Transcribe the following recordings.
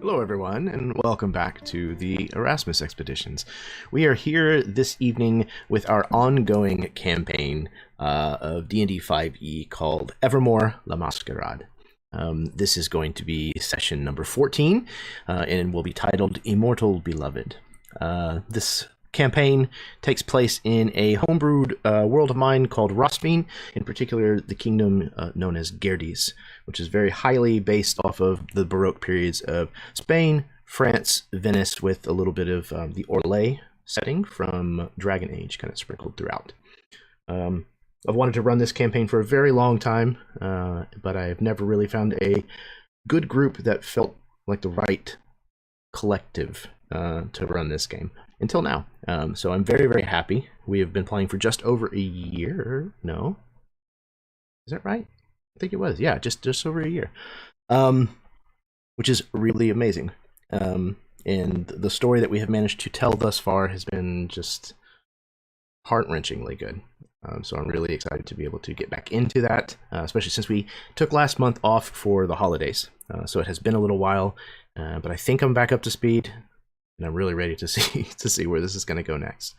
Hello everyone, and welcome back to the Erasmus Expeditions. We are here this evening with our ongoing campaign of D&D 5e called Evermore le Masquerade. This is going to be session number 14, and will be titled Immortal Beloved. This campaign takes place in a homebrewed world of mine called Rospin, in particular the kingdom known as Gerdes, which is very highly based off of the Baroque periods of Spain, France, Venice, with a little bit of the Orlais setting from Dragon Age kind of sprinkled throughout. I've wanted to run this campaign for a very long time, but I've never really found a good group that felt like the right collective to run this game until now. So I'm very, very happy. We have been playing for just over a year. No? Is that right? I think it was. Yeah, just over a year. Which is really amazing. And the story that we have managed to tell thus far has been just heart-wrenchingly good. So I'm really excited to be able to get back into that, especially since we took last month off for the holidays. So it has been a little while, but I think I'm back up to speed, and I'm really ready to see where this is going to go next.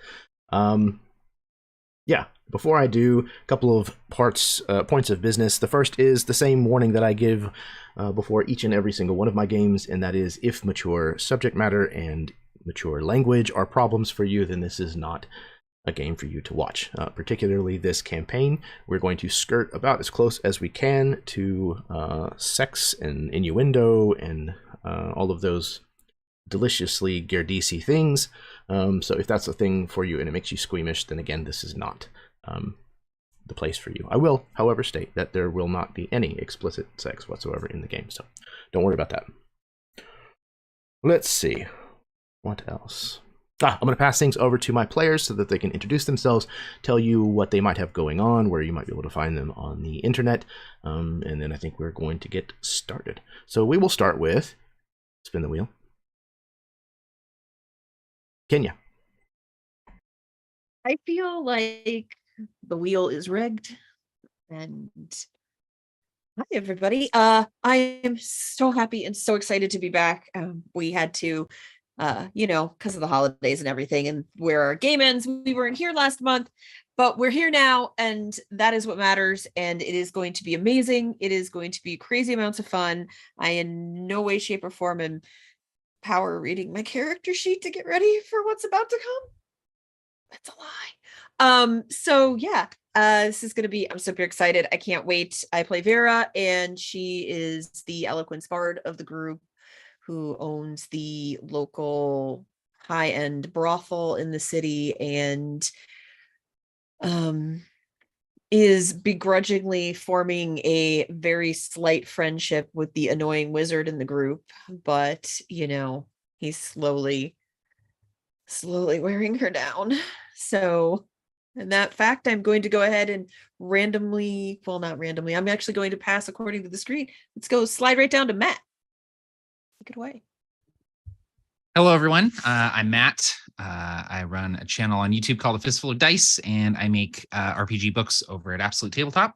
Yeah, before I do, a couple of points of business. The first is the same warning that I give before each and every single one of my games, and that is if mature subject matter and mature language are problems for you, then this is not a game for you to watch. Particularly this campaign, we're going to skirt about as close as we can to sex and innuendo and all of those deliciously Gerdessi things. So if that's a thing for you and it makes you squeamish, then again, this is not the place for you. I will, however, state that there will not be any explicit sex whatsoever in the game, so don't worry about that. Let's see. What else? I'm going to pass things over to my players so that they can introduce themselves, tell you what they might have going on, where you might be able to find them on the internet, and then I think we're going to get started. So we will start with, spin the wheel, Kenya. I feel like the wheel is rigged, and hi everybody. I am so happy and so excited to be back. We had to because of the holidays and everything and where our game ends, we weren't here last month, but we're here now, and that is what matters. And it is going to be amazing. It is going to be crazy amounts of fun. I in no way, shape, or form am power reading my character sheet to get ready for what's about to come. That's a lie. So yeah, This is gonna be, I'm super excited. I can't wait. I play Vera, and she is the eloquence bard of the group who owns the local high-end brothel in the city, and is begrudgingly forming a very slight friendship with the annoying wizard in the group, but he's slowly wearing her down. So, in that fact, I'm going to go ahead and randomly, well, not randomly, I'm actually going to pass according to the screen. Let's go slide right down to Matt. Take it away. Hello, everyone. I'm Matt. I run a channel on YouTube called A Fistful of Dice, and I make RPG books over at Absolute Tabletop.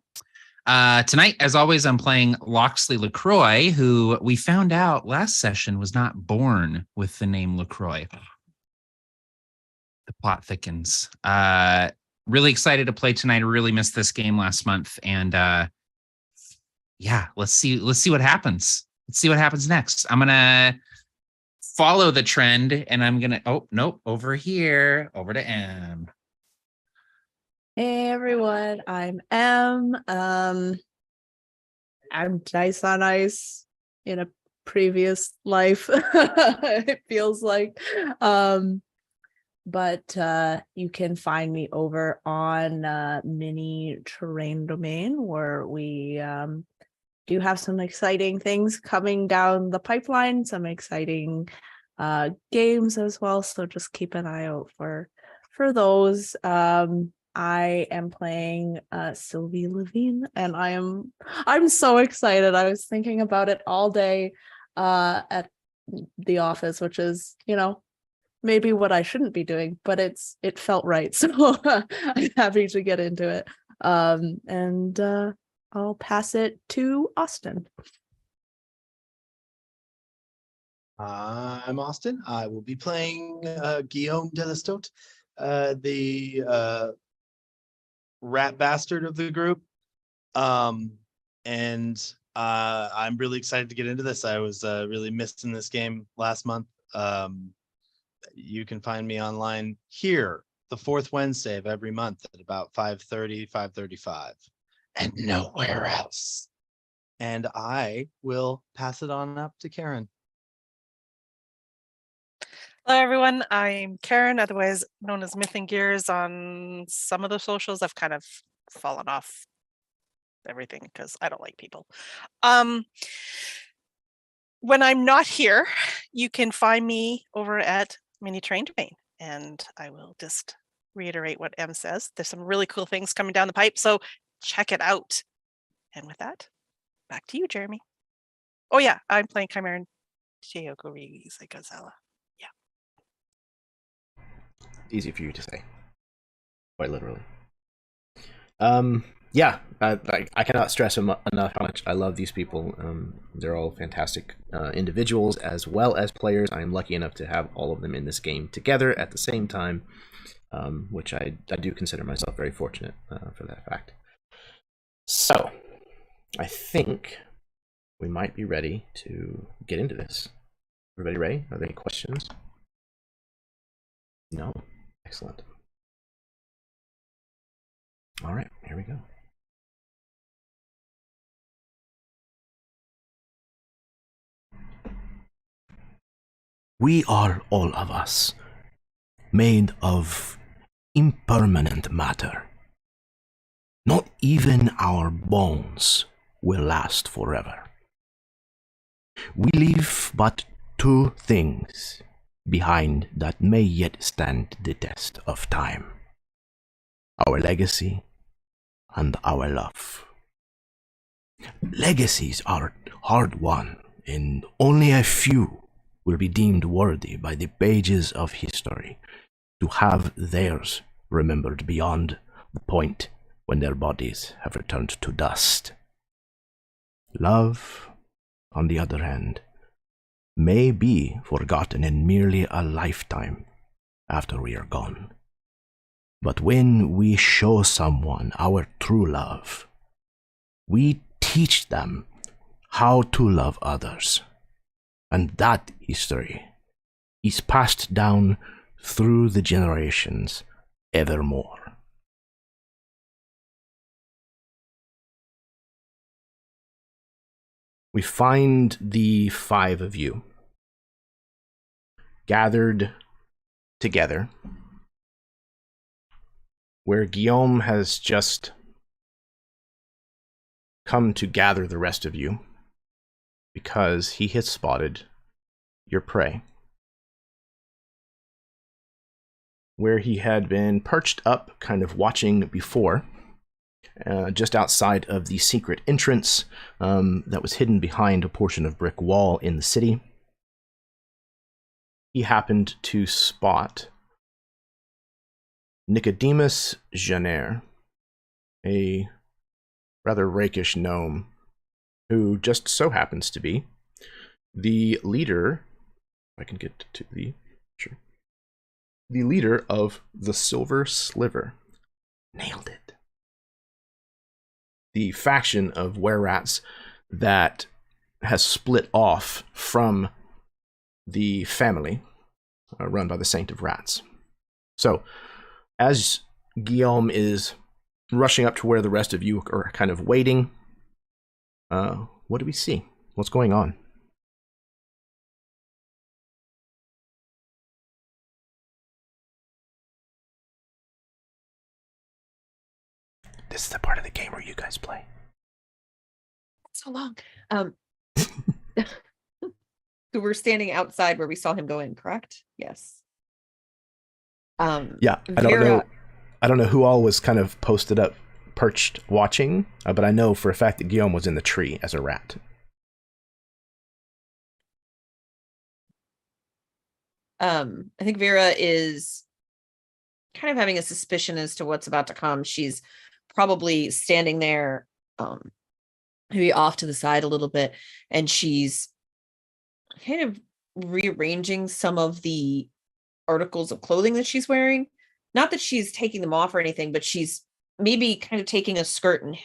Tonight, as always, I'm playing Loxley LaCroix, who we found out last session was not born with the name LaCroix. The plot thickens. Really excited to play tonight. I really missed this game last month, and yeah, let's see what happens. Let's see what happens next. I'm gonna follow the trend, and I'm gonna over here, over to M. Hey everyone, I'm M. I'm Dice on Ice in a previous life. It feels like. But you can find me over on Mini Terrain Domain, where we do have some exciting things coming down the pipeline, some exciting games as well. So just keep an eye out for those. I am playing Sylvie Levine, and I'm so excited. I was thinking about it all day at the office, which is, maybe what I shouldn't be doing, but it felt right. So I'm happy to get into it. And I'll pass it to Austin. I'm Austin. I will be playing Guillaume Delastote, the rat bastard of the group. And I'm really excited to get into this. I was really missing this game last month. You can find me online here the fourth Wednesday of every month at about 5:30, 5:35, and nowhere else. And I will pass it on up to Karen. Hello, everyone. I'm Karen, otherwise known as Myth and Gears on some of the socials. I've kind of fallen off everything because I don't like people. When I'm not here, you can find me over at Mini Train Domain, and I will just reiterate what M says. There's some really cool things coming down the pipe, so check it out. And with that, back to you, Jeremy. Oh yeah, I'm playing Chimeran Chiyoko Rigi's like Gazella. Yeah. Easy for you to say. Quite literally. Yeah, I cannot stress enough how much I love these people. They're all fantastic individuals as well as players. I am lucky enough to have all of them in this game together at the same time, which I do consider myself very fortunate for that fact. So, I think we might be ready to get into this. Everybody ready? Are there any questions? No? Excellent. All right, here we go. We are all of us made of impermanent matter. Not even our bones will last forever. We leave but two things behind that may yet stand the test of time: our legacy and our love. Legacies are hard-won, and only a few will be deemed worthy by the pages of history to have theirs remembered beyond the point when their bodies have returned to dust. Love, on the other hand, may be forgotten in merely a lifetime after we are gone. But when we show someone our true love, we teach them how to love others. And that history is passed down through the generations evermore. we find the 5 of you gathered together where Guillaume has just come to gather the rest of you because he has spotted your prey. Where he had been perched up, kind of watching before, just outside of the secret entrance that was hidden behind a portion of brick wall in the city, he happened to spot Nicodemus Jenner, a rather rakish gnome who just so happens to be the leader, if I can get to the leader of the Silver Sliver. Nailed it. The faction of were-rats that has split off from the family run by the Saint of Rats. So, as Guillaume is rushing up to where the rest of you are kind of waiting, what do we see? What's going on? This is the part of the game where you guys play. So long. So we're standing outside where we saw him go in, correct? Yes. Yeah, I don't know who all was kind of posted up, perched, watching, but I know for a fact that Guillaume was in the tree as a rat. I think Vera is kind of having a suspicion as to what's about to come. She's probably standing there, maybe off to the side a little bit, and she's kind of rearranging some of the articles of clothing that she's wearing. Not that she's taking them off or anything, but she's maybe kind of taking a skirt and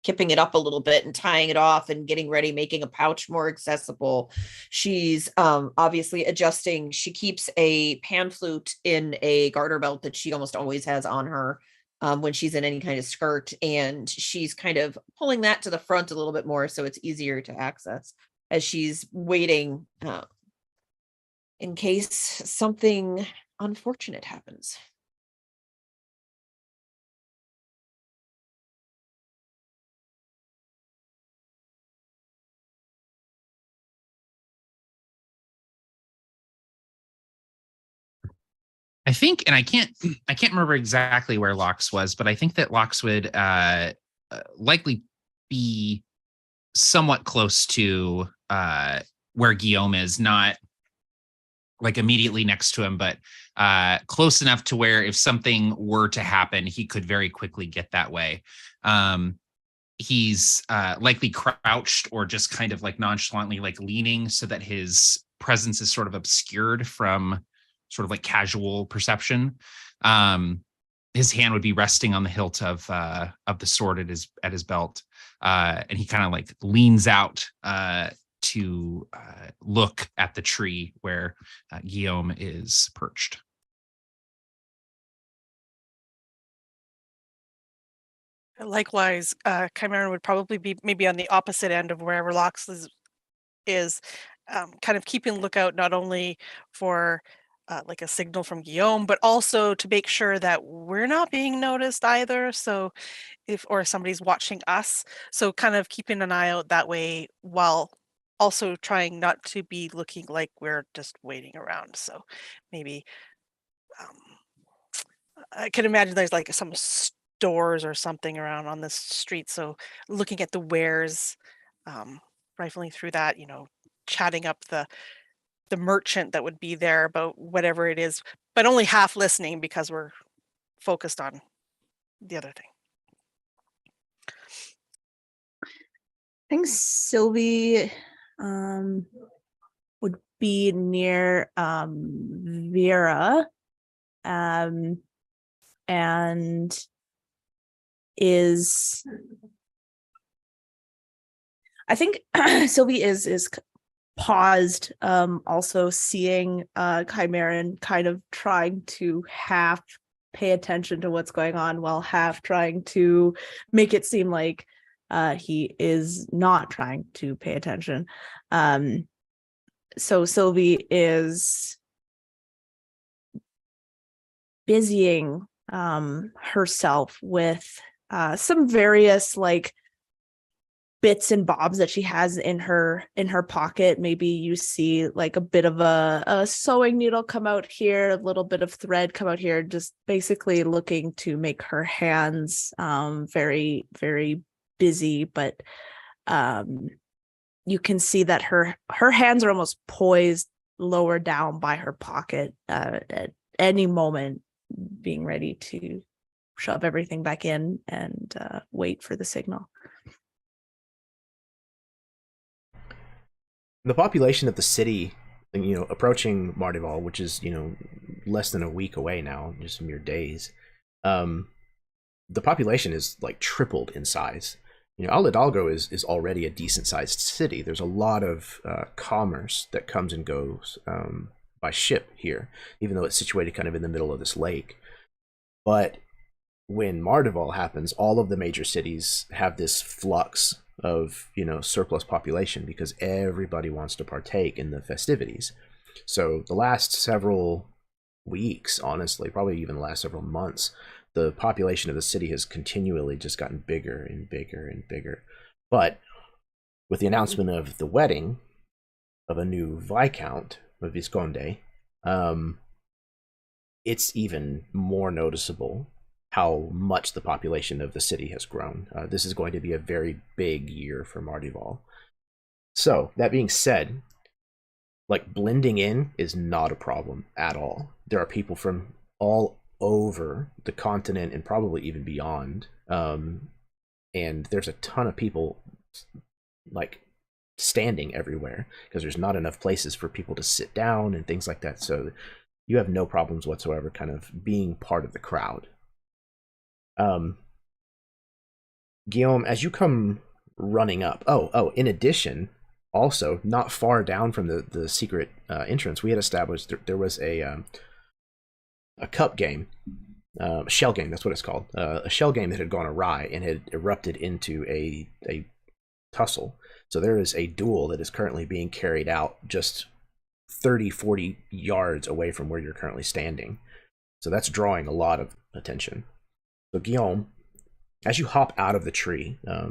kipping it up a little bit and tying it off and getting ready, making a pouch more accessible. She's obviously adjusting. She keeps a pan flute in a garter belt that she almost always has on her when she's in any kind of skirt, and she's kind of pulling that to the front a little bit more so it's easier to access as she's waiting in case something unfortunate happens. I think, and I can't remember exactly where Lox was, but I think that Lox would likely be somewhat close to where Guillaume is, not like immediately next to him, but close enough to where if something were to happen, he could very quickly get that way. He's likely crouched or just kind of like nonchalantly like leaning so that his presence is sort of obscured from sort of like casual perception. His hand would be resting on the hilt of the sword at his belt, and he kind of like leans out to look at the tree where Guillaume is perched. Likewise, Chimeran would probably be maybe on the opposite end of wherever Lox is kind of keeping lookout not only for like a signal from Guillaume, but also to make sure that we're not being noticed either. So if somebody's watching us, so kind of keeping an eye out that way while also trying not to be looking like we're just waiting around. So maybe I can imagine there's like some stores or something around on this street. So looking at the wares, rifling through that, chatting up the merchant that would be there about whatever it is, but only half listening because we're focused on the other thing. I think Sylvie would be near Vera and is, I think Sylvie is paused, also seeing Chimeran kind of trying to half pay attention to what's going on while half trying to make it seem like he is not trying to pay attention. So Sylvie is busying herself with some various like bits and bobs that she has in her pocket. Maybe you see like a bit of a sewing needle come out here, a little bit of thread come out here, just basically looking to make her hands very, very busy. But you can see that her hands are almost poised lower down by her pocket at any moment, being ready to shove everything back in and wait for the signal. The population of the city, approaching Mardival, which is, less than a week away now, just mere days, the population is like tripled in size. Al Hidalgo is already a decent sized city. There's a lot of commerce that comes and goes by ship here, even though it's situated kind of in the middle of this lake. But when Mardival happens, all of the major cities have this flux of surplus population because everybody wants to partake in the festivities. So the last several weeks, honestly, probably even the last several months, the population of the city has continually just gotten bigger and bigger and bigger. But with the announcement of the wedding of a new Viscount, a Visconde, it's even more noticeable how much the population of the city has grown. This is going to be a very big year for Mardival. So, that being said, like blending in is not a problem at all. There are people from all over the continent and probably even beyond. And there's a ton of people like standing everywhere because there's not enough places for people to sit down and things like that. So you have no problems whatsoever kind of being part of the crowd. Guillaume, as you come running up, in addition, also not far down from the secret entrance, we had established there was a cup game, a shell game, that's what it's called, a shell game that had gone awry and had erupted into a tussle. So there is a duel that is currently being carried out just 30-40 yards away from where you're currently standing. So that's drawing a lot of attention. So Guillaume, as you hop out of the tree, I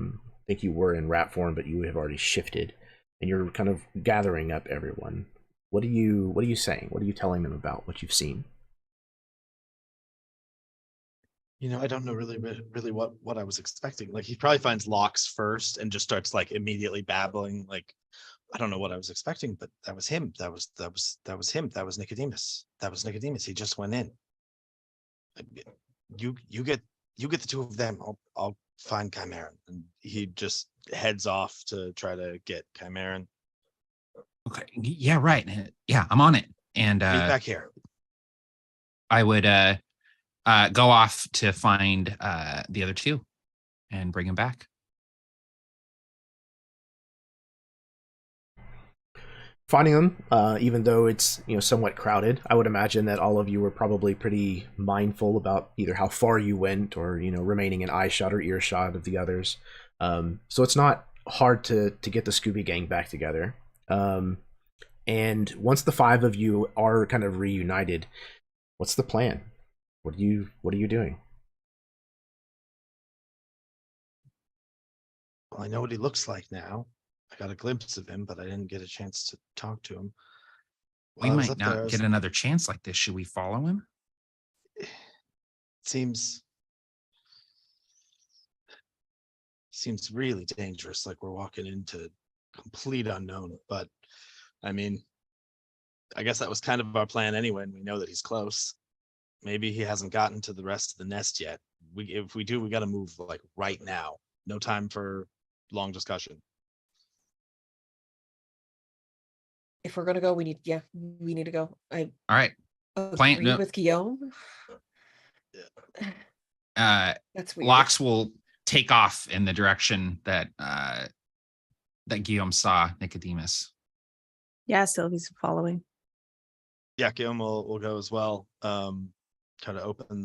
think you were in rat form, but you have already shifted, and you're kind of gathering up everyone. What are you saying? What are you telling them about what you've seen? I don't know really what I was expecting. Like, he probably finds Locks first and just starts like immediately babbling. Like, I don't know what I was expecting, but that was him. That was him. That was Nicodemus. That was Nicodemus. He just went in. You get the two of them. I'll find Chimeran. And he just heads off to try to get Chimeran. Okay. Yeah, right. Yeah, I'm on it. And Meet back here. I would go off to find the other two and bring him back. Finding them, even though it's somewhat crowded, I would imagine that all of you were probably pretty mindful about either how far you went or remaining in eyeshot or earshot of the others. So it's not hard to get the Scooby Gang back together. And once the five of you are kind of reunited, what's the plan? What are you doing? Well, I know what he looks like now. I got a glimpse of him, but I didn't get a chance to talk to him. We might not get another chance like this. Should we follow him? It seems really dangerous, like we're walking into complete unknown. But I mean, I guess that was kind of our plan anyway, and we know that he's close. Maybe he hasn't gotten to the rest of the nest yet. If we do, we got to move like right now. No time for long discussion. If we're gonna go, we need to go. All right. Agree with Guillaume. That's weird. Locks will take off in the direction that Guillaume saw Nicodemus. Yeah, Sylvie's following. Yeah, Guillaume will go as well. Try to open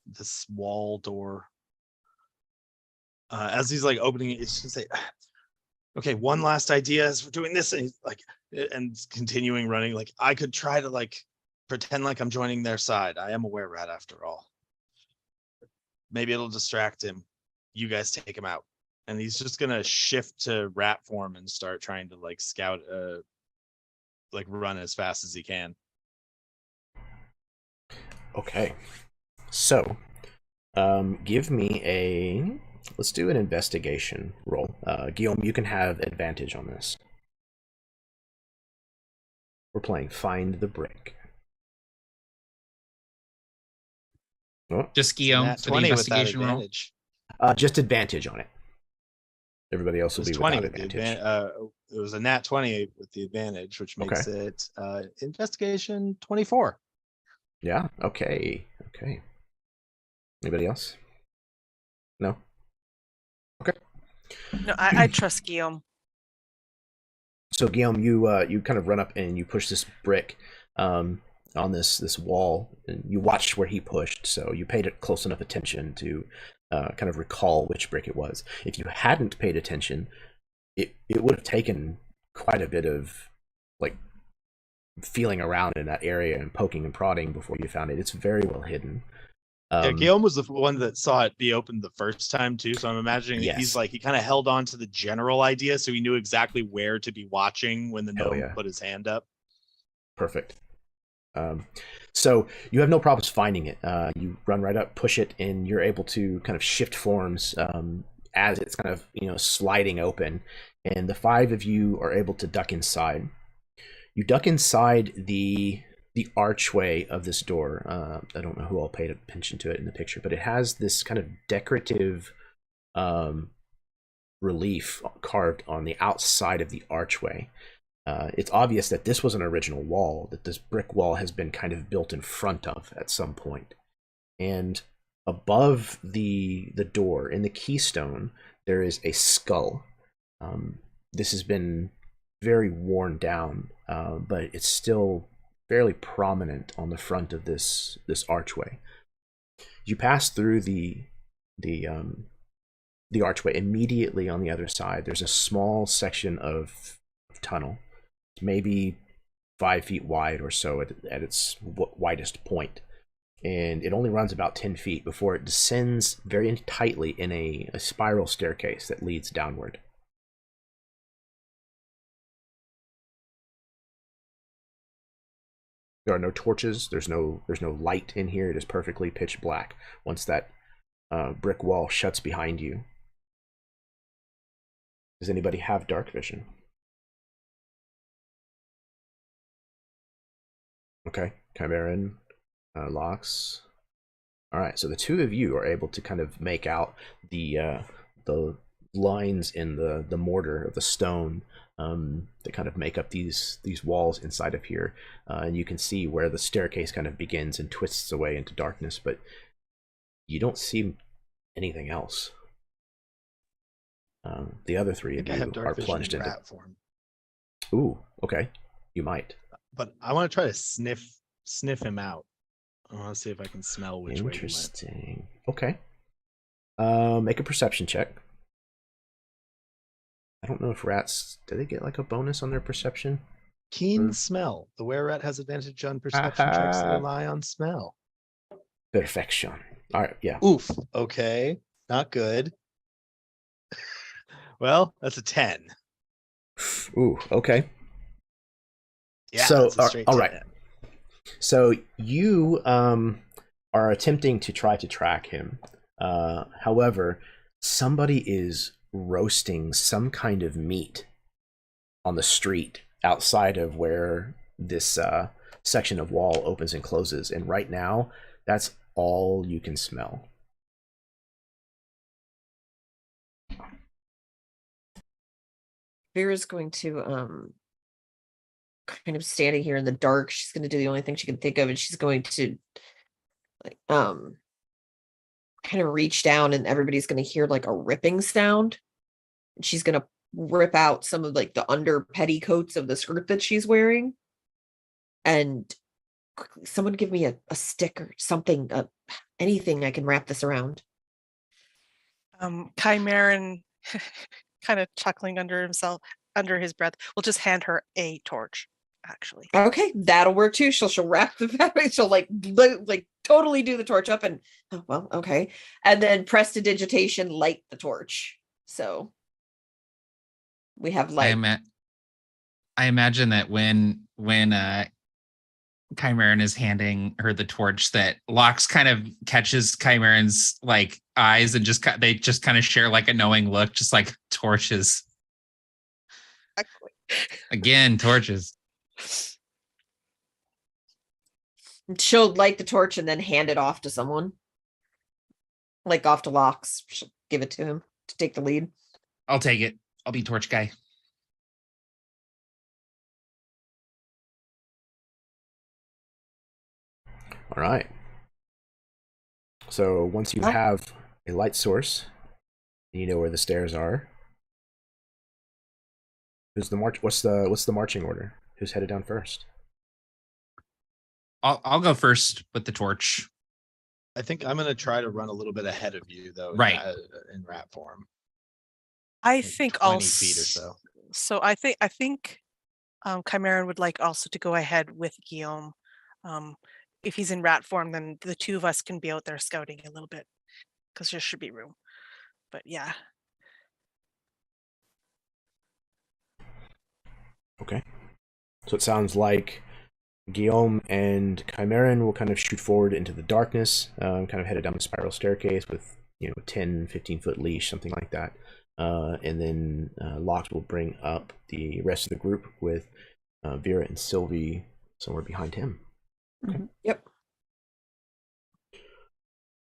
this wall door. As he's like opening it, he's gonna say, okay, one last idea as we're doing this, and he's like, and continuing running. Like, I could try to like pretend like I'm joining their side. I am a were-rat after all. Maybe it'll distract him. You guys take him out. And he's just gonna shift to rat form and start trying to like scout, like run as fast as he can. Okay. So, give me let's do an investigation roll. Guillaume, you can have advantage on this. We're playing Find the Brick. Oh, Just Guillaume Nat for the 20 with that investigation roll. advantage. just advantage on it. Everybody else It will was be 20 without with the advantage. it was a nat 20 with the advantage, which makes Okay. it investigation 24. Yeah. Okay. Okay. Anybody else? No. Okay. No, I trust Guillaume. So Guillaume, you kind of run up and you push this brick on this wall, and you watched where he pushed. So you paid it close enough attention to kind of recall which brick it was. If you hadn't paid attention, it would have taken quite a bit of like feeling around in that area and poking and prodding before you found it. It's very well hidden. Yeah, Guillaume was the one that saw it be opened the first time too. So I'm imagining Yes. he's like, he kind of held on to the general idea, so he knew exactly where to be watching when the Hell gnome yeah. put his hand up. Perfect. So you have no problems finding it. You run right up, push it, and you're able to kind of shift forms as it's kind of sliding open. And the five of you are able to duck inside. You duck inside the archway of this door. I don't know who all paid attention to it in the picture, but it has this kind of decorative relief carved on the outside of the archway. It's obvious that this was an original wall, that this brick wall has been kind of built in front of at some point. And above the door, in the keystone, there is a skull. This has been very worn down, but it's still fairly prominent on the front of this archway. You pass through the archway. Immediately on the other side, there's a small section of tunnel, maybe 5 feet wide or so at its widest point, and it only runs about 10 feet before it descends very tightly in a spiral staircase that leads downward. There are no torches. There's no light in here. It is perfectly pitch black once that brick wall shuts behind you. Does anybody have dark vision? Okay, Chimeran, Locks. All right, so the two of you are able to kind of make out the lines in the mortar of the stone that kind of make up these walls inside of here, and you can see where the staircase kind of begins and twists away into darkness, but you don't see anything else. The other three of I have you dark are vision plunged in into. rat form, Ooh, okay, you might. but I want to try to sniff him out. I want to see if I can smell which way he went. Interesting. Okay. Make a perception check. I don't know if rats, do they get like a bonus on their perception? Keen smell. The were-rat has advantage on perception checks that rely on smell. Perfection. All right, yeah. Oof. Okay. Not good. Well, that's a 10. Ooh, okay. Yeah, So, that's a straight all 10. right. So you are attempting to try to track him. However, somebody is roasting some kind of meat on the street outside of where this section of wall opens and closes. And right now, that's all you can smell. Vera's going to kind of standing here in the dark. She's going to do the only thing she can think of, and she's going to like kind of reach down, and everybody's going to hear like a ripping sound. And she's going to rip out some of like the under petticoats of the skirt that she's wearing. And someone give me a stick or something, anything I can wrap this around. Chimeran, kind of chuckling under his breath, will just hand her a torch, actually. Okay, that'll work too. She'll wrap the fabric. She'll like totally do the torch up and okay, and then prestidigitation light the torch. So we have light. I imagine that when Chimeran is handing her the torch, that Lox kind of catches Chimeran's like eyes and they just kind of share like a knowing look, just like torches. Exactly. Again, torches. She'll light the torch and then hand it off to someone. Like off to Lox. She'll give it to him to take the lead. I'll take it. I'll be torch guy. All right. So once you have a light source, and you know where the stairs are. Who's the march? What's the marching order? Who's headed down first? I'll go first with the torch. I think I'm gonna try to run a little bit ahead of you though. Right. In rat form. I Like think 20 also. feet or so. So I think Chimeran would like also to go ahead with Guillaume. If he's in rat form, then the two of us can be out there scouting a little bit because there should be room. But yeah. Okay. So it sounds like Guillaume and Chimeran will kind of shoot forward into the darkness, kind of headed down the spiral staircase with 10, 15-foot leash, something like that. And then Lox will bring up the rest of the group with Vera and Sylvie somewhere behind him. Okay. Mm-hmm. Yep.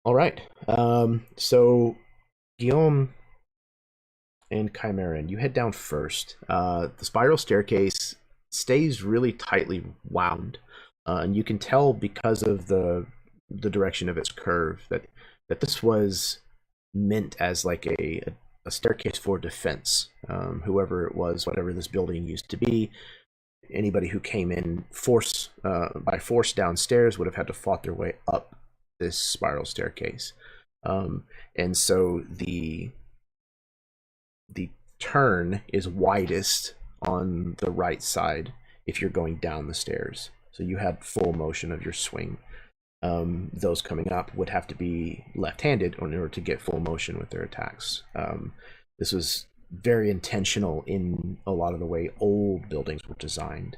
All right. So Guillaume and Chimeran, you head down first. The spiral staircase stays really tightly wound, and you can tell because of the direction of its curve that this was meant as like a staircase for defense. Whoever it was, whatever this building used to be, anybody who came in by force downstairs would have had to fought their way up this spiral staircase. And so the turn is widest on the right side if you're going down the stairs. So you had full motion of your swing. Those coming up would have to be left-handed in order to get full motion with their attacks. This was very intentional in a lot of the way old buildings were designed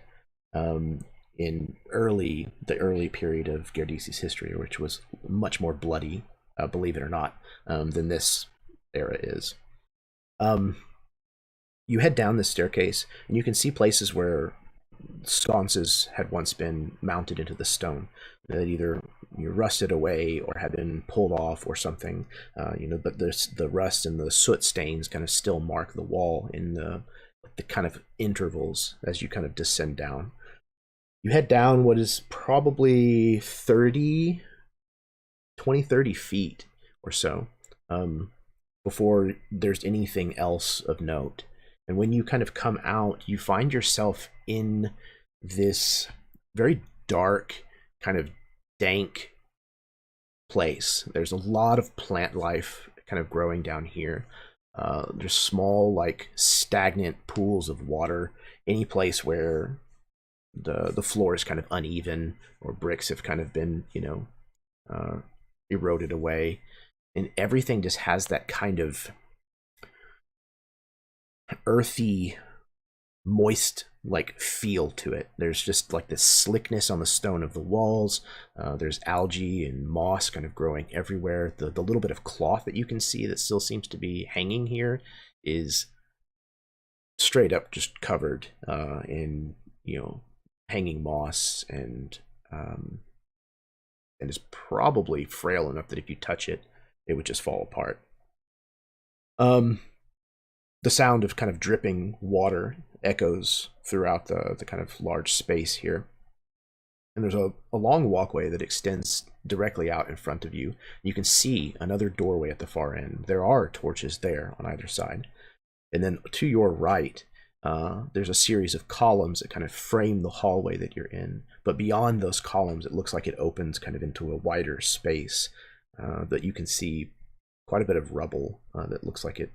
in the early period of Gerdesi's history, which was much more bloody, believe it or not, than this era is. You head down this staircase, and you can see places where sconces had once been mounted into the stone that either rusted away or had been pulled off or something, but the rust and the soot stains kind of still mark the wall in the kind of intervals as you kind of descend down. You head down what is probably 30 feet or so before there's anything else of note. And when you kind of come out, you find yourself in this very dark, kind of dank place. There's a lot of plant life kind of growing down here. There's small, like, stagnant pools of water. Any place where the floor is kind of uneven or bricks have kind of been, eroded away. And everything just has that kind of earthy, moist like feel to it. There's just like this slickness on the stone of the walls. There's algae and moss kind of growing everywhere. The little bit of cloth that you can see that still seems to be hanging here is straight up just covered in hanging moss and is probably frail enough that if you touch it, it would just fall apart. The sound of kind of dripping water echoes throughout the kind of large space here. And there's a long walkway that extends directly out in front of you. You can see another doorway at the far end. There are torches there on either side. And then to your right, there's a series of columns that kind of frame the hallway that you're in. But beyond those columns, it looks like it opens kind of into a wider space that you can see quite a bit of rubble that looks like it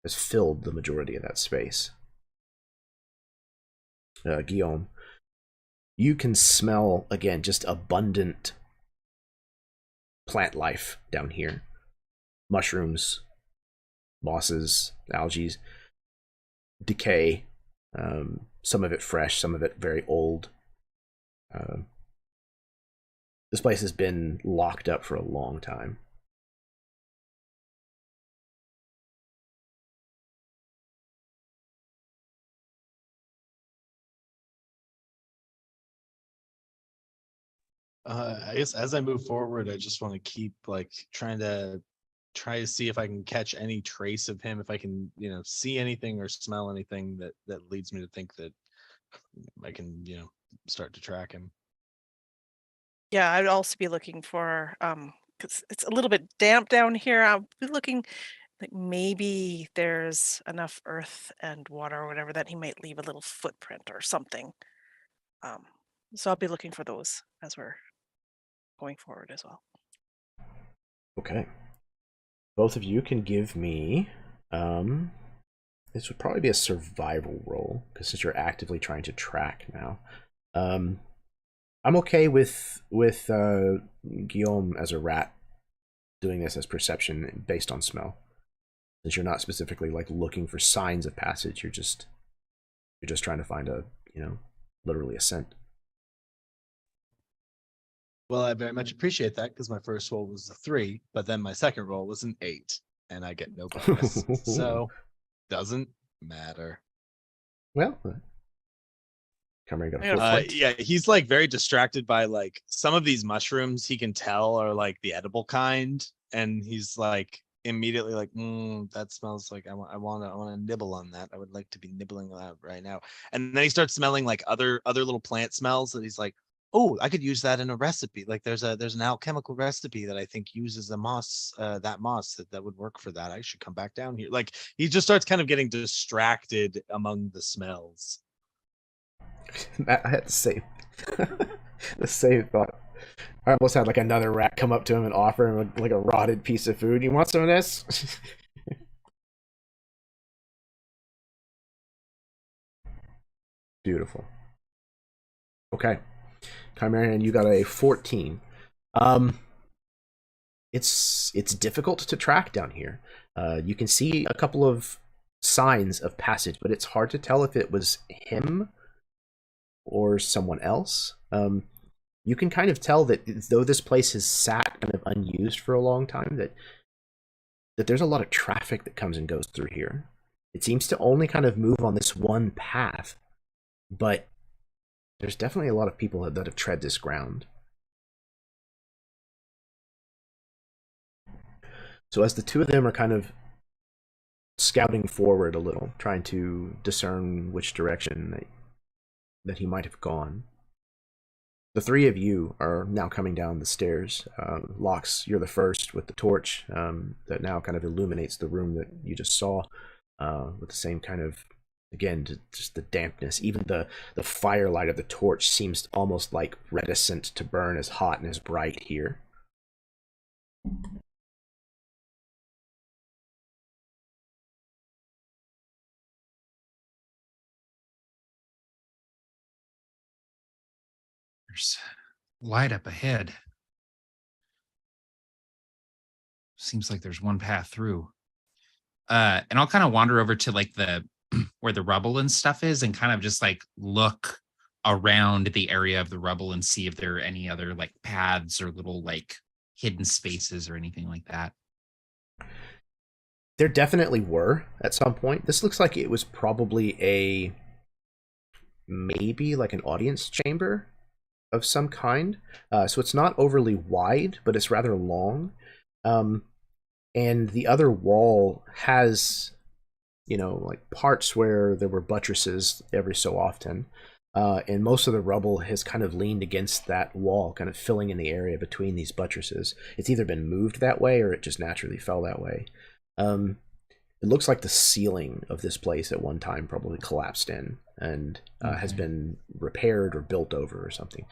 has filled the majority of that space. Guillaume, you can smell, again, just abundant plant life down here. Mushrooms, mosses, algae, decay, some of it fresh, some of it very old. This place has been locked up for a long time. I guess as I move forward, I just want to keep like try to see if I can catch any trace of him, if I can, see anything or smell anything that leads me to think that I can, start to track him. Yeah, I'd also be looking for because it's a little bit damp down here. I'll be looking like maybe there's enough earth and water or whatever that he might leave a little footprint or something. So I'll be looking for those as we're going forward as well. Okay. Both of you can give me, this would probably be a survival roll, because since you're actively trying to track now. I'm okay with Guillaume as a rat doing this as perception based on smell. Since you're not specifically like looking for signs of passage, you're just trying to find a, literally a scent. Well, I very much appreciate that because my first roll was a 3, but then my second roll was an 8, and I get no bonus. So doesn't matter. Well, come here, got a foot. Yeah, he's like very distracted by like some of these mushrooms he can tell are like the edible kind, and he's like immediately like, that smells like I want to nibble on that. I would like to be nibbling on that right now. And then he starts smelling like other little plant smells that he's like, oh, I could use that in a recipe. Like there's an alchemical recipe that I think uses a moss, that moss that would work for that. I should come back down here. Like he just starts kind of getting distracted among the smells. I had the same thought. I almost had like another rat come up to him and offer him like a rotted piece of food. You want some of this? Beautiful. Okay. Chimerian, you got a 14. It's difficult to track down here. You can see a couple of signs of passage, but it's hard to tell if it was him or someone else. You can kind of tell that though this place has sat kind of unused for a long time, that there's a lot of traffic that comes and goes through here. It seems to only kind of move on this one path, but there's definitely a lot of people that have tread this ground. So as the two of them are kind of scouting forward a little, trying to discern which direction that he might have gone, the three of you are now coming down the stairs. Lox, you're the first with the torch that now kind of illuminates the room that you just saw, with the same kind of, again, just the dampness. Even the firelight of the torch seems almost like reticent to burn as hot and as bright here. There's light up ahead. Seems like there's one path through. And I'll kind of wander over to like the where the rubble and stuff is and kind of just like look around the area of the rubble and see if there are any other like paths or little like hidden spaces or anything like that. There definitely were at some point. This looks like it was probably maybe like an audience chamber of some kind. So it's not overly wide, but it's rather long. And the other wall has, like parts where there were buttresses every so often. And most of the rubble has kind of leaned against that wall, kind of filling in the area between these buttresses. It's either been moved that way or it just naturally fell that way. It looks like the ceiling of this place at one time probably collapsed in and has been repaired or built over or something.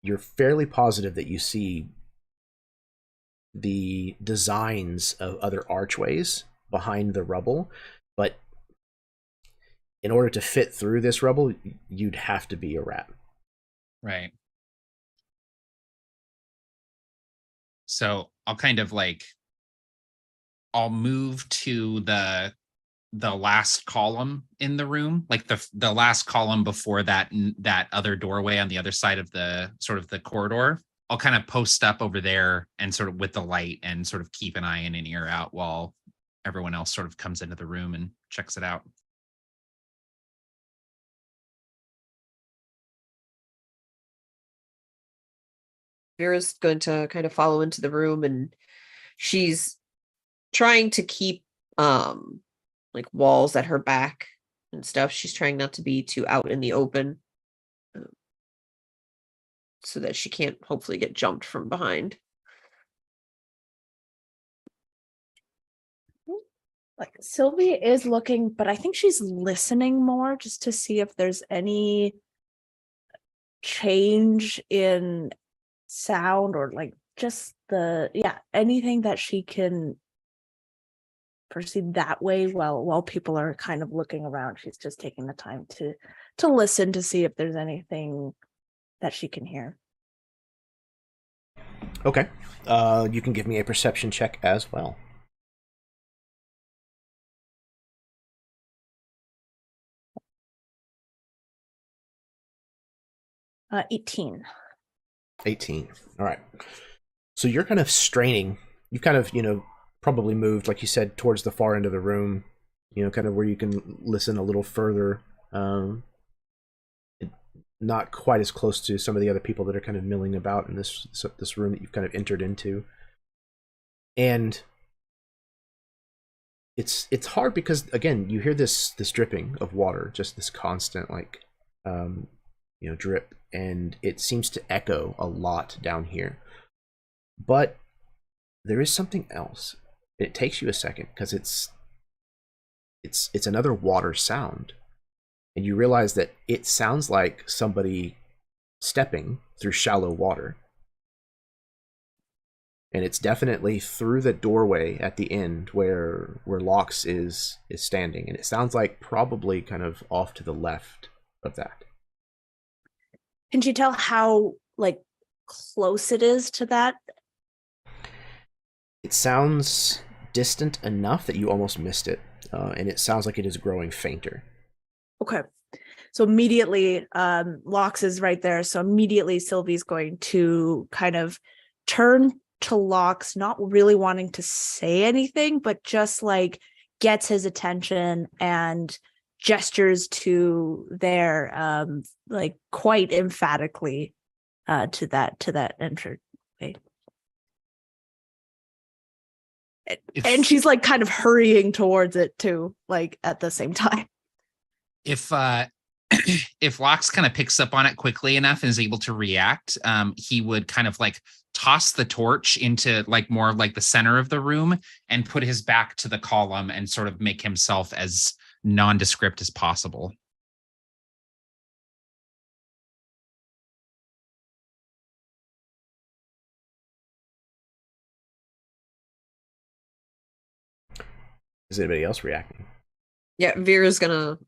You're fairly positive that you see the designs of other archways behind the rubble, but in order to fit through this rubble, you'd have to be a rat. Right. So I'll kind of like, I'll move to the last column in the room, like the last column before that other doorway on the other side of the sort of the corridor. I'll kind of post up over there and sort of with the light and sort of keep an eye and an ear out while everyone else sort of comes into the room and checks it out. Vera's going to kind of follow into the room, and she's trying to keep like walls at her back and stuff. She's trying not to be too out in the open, so that she can't hopefully get jumped from behind. Like Sylvie is looking, but I think she's listening more just to see if there's any change in sound or like just anything that she can perceive that way while people are kind of looking around. She's just taking the time to listen to see if there's anything that she can hear. Okay. You can give me a perception check as well. 18. 18. All right. So you're kind of straining. You've kind of, probably moved, like you said, towards the far end of the room, kind of where you can listen a little further. Not quite as close to some of the other people that are kind of milling about in this room that you've kind of entered into. And it's hard because, again, you hear this dripping of water, just this constant, like, drip, and it seems to echo a lot down here. But there is something else. It takes you a second because it's another water sound, and you realize that it sounds like somebody stepping through shallow water. And it's definitely through the doorway at the end where Lox is standing, and it sounds like probably kind of off to the left of that. Can you tell how like close it is to that? It sounds distant enough that you almost missed it, and it sounds like it is growing fainter. Okay. So immediately, Lox is right there. So immediately Sylvie's going to kind of turn to Lox, not really wanting to say anything, but just like gets his attention and gestures to there, like quite emphatically, to that entryway. And she's like kind of hurrying towards it too, like at the same time. If Lox kind of picks up on it quickly enough and is able to react, he would kind of like toss the torch into like more of like the center of the room and put his back to the column and sort of make himself as nondescript as possible. Is anybody else reacting? Yeah, Vera's gonna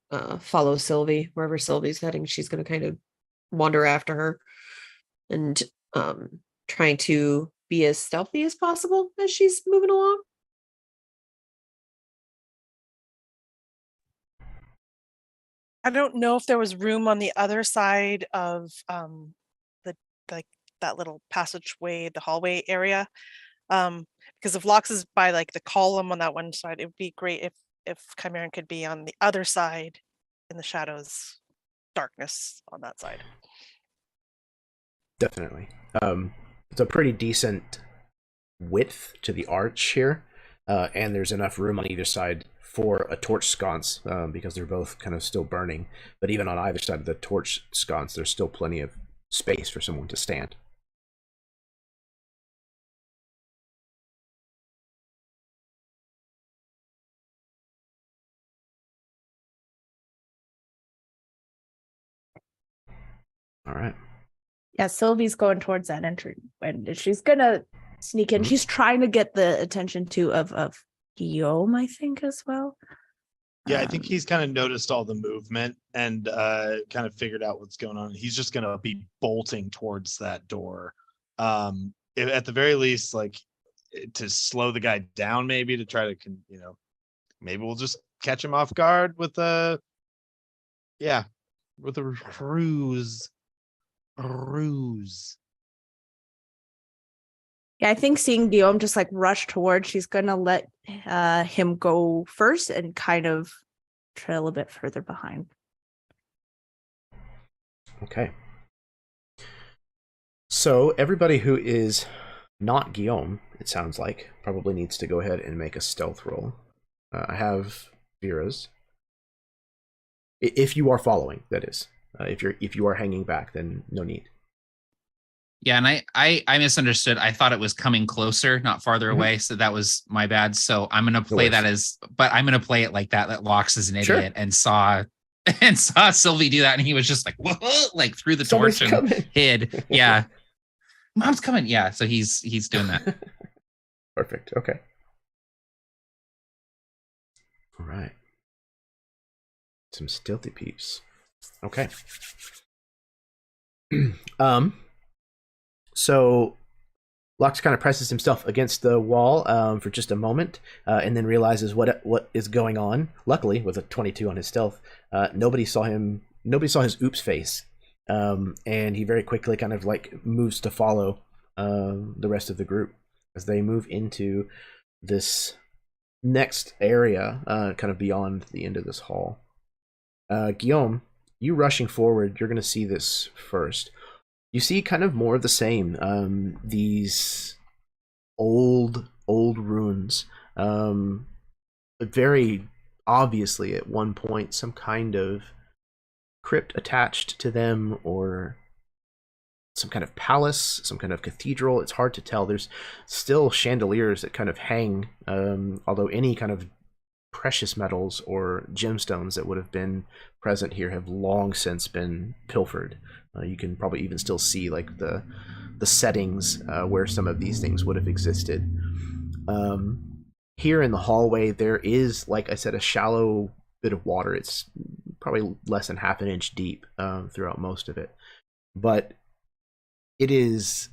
follow Sylvie wherever Sylvie's heading. She's gonna kind of wander after her and trying to be as stealthy as possible as she's moving along. I don't know if there was room on the other side of the like that little passageway, the hallway area. Because if Lox is by like the column on that one side, it would be great if Chimeran could be on the other side in the shadows, darkness on that side. Definitely. It's a pretty decent width to the arch here, and there's enough room on either side for a torch sconce, because they're both kind of still burning. But even on either side of the torch sconce, there's still plenty of space for someone to stand. All right. Yeah, Sylvie's going towards that entry, and she's gonna sneak in. Mhm. He's trying to get the attention too of Guillaume, I think, as well. Yeah, I think Um, he's kind of noticed all the movement and kind of figured out what's going on. He's just gonna be bolting towards that door. At the very least, like to slow the guy down, maybe to try to, maybe we'll just catch him off guard with yeah, with a ruse. Ruse. Yeah, I think seeing Guillaume just like rush towards, she's gonna let him go first and kind of trail a bit further behind. Okay. So everybody who is not Guillaume, it sounds like, probably needs to go ahead and make a stealth roll. I have Vera's. If you are following, that is. If you are hanging back, then no need. Yeah, and I misunderstood. I thought it was coming closer, not farther Mhm. away. So that was my bad. So I'm gonna play that worries. but I'm gonna play it like that. That Lox is an Sure. idiot and saw Sylvie do that, and he was just like, whoa, like threw the Someone's torch and coming. hid. Yeah, mom's coming. Yeah, so he's doing that. Perfect. Okay. All right. Some stealthy peeps. Okay. So Lux kind of presses himself against the wall for just a moment, and then realizes what is going on. Luckily, with a 22 on his stealth, nobody saw him. Nobody saw his oops face, and he very quickly kind of like moves to follow the rest of the group as they move into this next area, kind of beyond the end of this hall. Guillaume, you rushing forward, you're going to see this first. You see kind of more of the same. These old ruins. Very obviously, at one point, some kind of crypt attached to them, or some kind of palace, some kind of cathedral. It's hard to tell. There's still chandeliers that kind of hang, although any kind of precious metals or gemstones that would have been present here have long since been pilfered. You can probably even still see like the settings where some of these things would have existed. Here in the hallway, there is, like I said, a shallow bit of water. It's probably less than half an inch deep throughout most of it, but it is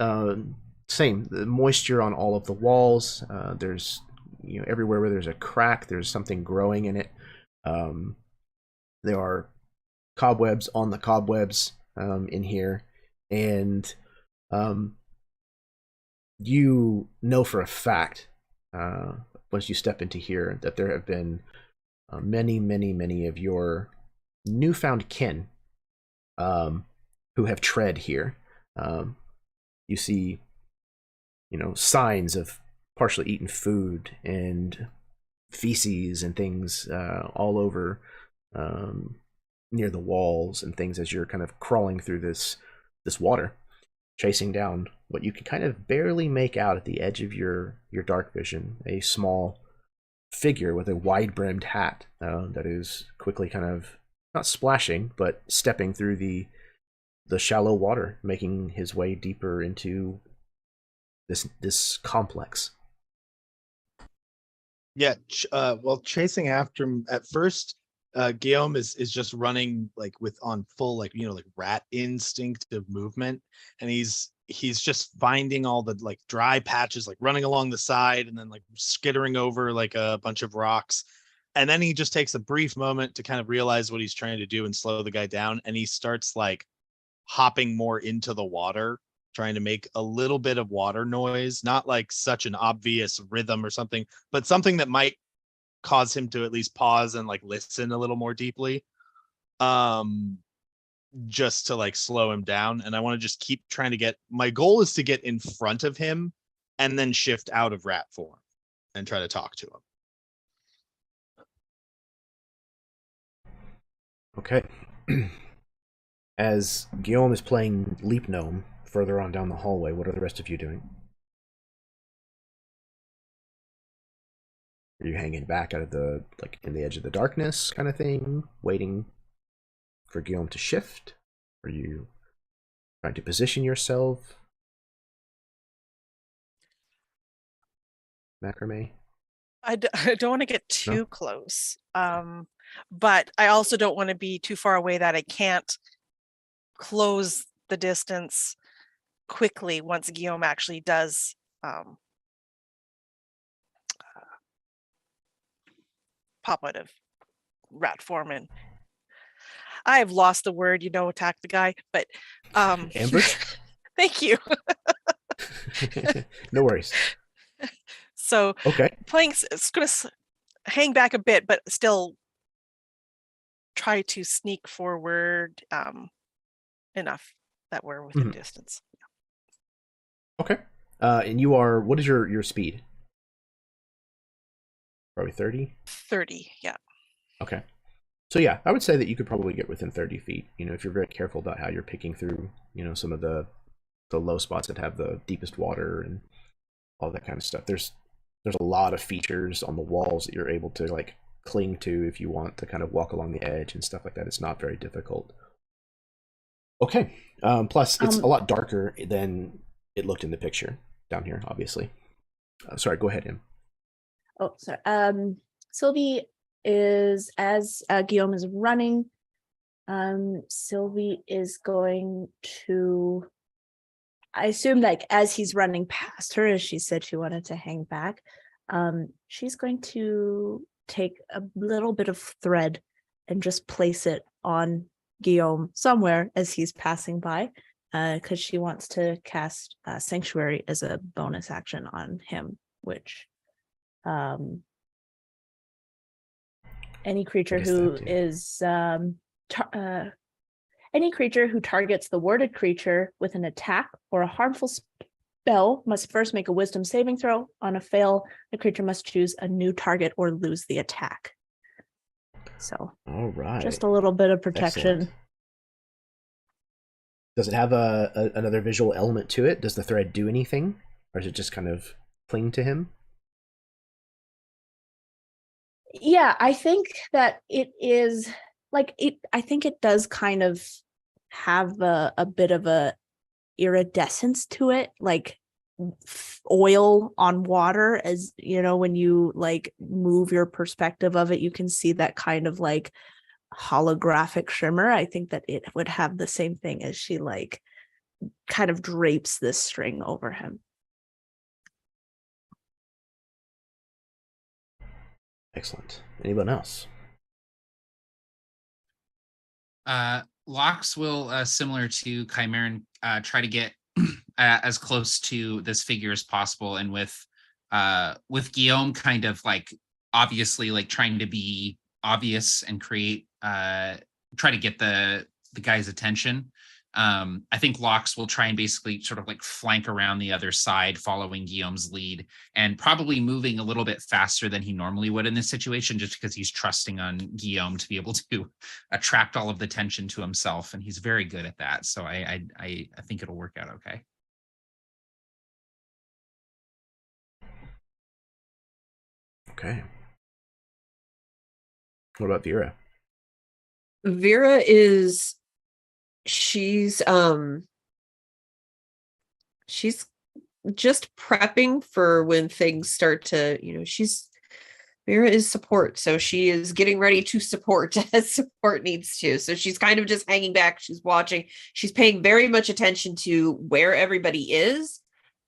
same. The moisture on all of the walls. There's everywhere where there's a crack, there's something growing in it. There are cobwebs on the cobwebs in here, and you know for a fact once you step into here that there have been many of your newfound kin who have tread here. You see, signs of partially eaten food and feces and things all over near the walls and things as you're kind of crawling through this water, chasing down what you can kind of barely make out at the edge of your dark vision, a small figure with a wide-brimmed hat that is quickly kind of not splashing but stepping through the shallow water, making his way deeper into this complex. Yeah, well, chasing after him at first, Guillaume is just running like on full like rat instinct of movement, and he's just finding all the like dry patches, like running along the side and then like skittering over like a bunch of rocks, and then he just takes a brief moment to kind of realize what he's trying to do and slow the guy down, and he starts like hopping more into the water, trying to make a little bit of water noise, not like such an obvious rhythm or something, but something that might cause him to at least pause and like listen a little more deeply, just to like slow him down. And I want to just keep trying to my goal is to get in front of him and then shift out of rat form and try to talk to him. Okay. As Guillaume is playing Leap Gnome further on down the hallway, what are the rest of you doing? Are you hanging back out of in the edge of the darkness kind of thing, waiting for Guillaume to shift? Are you trying to position yourself? macrame? I don't want to get too close. But I also don't want to be too far away that I can't close the distance quickly once Guillaume actually does pop out of rat form. And I've lost the word, attack the guy, but Ambush? thank you. No worries. So Okay. it's going to hang back a bit, but still try to sneak forward enough that we're within distance. Okay. And you are, what is your speed? Probably 30? 30, yeah. Okay. So yeah, I would say that you could probably get within 30 feet, if you're very careful about how you're picking through, some of the low spots that have the deepest water and all that kind of stuff. There's a lot of features on the walls that you're able to like cling to if you want to kind of walk along the edge and stuff like that. It's not very difficult. Okay. Plus, it's a lot darker than it looked in the picture down here, obviously. Sorry, go ahead, Em. Oh, sorry. Sylvie is, as Guillaume is running, Sylvie is going to, I assume, like, as he's running past her, as she said she wanted to hang back, she's going to take a little bit of thread and just place it on Guillaume somewhere as he's passing by, because she wants to cast Sanctuary as a bonus action on him, which any creature who is any creature who targets the worded creature with an attack or a harmful spell must first make a wisdom saving throw. On a fail, the creature must choose a new target or lose the attack. So, all right, just a little bit of protection. Excellent. Does it have another visual element to it? Does the thread do anything, or does it just kind of cling to him? Yeah, I think that it is like it. I think it does kind of have a bit of a iridescence to it, like oil on water. As you know, when you like move your perspective of it, you can see that kind of like holographic shimmer. I think that it would have the same thing as she like kind of drapes this string over him. Excellent. Anyone else? Lox will, similar to Chimeran, try to get as close to this figure as possible, and with Guillaume kind of like obviously like trying to be obvious and create try to get the guy's attention. I think Lox will try and basically sort of like flank around the other side, following Guillaume's lead, and probably moving a little bit faster than he normally would in this situation, just because he's trusting on Guillaume to be able to attract all of the attention to himself, and he's very good at that. So I think it'll work out okay. Okay. What about Vera? Vera is she's just prepping for when things start to, Vera is support, so she is getting ready to support as support needs to. So she's kind of just hanging back. She's watching. She's paying very much attention to where everybody is,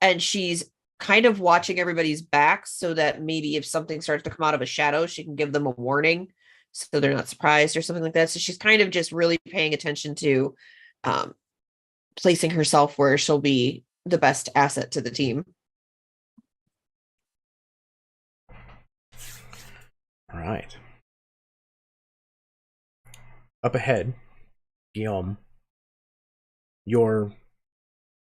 and she's kind of watching everybody's backs so that maybe if something starts to come out of a shadow, she can give them a warning so they're not surprised or something like that. So she's kind of just really paying attention to placing herself where she'll be the best asset to the team. All right. Up ahead, Guillaume, your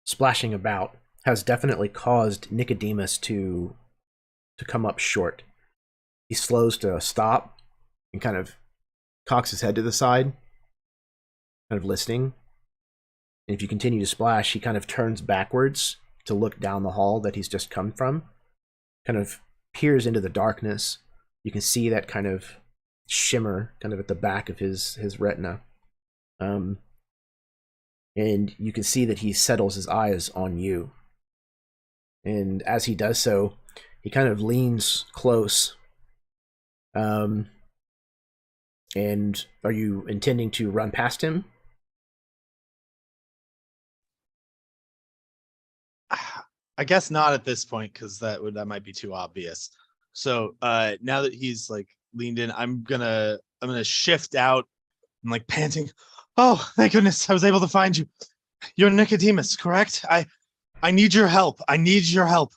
splashing about has definitely caused Nicodemus to come up short. He slows to a stop and kind of cocks his head to the side, kind of listening. And if you continue to splash, he kind of turns backwards to look down the hall that he's just come from, kind of peers into the darkness. You can see that kind of shimmer kind of at the back of his retina. And you can see that he settles his eyes on you. And as he does so, He kind of leans close. And are you intending to run past him? I guess not at this point, because that might be too obvious. So now that he's like leaned in, I'm gonna shift out. I'm like panting. Oh, thank goodness, I was able to find you. You're Nicodemus, correct? I need your help. I need your help.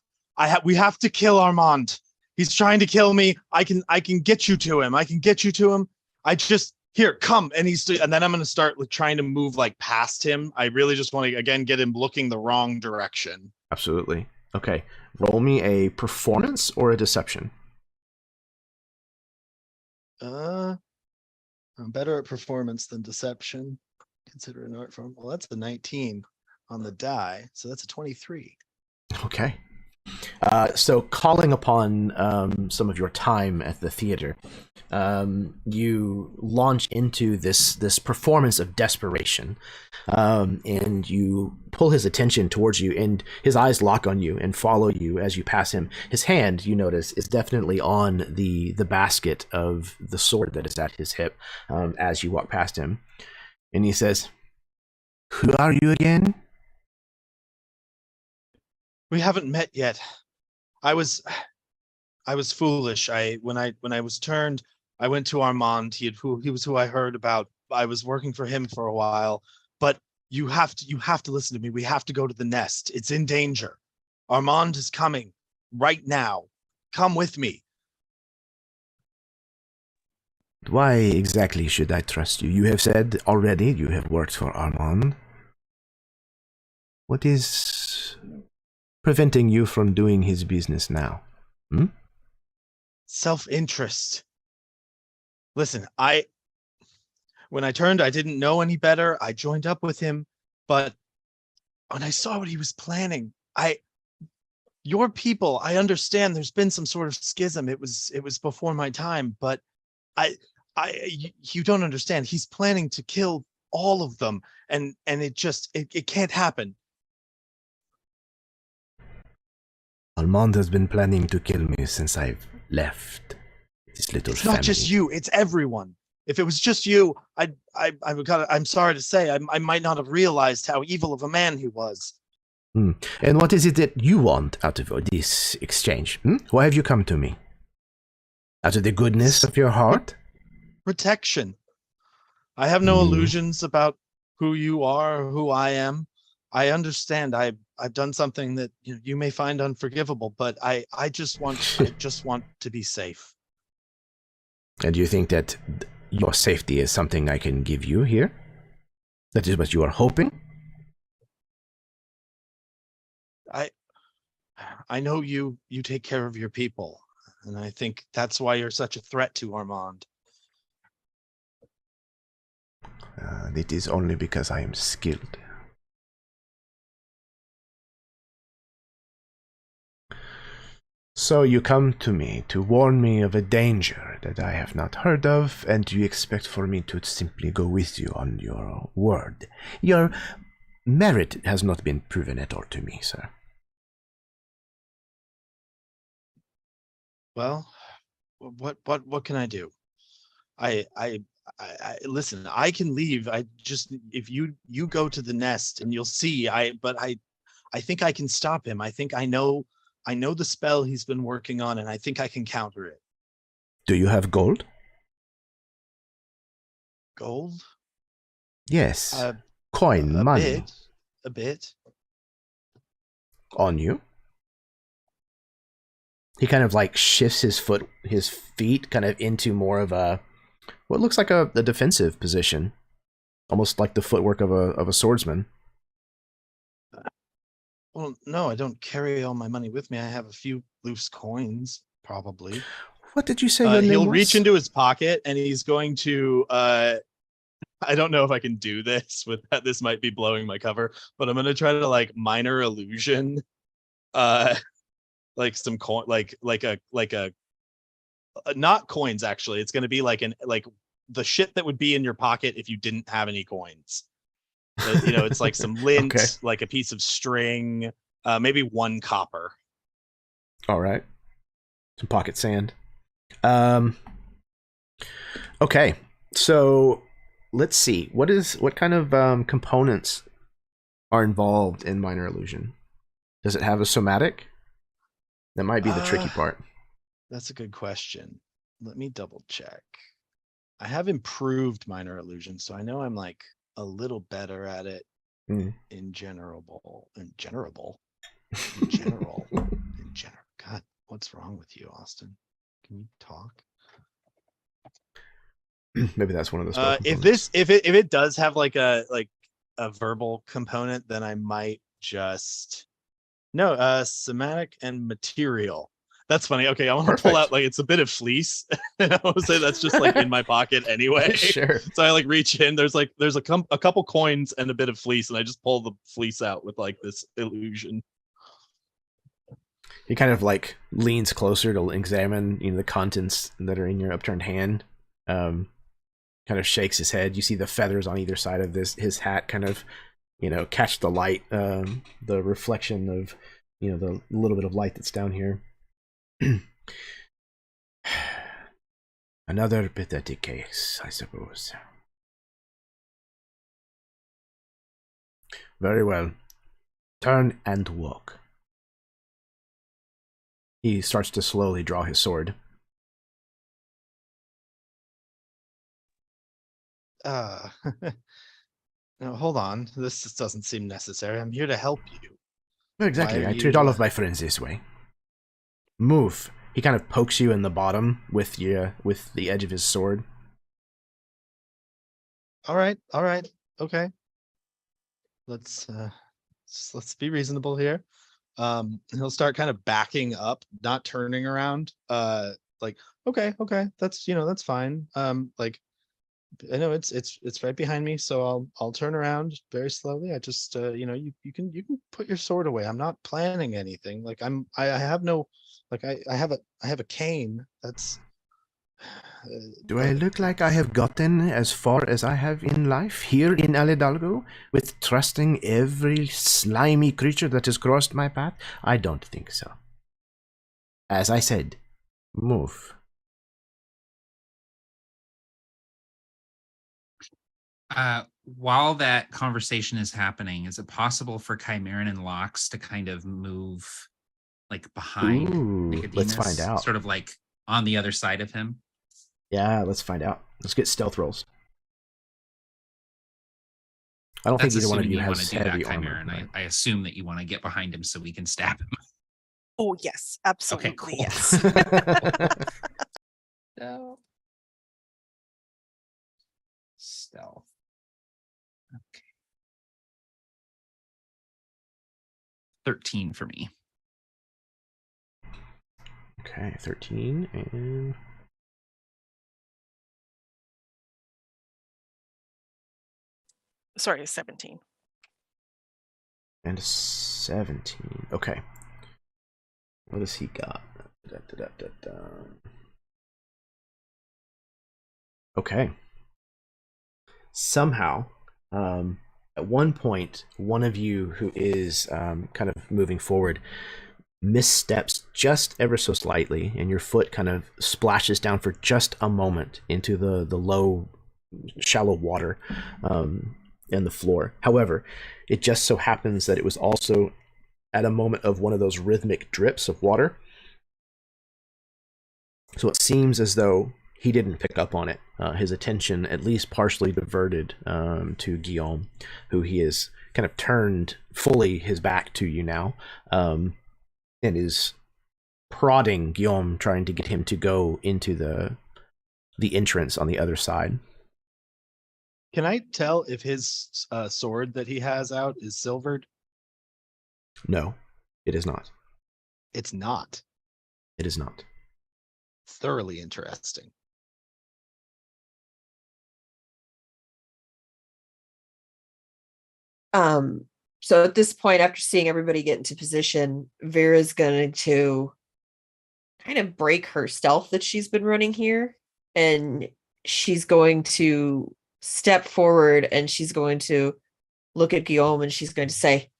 We have to kill Armand. He's trying to kill me. I can get you to him. I can get you to him. Here, come. And then I'm going to start like trying to move like past him. I really just want to, again, get him looking the wrong direction. Absolutely. Okay. Roll me a performance or a deception. I'm better at performance than deception. Consider an art form. Well, that's a 19 on the die. So that's a 23. Okay. So calling upon some of your time at the theater, you launch into this performance of desperation, and you pull his attention towards you, and his eyes lock on you and follow you as you pass him. His hand, you notice, is definitely on the basket of the sword that is at his hip as you walk past him. And he says, "Who are you again?" We haven't met yet. I was foolish. When I was turned, I went to Armand. He was who I heard about. I was working for him for a while. But you have to listen to me. We have to go to the nest. It's in danger. Armand is coming right now. Come with me. Why exactly should I trust you? You have said already you have worked for Armand. What is preventing you from doing his business now? Self-interest. Listen, when I turned, I didn't know any better. I joined up with him, but when I saw what he was planning, your people, I understand there's been some sort of schism. It was before my time, but you don't understand. He's planning to kill all of them, and it can't happen. Armand has been planning to kill me since I've left this little It's family. not just you, it's everyone. If it was just you, I'm sorry to say, I might not have realized how evil of a man he was. And what is it that you want out of this exchange? Why have you come to me? Out of the goodness of your heart? Protection. I have no illusions about who you are or who I am. I understand I've done something that you may find unforgivable, but I just want to be safe. And you think that your safety is something I can give you here? That is what you are hoping? I know you take care of your people, and I think that's why you're such a threat to Armand. It is only because I am skilled. So you come to me to warn me of a danger that I have not heard of, and you expect for me to simply go with you on your word. Your merit has not been proven at all to me, sir. Well, what can I do? I listen, I can leave. If you go to the nest and you'll see, but I think I can stop him. I think I know the spell he's been working on, and I think I can counter it. Do you have gold? Gold? Yes. Coin, money. A bit. On you? He kind of like shifts his feet kind of into more of what looks like a defensive position. Almost like the footwork of a swordsman. Well, no, I don't carry all my money with me. I have a few loose coins, probably. What did you say your name He'll was? reach into his pocket and he's going to I don't know if I can do this with that. This might be blowing my cover, but I'm going to try to like minor illusion like some coin, like a not coins, actually. It's going to be like the shit that would be in your pocket if you didn't have any coins. It's like some lint, okay. Like a piece of string, maybe 1 copper. All right. some pocket sand. Okay, so let's see. What kind of components are involved in minor illusion? Does it have a somatic? That might be the tricky part. That's a good question. Let me double check. I have improved minor illusion, so I know I'm like a little better at it in general. God, what's wrong with you, Austin? Can you talk? Maybe that's one of those. If it does have like a verbal component, then I might just somatic and material. That's funny. Okay, I want to pull out like it's a bit of fleece. I would say that's just like in my pocket anyway. Sure. So I like reach in. There's a couple coins and a bit of fleece, and I just pull the fleece out with like this illusion. He kind of like leans closer to examine, the contents that are in your upturned hand. Kind of shakes his head. You see the feathers on either side of his hat kind of, catch the light, the reflection of, the little bit of light that's down here. Another pathetic case, I suppose. Very well. Turn and walk. He starts to slowly draw his sword. No, hold on. This just doesn't seem necessary. I'm here to help you. Well, exactly. I treat all of my friends this way. Move. He kind of pokes you in the bottom with the edge of his sword. All right. Okay. Let's be reasonable here. He'll start kind of backing up, not turning around. Like, okay, that's that's fine. Like, I know it's right behind me, so I'll turn around very slowly. I just you can put your sword away. I'm not planning anything. Like I have no, like I have a cane. That's Do I look like I have gotten as far as I have in life here in El Hidalgo with trusting every slimy creature that has crossed my path? I don't think so. As I said, move. While that conversation is happening, is it possible for Chimeran and Lox to kind of move like behind Nicodemus? Let's find out. Sort of like on the other side of him? Yeah, let's find out. Let's get stealth rolls. I don't think either one of you has heavy armor. And I assume that you want to get behind him so we can stab him. Oh, yes, absolutely. Okay, cool. Yes. No. Stealth. Okay. 13 for me. Okay, 13 and... Sorry, 17. And 17. Okay. What has he got? Okay. Somehow, at one point, one of you who is kind of moving forward missteps just ever so slightly, and your foot kind of splashes down for just a moment into the low, shallow water in the floor. However, it just so happens that it was also at a moment of one of those rhythmic drips of water. So it seems as though he didn't pick up on it. His attention at least partially diverted to Guillaume, who he is kind of turned fully his back to you now, and is prodding Guillaume, trying to get him to go into the entrance on the other side. Can I tell if his sword that he has out is silvered? No, it is not. It's not. It is not. Thoroughly interesting. So at this point, after seeing everybody get into position, Vera's going to kind of break her stealth that she's been running here, and she's going to step forward, and she's going to look at Guillaume, and she's going to say,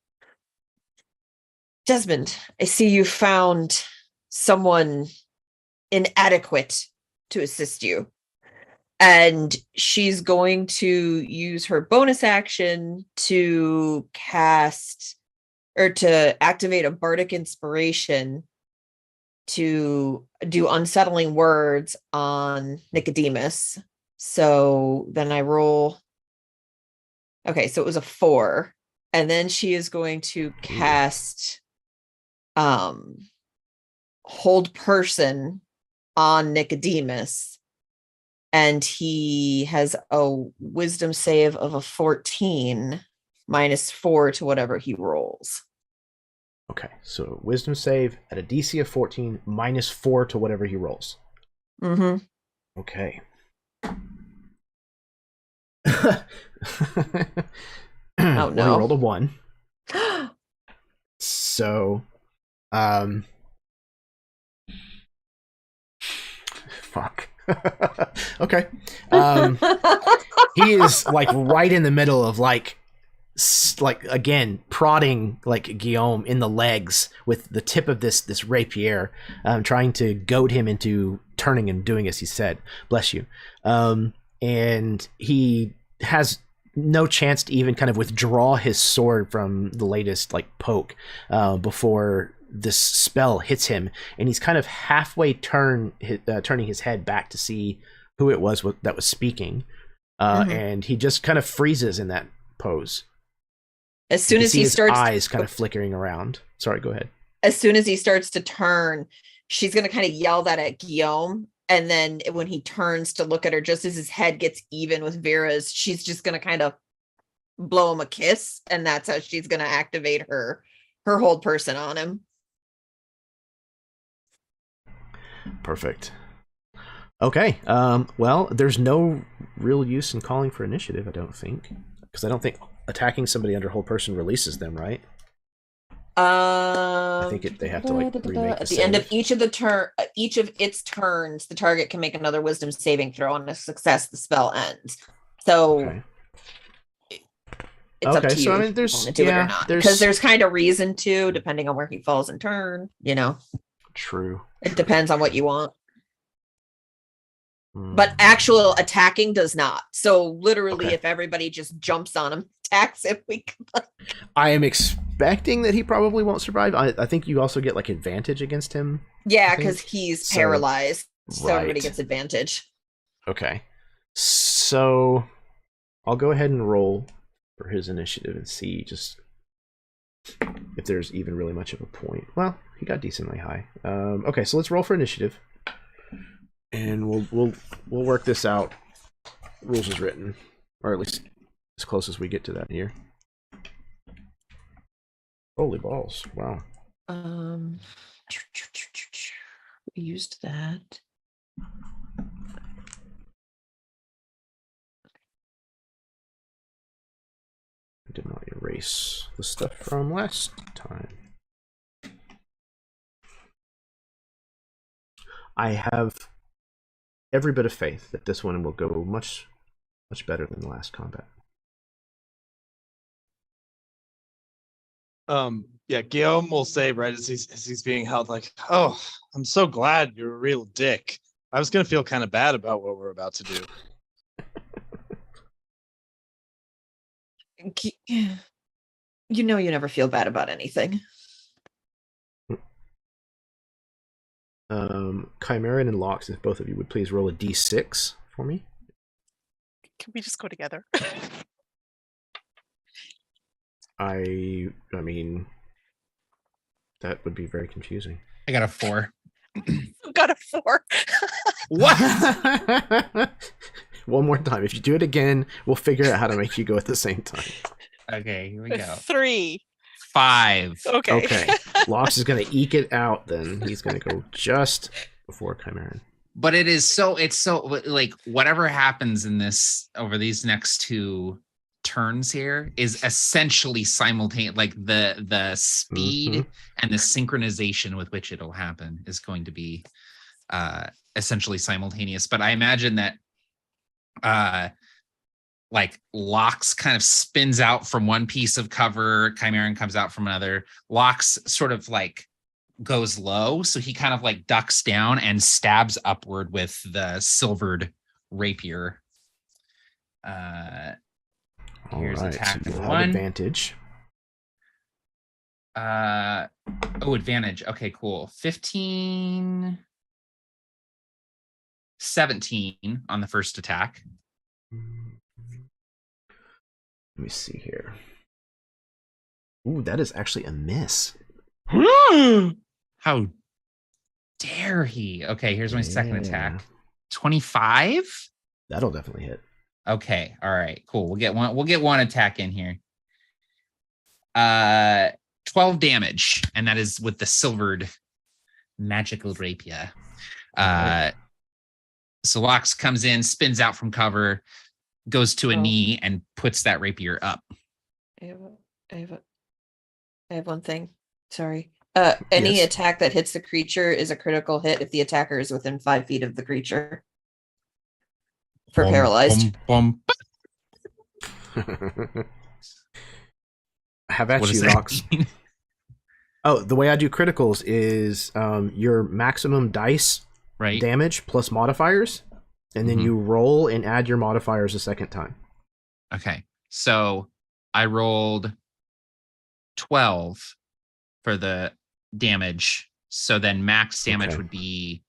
Desmond, I see you found someone inadequate to assist you. And she's going to use her bonus action to cast or to activate a bardic inspiration to do unsettling words on Nicodemus. So then I roll. Okay, so it was a 4. And then she is going to cast hold person on Nicodemus. And he has a wisdom save of a 14 -4 to whatever he rolls. Okay, so wisdom save at a DC of 14 -4 to whatever he rolls. Mm-hmm. Okay. Oh, no. Well, he rolled a 1. So, fuck. Okay. He is like right in the middle of like again prodding like Guillaume in the legs with the tip of this rapier, trying to goad him into turning and doing as he said. Bless you. And he has no chance to even kind of withdraw his sword from the latest like poke before this spell hits him, and he's kind of halfway turning his head back to see who it was that was speaking, and he just kind of freezes in that pose. As soon as he starts, eyes kind of flickering around. Sorry, go ahead. As soon as he starts to turn, she's going to kind of yell that at Guillaume, and then when he turns to look at her, just as his head gets even with Vera's, she's just going to kind of blow him a kiss, and that's how she's going to activate her hold person on him. Perfect. Okay. Well, there's no real use in calling for initiative, I don't think, because I don't think attacking somebody under hold person releases them, right? I think they have to like remake at the end of each of its turns, the target can make another wisdom saving throw. On a success, the spell ends. So okay. It's up to you. So I mean, there's to do it or not, because there's kind of reason to, depending on where he falls in turn. True. It depends on what you want. But actual attacking does not. So literally, if everybody just jumps on him, attacks him, we can. I am expecting that he probably won't survive. I think you also get like advantage against him. Yeah, because he's paralyzed, so everybody gets advantage. Okay, so I'll go ahead and roll for his initiative and see just if there's even really much of a point. Well, he got decently high. Okay, so let's roll for initiative. And we'll work this out. Rules as written, or at least as close as we get to that here. Holy balls! Wow. We used that. I did not erase the stuff from last time. I have every bit of faith that this one will go much better than the last combat. Yeah, Guillaume will say right as he's being held, like, "Oh, I'm so glad you're a real dick. I was gonna feel kind of bad about what we're about to do." You never feel bad about anything. Chimeran and Lox, if both of you would please roll a d6 for me. Can we just go together? I mean, that would be very confusing. I got a 4. I've got a 4. What? One more time. If you do it again, we'll figure out how to make you go at the same time. Okay, here we go. 3. 5. Okay. Lox is going to eke it out then. He's going to go just before Chimeran. But it's so like whatever happens in this over these next 2 turns here is essentially simultaneous. Like the speed and the synchronization with which it'll happen is going to be essentially simultaneous. But I imagine that like Lox kind of spins out from one piece of cover, Chimeran comes out from another. Lox sort of like goes low, so he kind of like ducks down and stabs upward with the silvered rapier. Here's All right, attack so number you'll have 1. advantage. Advantage. Okay, cool. 15, 17 on the first attack. Let me see here. Ooh, that is actually a miss. How dare he? Okay, here's my second Yeah. attack. 25? That'll definitely hit. Okay, all right, cool. We'll get one attack in here. 12 damage, and that is with the silvered magical rapier. So Lox comes in, spins out from cover, goes to a knee, and puts that rapier up. I have one thing. Sorry. Any Yes. attack that hits the creature is a critical hit if the attacker is within 5 feet of the creature. For paralyzed. Have at What you, does that Lox. mean? Oh, the way I do criticals is your maximum dice Right. damage plus modifiers, and then Mhm. you roll and add your modifiers a second time. Okay. So I rolled 12 for the damage. So then max damage Okay. would be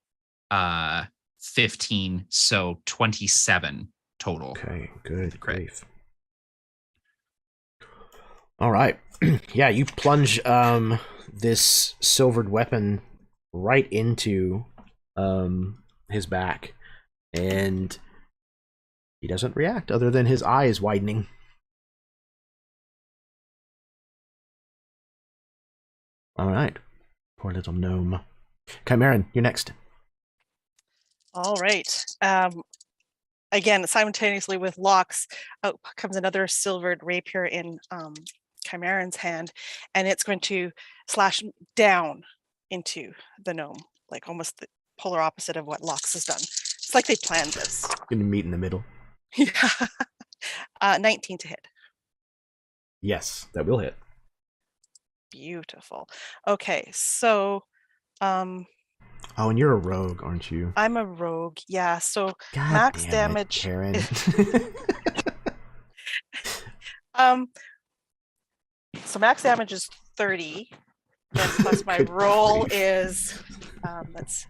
15, so 27 total. Okay, good Crit. grief. All right. Yeah, you plunge this silvered weapon right into his back, and he doesn't react other than his eyes widening. All right. Poor little gnome. Chimeran, you're next. All right. Again, simultaneously with Lox, out comes another silvered rapier in Chimeran's hand, and it's going to slash down into the gnome, like almost the polar opposite of what Lox has done. It's like they planned this. Gonna meet in the middle. Yeah. 19 to hit. Yes, that will hit. Beautiful. Okay, so Oh, and you're a rogue, aren't you? I'm a rogue. Yeah, so God max damn damage. it, Karen. So max damage is 30. Then plus my Good roll grief. is that's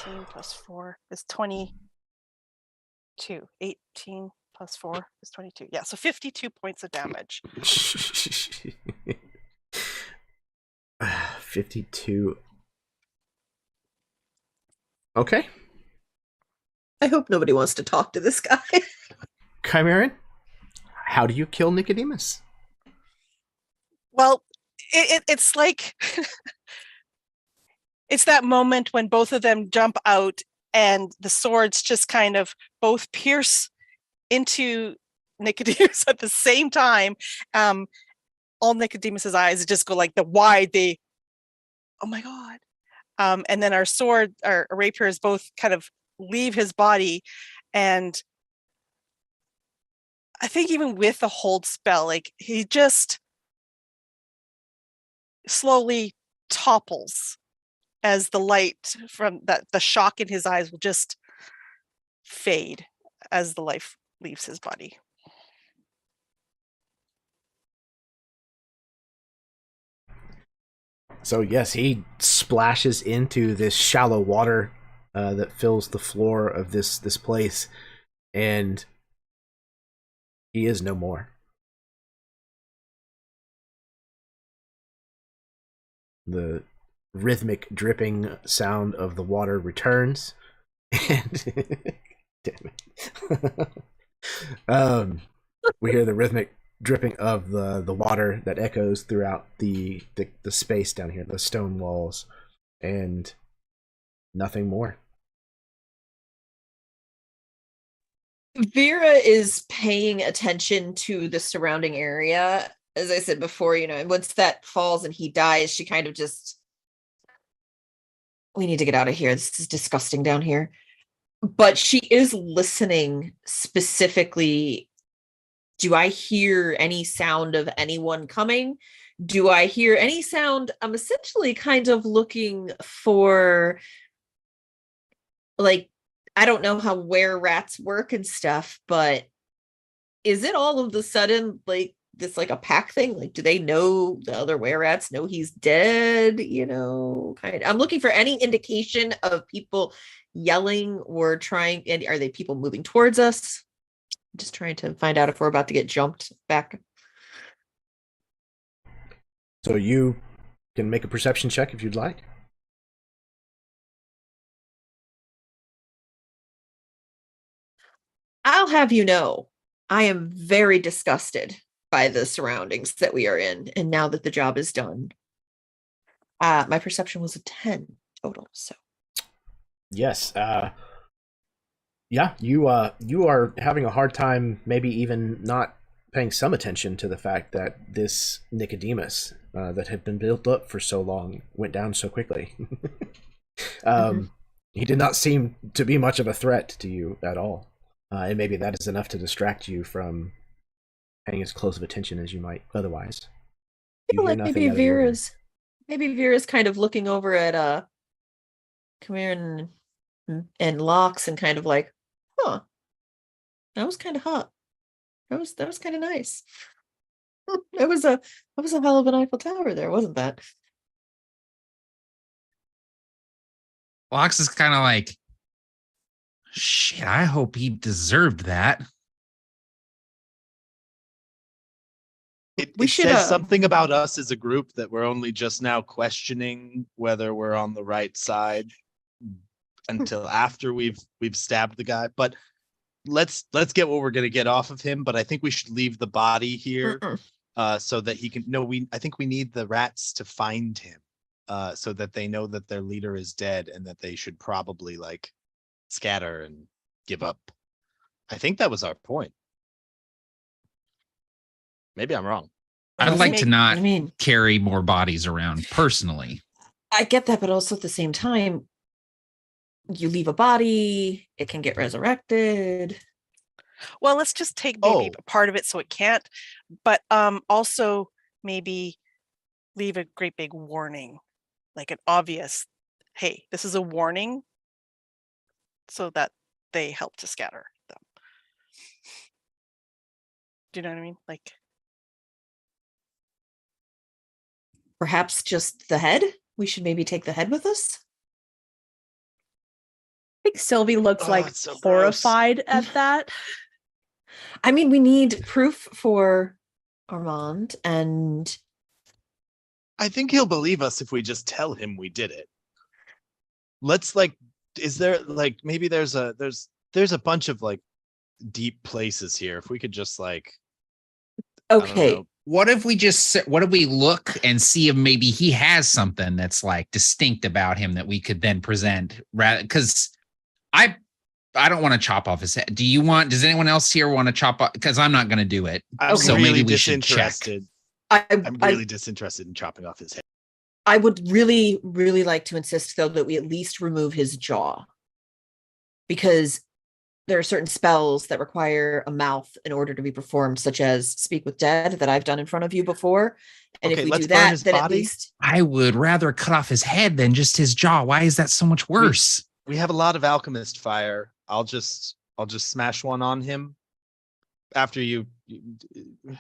18 plus 4 is 22. 18 plus 4 is 22. Yeah, so 52 points of damage. 52. Okay. I hope nobody wants to talk to this guy. Chimeran, how do you kill Nicodemus? Well, it's like it's that moment when both of them jump out and the swords just kind of both pierce into Nicodemus at the same time. All Nicodemus's eyes just go like the wide, oh my God. And then our rapiers both kind of leave his body. And I think even with the hold spell, like he just slowly topples as the light from that, the shock in his eyes will just fade as the life leaves his body. So yes, he splashes into this shallow water that fills the floor of this place, and he is no more. The rhythmic dripping sound of the water returns, and damn it, we hear the rhythmic dripping of the water that echoes throughout the space down here, the stone walls, and nothing more. Vera is paying attention to the surrounding area. As I said before, once that falls and he dies, she kind of just, we need to get out of here. This is disgusting down here. But she is listening specifically. Do I hear any sound of anyone coming? do I hear any sound? I'm essentially kind of looking for, like, I don't know how were rats work and stuff, but is it all of the sudden like this, like a pack thing? Like, do they know, the other were rats know he's dead? I'm looking for any indication of people yelling or trying. And are they people moving towards us? I'm just trying to find out if we're about to get jumped back. So you can make a perception check if you'd like. I'll have you know, I am very disgusted by the surroundings that we are in. And now that the job is done, my perception was a 10 total. So Yes. Yeah, you are having a hard time, maybe even not paying some attention to the fact that this Nicodemus that had been built up for so long went down so quickly. He did not seem to be much of a threat to you at all. And maybe that is enough to distract you from paying as close of attention as you might otherwise. I feel like maybe Vera's kind of looking over at Camille and Locks and kind of like, huh, that was kind of hot. That was kind of nice. That was a hell of an Eiffel Tower there, wasn't that? Lox is kind of like, shit, I hope he deserved that. It says something about us as a group that we're only just now questioning whether we're on the right side until after we've stabbed the guy. But let's get what we're gonna get off of him. But I think we should leave the body here so that he can. No, I think we need the rats to find him so that they know that their leader is dead and that they should probably like scatter and give up. I think that was our point. Maybe I'm wrong. I'd like to not carry more bodies around personally. I get that, but also at the same time, you leave a body, it can get resurrected. Well, let's just take maybe a part of it so it can't, but also maybe leave a great big warning, like an obvious, hey, this is a warning, so that they help to scatter them. Do you know what I mean? Like, perhaps just the head? We should maybe take the head with us? I think Sylvie looks like so horrified at that. I mean, we need proof for Armand, and I think he'll believe us if we just tell him we did it. Let's like, is there like, maybe there's a bunch of like deep places here. If we could just like, okay. What if we look and see if maybe he has something that's like distinct about him that we could then present, rather, because I don't want to chop off his head. Does anyone else here want to chop off? Because I'm not going to do it. So really maybe we should check. I'm really disinterested in chopping off his head. I would really, really like to insist, though, that we at least remove his jaw. Because there are certain spells that require a mouth in order to be performed, such as Speak with Dead, that I've done in front of you before. And if we do that, then at least... I would rather cut off his head than just his jaw. Why is that so much worse? We have a lot of alchemist fire. I'll just smash one on him. After you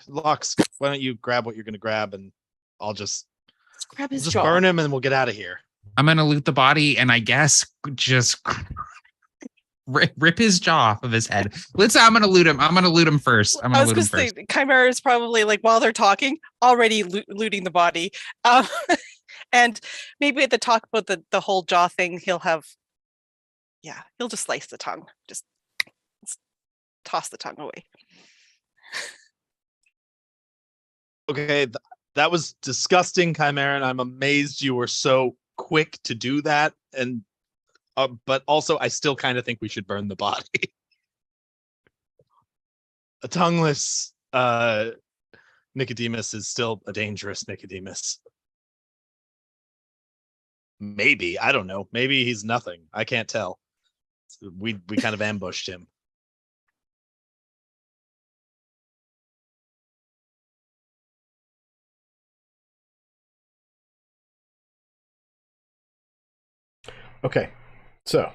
Locks, why don't you grab what you're going to grab, and I'll just grab his jaw. Burn him, and we'll get out of here. I'm going to loot the body, and I guess just rip his jaw off of his head. I'm going to loot him. I'm going to loot him first. I was going to say, Chimera is probably like, while they're talking, already looting the body. And maybe at the talk about the whole jaw thing, he'll just slice the tongue. Just toss the tongue away. Okay, that was disgusting, Chimera, and I'm amazed you were so quick to do that. And but also, I still kind of think we should burn the body. A tongueless Nicodemus is still a dangerous Nicodemus. Maybe, I don't know. Maybe he's nothing. I can't tell. We kind of ambushed him. Okay, so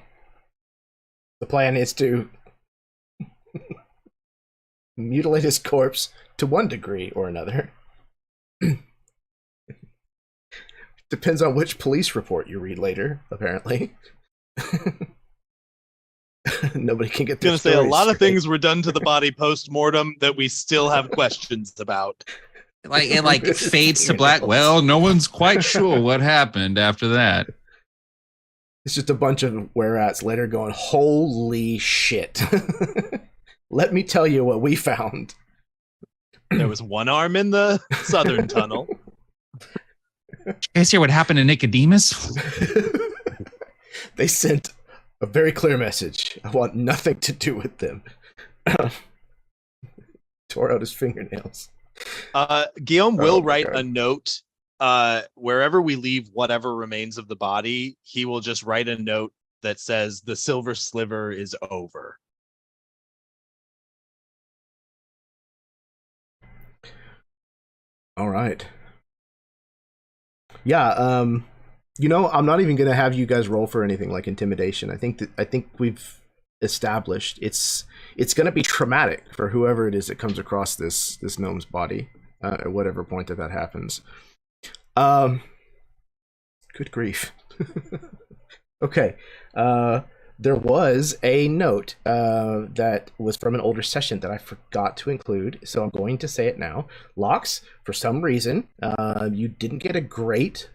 the plan is to mutilate his corpse to one degree or another. Depends on which police report you read later, apparently. Nobody can get I'm this. gonna say a lot of things were done to the body post-mortem that we still have questions about. Like it fades to black. Well, no one's quite sure what happened after that. It's just a bunch of were-ats later going, holy shit. Let me tell you what we found. There was one arm in the southern tunnel. You guys hear what happened to Nicodemus? They sent a very clear message. I want nothing to do with them. Tore out his fingernails. Guillaume will my write God. a note wherever we leave whatever remains of the body. He will just write a note that says the silver sliver is over. All right. Yeah, I'm not even gonna have you guys roll for anything like intimidation. I think we've established it's gonna be traumatic for whoever it is that comes across this gnome's body at whatever point that happens. Good grief. Okay. There was a note that was from an older session that I forgot to include, so I'm going to say it now. Lox, for some reason, you didn't get a great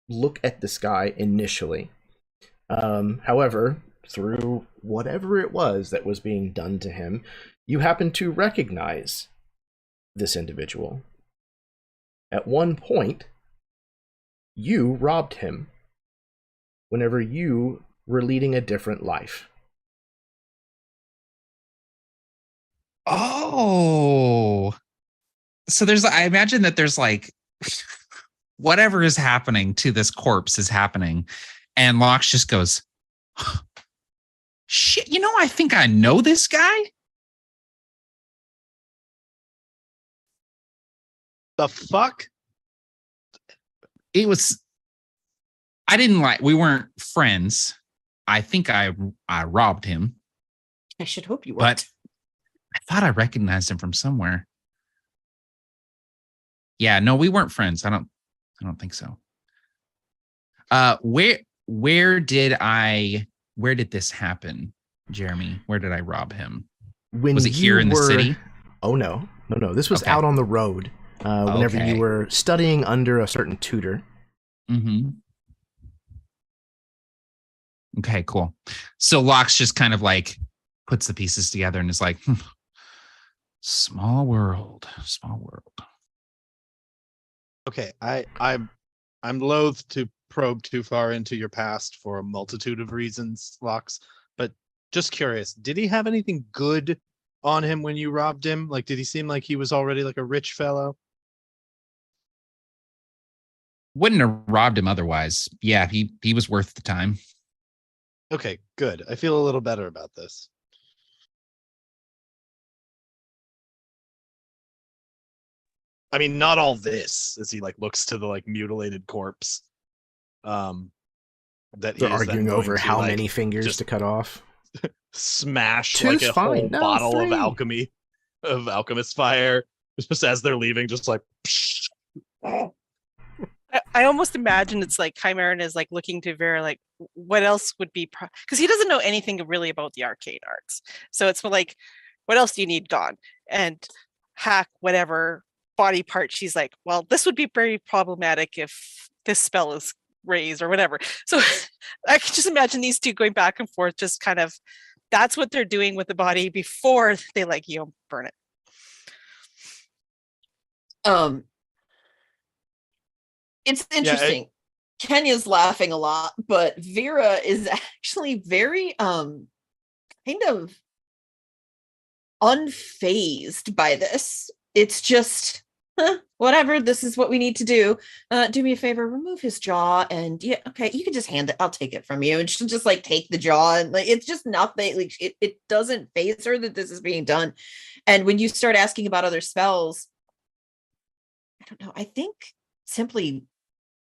look at this guy initially. However, through whatever it was that was being done to him, you happen to recognize this individual. At one point, you robbed him whenever you were leading a different life. Oh, so I imagine that there's like whatever is happening to this corpse is happening, and Lox just goes, "Shit, I think I know this guy." The fuck? We weren't friends. I think I robbed him, I should hope you weren't. but I thought I recognized him from somewhere. Yeah, no, we weren't friends. I don't think so. Where did this happen, Jeremy? Where did I rob him? Was it here in the city? Oh no. This was Okay. out on the road. Whenever Okay. you were studying under a certain tutor. Mm-hmm. Okay, cool. So Lox just kind of like puts the pieces together and is like, small world. Okay, I'm loath to probe too far into your past for a multitude of reasons, Lox, but just curious, did he have anything good on him when you robbed him? Like, did he seem like he was already like a rich fellow? Wouldn't have robbed him otherwise. Yeah, he was worth the time. Okay, good. I feel a little better about this. I mean, not all this, as he like looks to the like mutilated corpse. That They're he is then arguing going over to, how like, many fingers just to cut off. smash Two's like a fine. whole No, bottle 3. of alchemist fire just as they're leaving, just like I almost imagine it's like Chimeran is like looking to Vera, like what else would be, because he doesn't know anything really about the arcane arts. So it's like, what else do you need gone? And hack whatever body part. She's like, well, this would be very problematic if this spell is raised or whatever. So I can just imagine these two going back and forth, just kind of, that's what they're doing with the body before they like, burn it. It's interesting. Kenya's laughing a lot, but Vera is actually very kind of unfazed by this. It's just whatever, this is what we need to do. Do me a favor, remove his jaw, and yeah, okay, you can just hand it, I'll take it from you. And she'll just like take the jaw, and like it's just nothing, like it doesn't faze her that this is being done. And when you start asking about other spells, I don't know, I think simply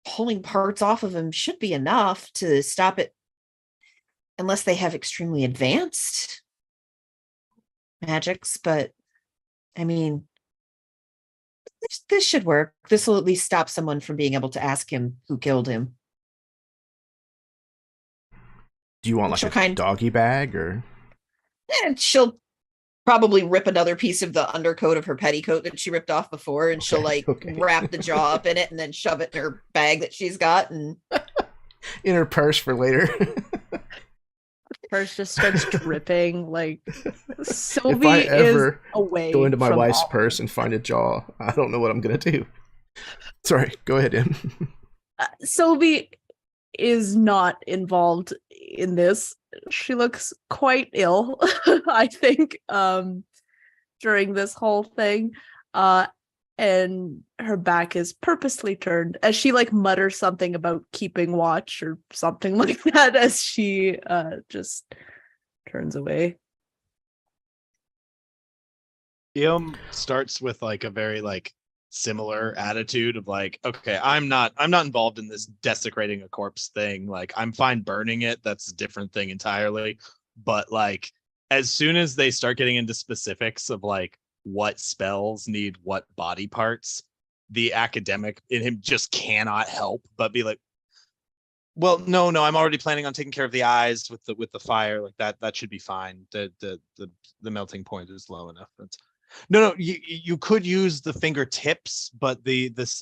pulling parts off of him should be enough to stop it unless they have extremely advanced magics, but I mean, this should work. This will at least stop someone from being able to ask him who killed him. Do you want like a doggy bag or? And she'll probably rip another piece of the undercoat of her petticoat that she ripped off before, and she'll like wrap the jaw up in it and then shove it in her bag that she's got and in her purse for later. Purse just starts dripping. Like Sylvie if I ever is away. Go into my wife's purse and find a jaw, I don't know what I'm gonna do. Sorry, go ahead, Em. Sylvie is not involved in this. She looks quite ill, I think, during this whole thing. And her back is purposely turned as she like mutters something about keeping watch or something like that as she just turns away. Guillaume starts with like a very like similar attitude of like, okay, I'm not involved in this desecrating a corpse thing. Like, I'm fine burning it. That's a different thing entirely. But like, as soon as they start getting into specifics of like what spells need what body parts, the academic in him just cannot help but be like, well, no, I'm already planning on taking care of the eyes with the fire. Like that should be fine. The melting point is low enough. That's no, you could use the fingertips, but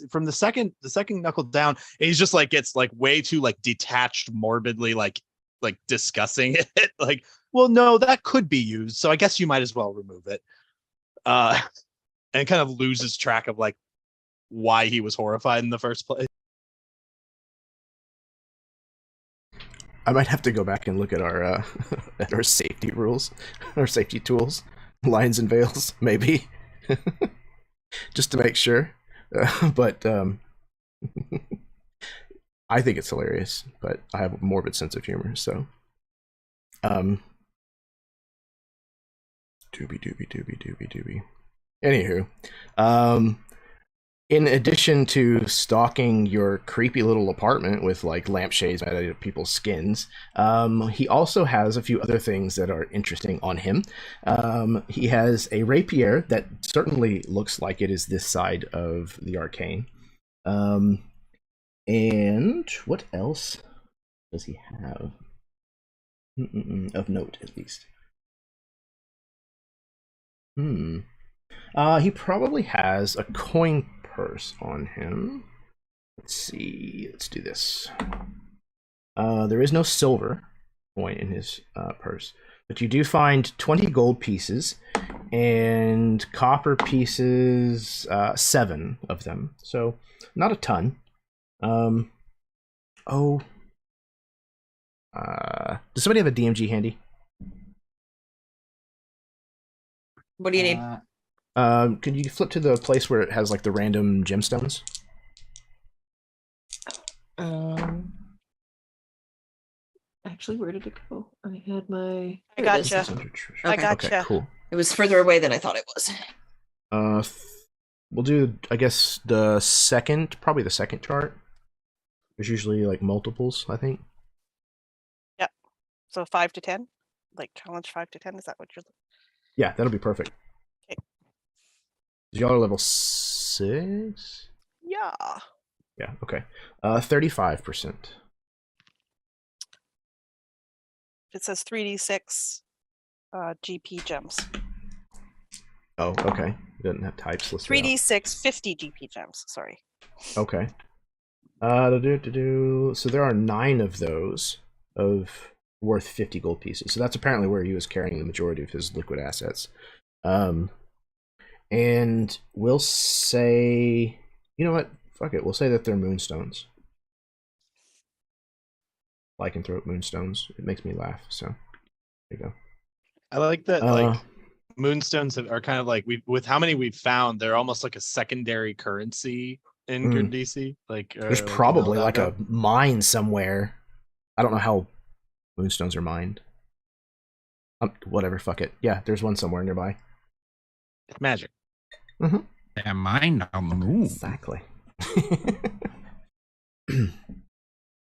from the second knuckle down, he's just like gets like way too like detached, morbidly like discussing it. Like, well, no, that could be used, so I guess you might as well remove it. And kind of loses track of like why he was horrified in the first place. I might have to go back and look at our at our safety rules, our safety tools, lines and veils, maybe, just to make sure. But I think it's hilarious. But I have a morbid sense of humor, so. Doobie. Anywho, in addition to stalking your creepy little apartment with like lampshades made out of people's skins, he also has a few other things that are interesting on him. He has a rapier that certainly looks like it is this side of the arcane. And what else does he have? Of note, at least. He probably has a coin purse on him. Let's see. Let's do this. There is no silver coin in his purse, but you do find 20 gold pieces and copper pieces, 7 of them. So not a ton. Does somebody have a DMG handy? What do you need? Could you flip to the place where it has like the random gemstones? Actually, where did it go? I had my. I gotcha. I gotcha. Okay, cool. It was further away than I thought it was. We'll do, I guess, probably the second chart. There's usually like multiples, I think. Yep. So 5 to 10, like challenge 5 to 10. Is that what you're? Yeah, that'll be perfect. Okay. Y'all are level 6? Yeah. Yeah, okay. 35%. It says 3d6 GP gems. Oh, okay. It doesn't have types listed. 3d6 50 GP gems. Sorry. Okay. So there are 9 of those worth 50 gold pieces. So that's apparently where he was carrying the majority of his liquid assets. And we'll say, you know what? Fuck it. We'll say that they're moonstones. Lycanthrope moonstones. It makes me laugh. So there you go. I like that. Like moonstones are kind of like with how many we've found, they're almost like a secondary currency in Gerdessi. Like there's probably like a mine somewhere. I don't know how moonstones are mined. Whatever, fuck it. Yeah, there's one somewhere nearby. It's magic. They're mined on the moon. Exactly.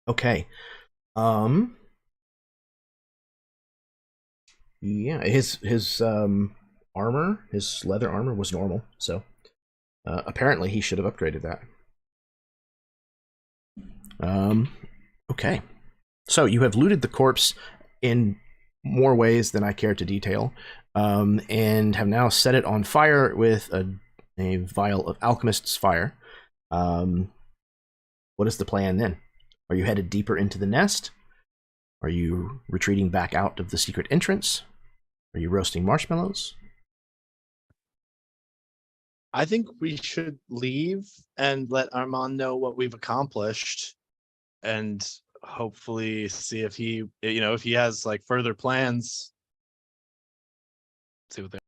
Okay. Yeah, his armor, his leather armor was normal, so apparently he should have upgraded that. Okay. So you have looted the corpse in more ways than I care to detail, and have now set it on fire with a vial of alchemist's fire. What is the plan then? Are you headed deeper into the nest? Are you retreating back out of the secret entrance? Are you roasting marshmallows? I think we should leave and let Armand know what we've accomplished, and hopefully see if he, if he has like further plans. See what they.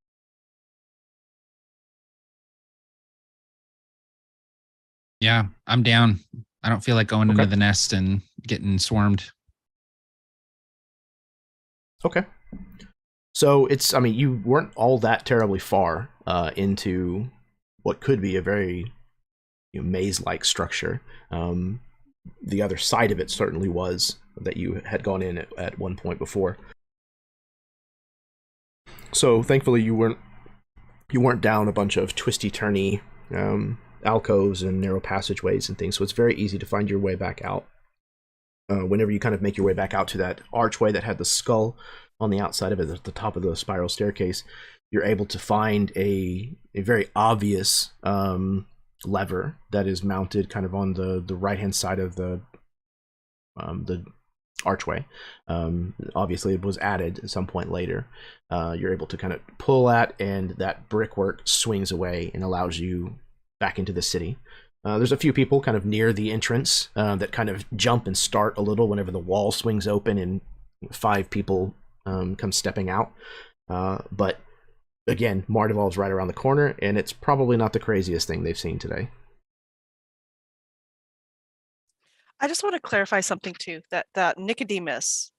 Yeah, I'm down. I don't feel like going Okay. into the nest and getting swarmed. Okay. So it's, I mean, you weren't all that terribly far into what could be a very maze-like structure. The other side of it certainly was that you had gone in at one point before. So thankfully you weren't down a bunch of twisty-turny alcoves and narrow passageways and things. So it's very easy to find your way back out. Whenever you kind of make your way back out to that archway that had the skull on the outside of it at the top of the spiral staircase, you're able to find a very obvious lever that is mounted kind of on the right hand side of the archway. Obviously it was added at some point later. You're able to kind of pull at, and that brickwork swings away and allows you back into the city. There's a few people kind of near the entrance that kind of jump and start a little whenever the wall swings open and 5 people come stepping out. But again, Mardival's right around the corner, and it's probably not the craziest thing they've seen today. I just want to clarify something too, that Nicodemus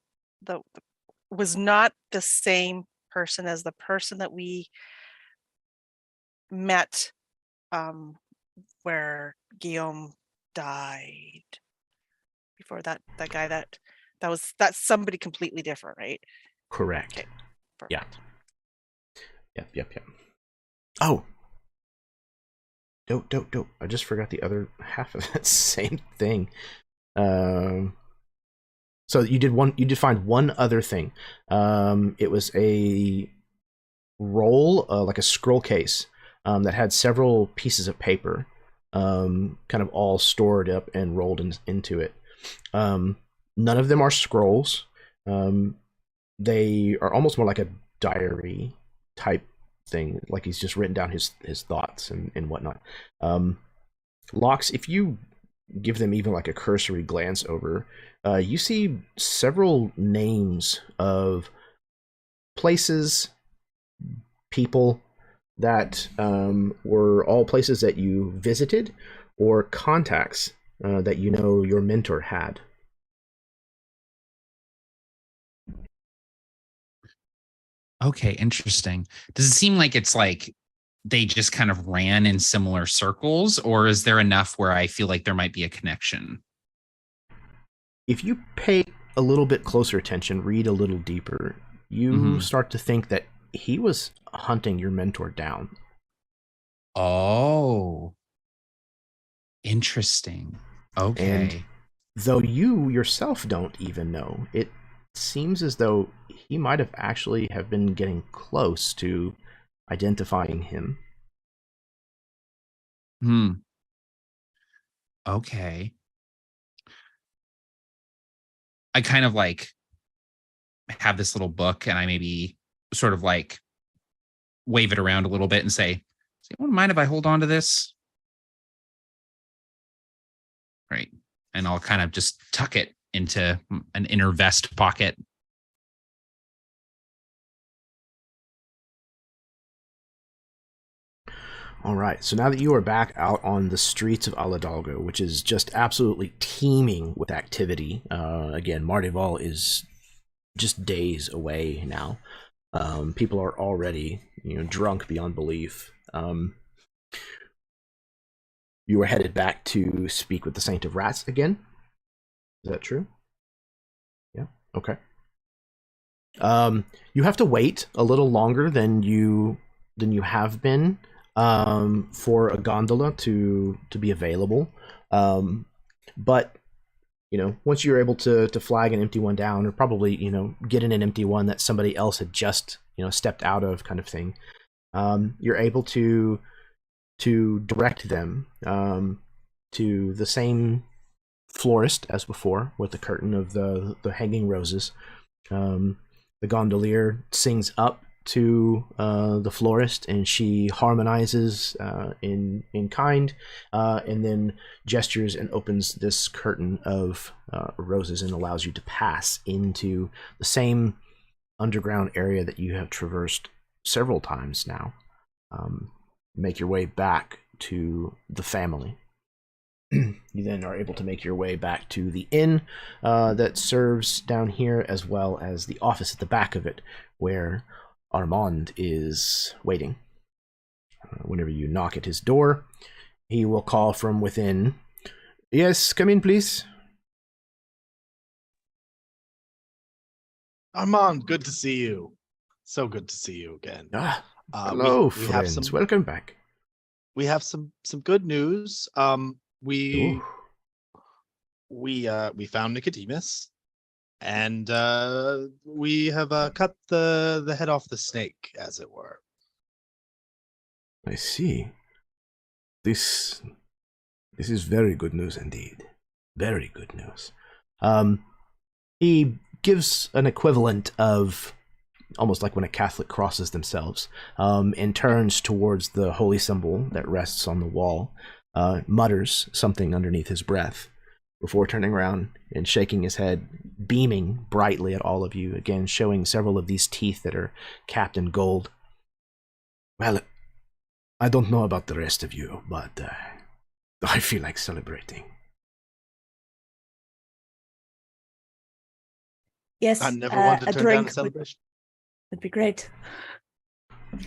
was not the same person as the person that we met where Guillaume died. Before that guy that's somebody completely different, right? Correct. Okay. Yeah. Yep. Oh. Dope. I just forgot the other half of that same thing. So you did find one other thing. It was a roll, like a scroll case, that had several pieces of paper, kind of all stored up and rolled into it. None of them are scrolls. They are almost more like a diary type thing, like he's just written down his thoughts and whatnot. Lox, if you give them even like a cursory glance over, you see several names of places, people that were all places that you visited, or contacts that your mentor had. Okay, interesting. Does it seem like it's like they just kind of ran in similar circles, or is there enough where I feel like there might be a connection? If you pay a little bit closer attention, read a little deeper, you start to think that he was hunting your mentor down. Oh, interesting. Okay. And though you yourself don't even know, it seems as though he might have actually have been getting close to identifying him. Okay. I kind of like have this little book, and I maybe sort of like wave it around a little bit and say, "Does anyone mind if I hold on to this?" Right. And I'll kind of just tuck it into an inner vest pocket. All right, so now that you are back out on the streets of Aladalgo, which is just absolutely teeming with activity, again, Mardival is just days away now. People are already, drunk beyond belief. You are headed back to speak with the Saint of Rats again. Is that true? Yeah. Okay. You have to wait a little longer than you have been for a gondola to be available. But once you're able to flag an empty one down, or probably get in an empty one that somebody else had just stepped out of, kind of thing, you're able to direct them to the same florist as before, with the curtain of the hanging roses. The gondolier sings up to the florist, and she harmonizes in kind, and then gestures and opens this curtain of roses and allows you to pass into the same underground area that you have traversed several times now. Make your way back to the family. You then are able to make your way back to the inn that serves down here, as well as the office at the back of it, where Armand is waiting. Whenever you knock at his door, he will call from within, "Yes, come in, please." Armand, good to see you. So good to see you again. Hello, we friends. Welcome back. We have some good news. We found Nicodemus, and we have cut the head off the snake, as it were. I see. This is very good news indeed. Very good news. He gives an equivalent of almost like when a Catholic crosses themselves, and turns towards the holy symbol that rests on the wall, mutters something underneath his breath before turning around and shaking his head, beaming brightly at all of you, again showing several of these teeth that are capped in gold. "Well, I don't know about the rest of you, but I feel like celebrating." Yes, I never wanted to a turn down drink a celebration. would be great.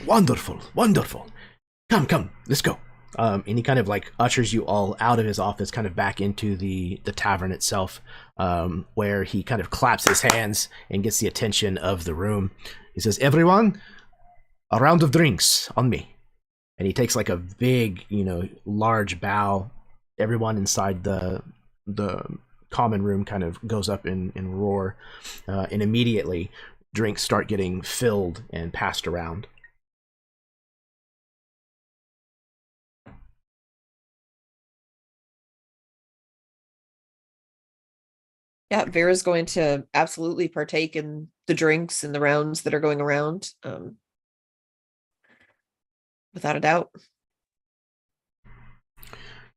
Wonderful, wonderful. Come, let's go. And he kind of like ushers you all out of his office, kind of back into the tavern itself, where he kind of claps his hands and gets the attention of the room. He says, "Everyone, a round of drinks on me." And he takes like a big, large bow. Everyone inside the common room kind of goes up in roar, and immediately drinks start getting filled and passed around. Yeah, Vera's going to absolutely partake in the drinks and the rounds that are going around. Without a doubt.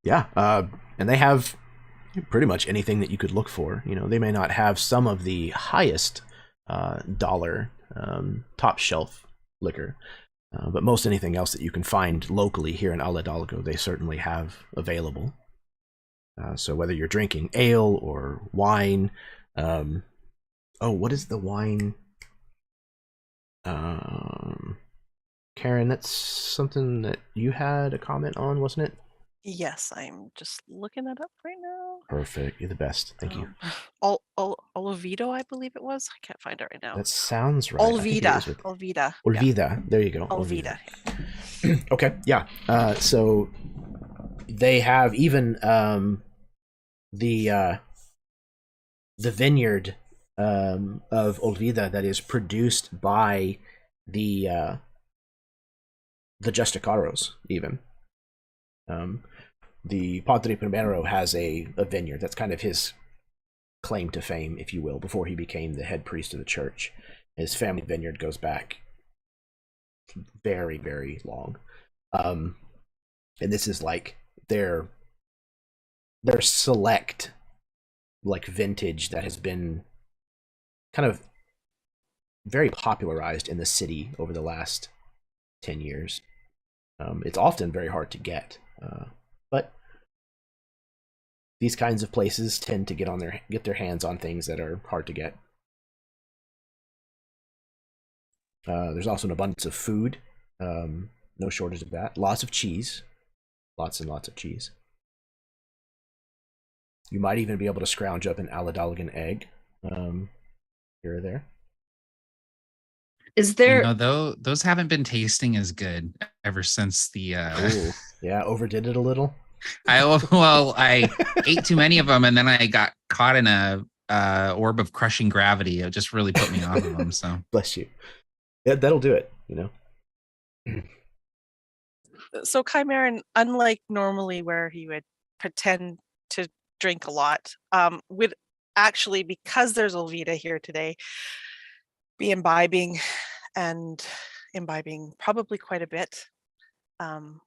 Yeah, and they have pretty much anything that you could look for. They may not have some of the highest dollar top shelf liquor, but most anything else that you can find locally here in Ala Hidalgo, they certainly have available. So whether you're drinking ale or wine, what is the wine? Karen, that's something that you had a comment on, wasn't it? Yes, I'm just looking it up right now. Perfect. You're the best. Thank you. Olvido, I believe it was. I can't find it right now. That sounds right. Olvida. Olvida. Yeah. There you go. Olvida. Okay. Yeah. So they have even the vineyard of Olvida that is produced by the Justicaros, even. The Padre Primero has a vineyard. That's kind of his claim to fame, if you will, before he became the head priest of the church. His family vineyard goes back very, very long. And this is like their select like vintage that has been kind of very popularized in the city over the last 10 years. It's often very hard to get, but these kinds of places tend to get their hands on things that are hard to get. There's also an abundance of food, no shortage of that. Lots of cheese, lots and lots of cheese. You might even be able to scrounge up an Aladalgan egg here or there. Is there though those haven't been tasting as good ever since the Ooh, yeah, overdid it a little. I ate too many of them, and then I got caught in a orb of crushing gravity. It just really put me off of them. So Bless you. Yeah, that'll do it. So Chimeran, unlike normally where he would pretend to drink a lot, would actually, because there's Olvida here today, be imbibing probably quite a bit. And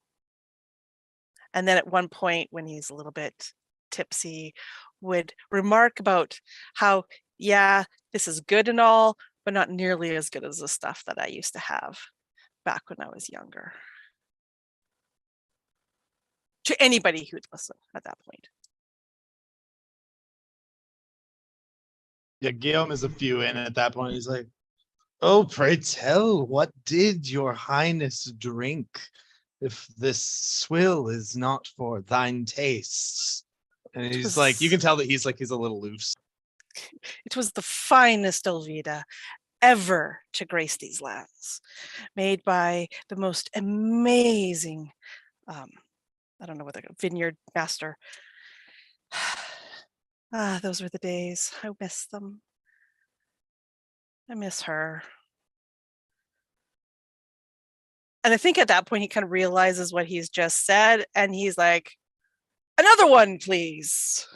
then at one point when he's a little bit tipsy, would remark about how, yeah, this is good and all, but not nearly as good as the stuff that I used to have back when I was younger. To anybody who'd listen at that point. Yeah, Guillaume is a few in at that point. He's like, "Oh, pray tell, what did your highness drink? If this swill is not for thine tastes." And he's like, you can tell that he's a little loose. It was the finest Olvida ever to grace these lands, made by the most amazing, I don't know what vineyard master. Those were the days. I miss them. I miss her. And I think at that point he kind of realizes what he's just said, and he's like, "Another one, please."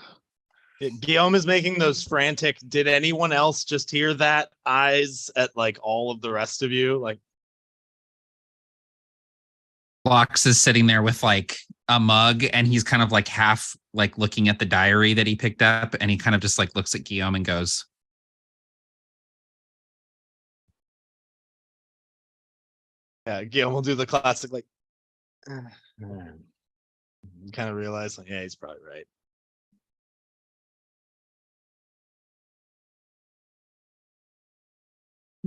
Guillaume is making those frantic, did anyone else just hear that eyes at like all of the rest of you? Like, Lox is sitting there with like a mug, and he's kind of like half like looking at the diary that he picked up, and he kind of just like looks at Guillaume and goes, yeah, Guillaume will do the classic, like, kind of realize, like, yeah, he's probably right.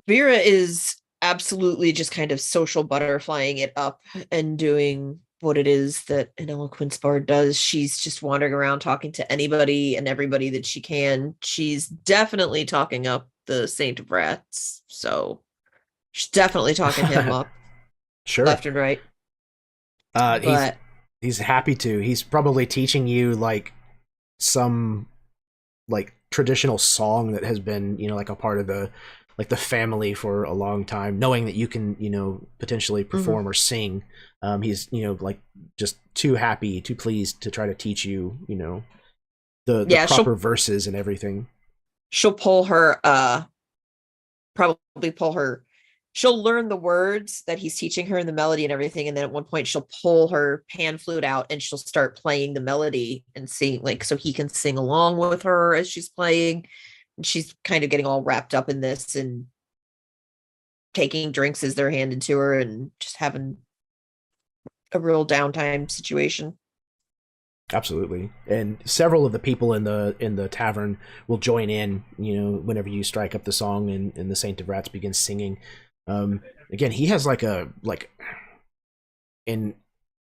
Vera is absolutely just kind of social butterflying it up and doing what it is that an eloquence bard does. She's just wandering around talking to anybody and everybody that she can. She's definitely talking up the Saint of Rats, so she's definitely talking him up Sure. left and right. But he's happy to. He's probably teaching you like some like traditional song that has been, like a part of the family for a long time, knowing that you can, potentially perform or sing. He's, like just too happy, too pleased to try to teach you, the proper verses and everything. She'll pull her, she'll learn the words that he's teaching her and the melody and everything. And then at one point she'll pull her pan flute out and she'll start playing the melody and sing, like, so he can sing along with her as she's playing. And she's kind of getting all wrapped up in this and taking drinks as they're handed to her and just having a real downtime situation. Absolutely. And several of the people in the tavern will join in, whenever you strike up the song and the Saint of Rats begins singing. Again, he has an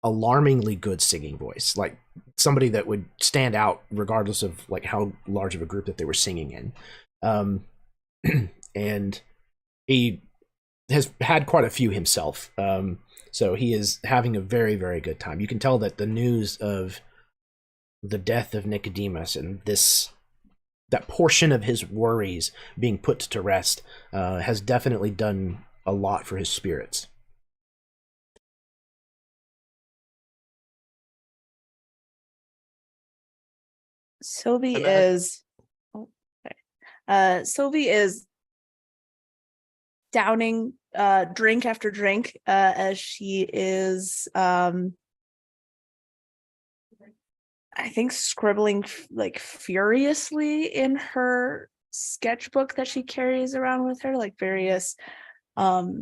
alarmingly good singing voice, like somebody that would stand out regardless of like how large of a group that they were singing in. And he has had quite a few himself. So he is having a very, very good time. You can tell that the news of the death of Nicodemus and that portion of his worries being put to rest has definitely done a lot for his spirits. Sylvie is downing drink after drink as she is I think scribbling like furiously in her sketchbook that she carries around with her, like various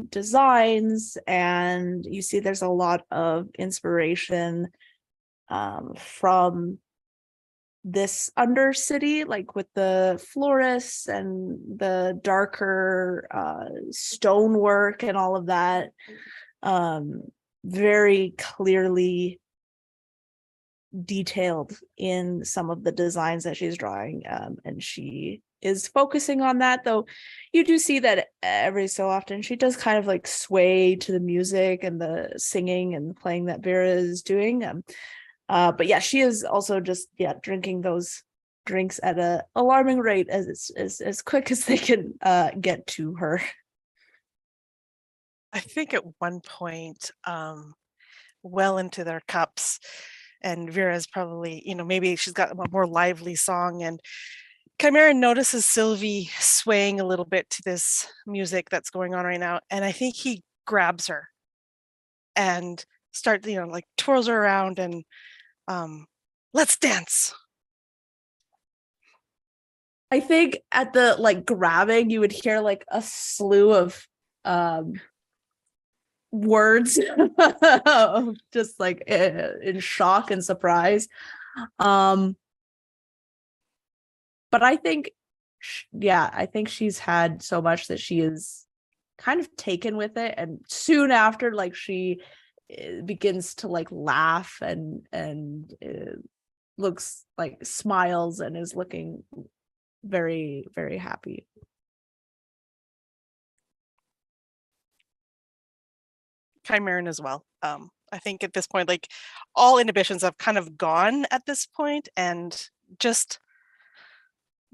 designs, and you see there's a lot of inspiration from this undercity, like with the florists and the darker stonework and all of that, very clearly detailed in some of the designs that she's drawing, and she is focusing on that, though you do see that every so often she does kind of like sway to the music and the singing and playing that Vera is doing. But yeah, she is also just drinking those drinks at a alarming rate as quick as they can get to her. I think at one point, well into their cups, and Vera's probably, maybe she's got a more lively song, and Chimera notices Sylvie swaying a little bit to this music that's going on right now, and I think he grabs her and starts, like twirls her around and let's dance. I think at the like grabbing, you would hear like a slew of words, just like in shock and surprise. But I think, I think she's had so much that she is kind of taken with it, and soon after, like she begins to like laugh and looks like smiles and is looking very, very happy. Chimeran as well. I think at this point, like all inhibitions have kind of gone at this point, and just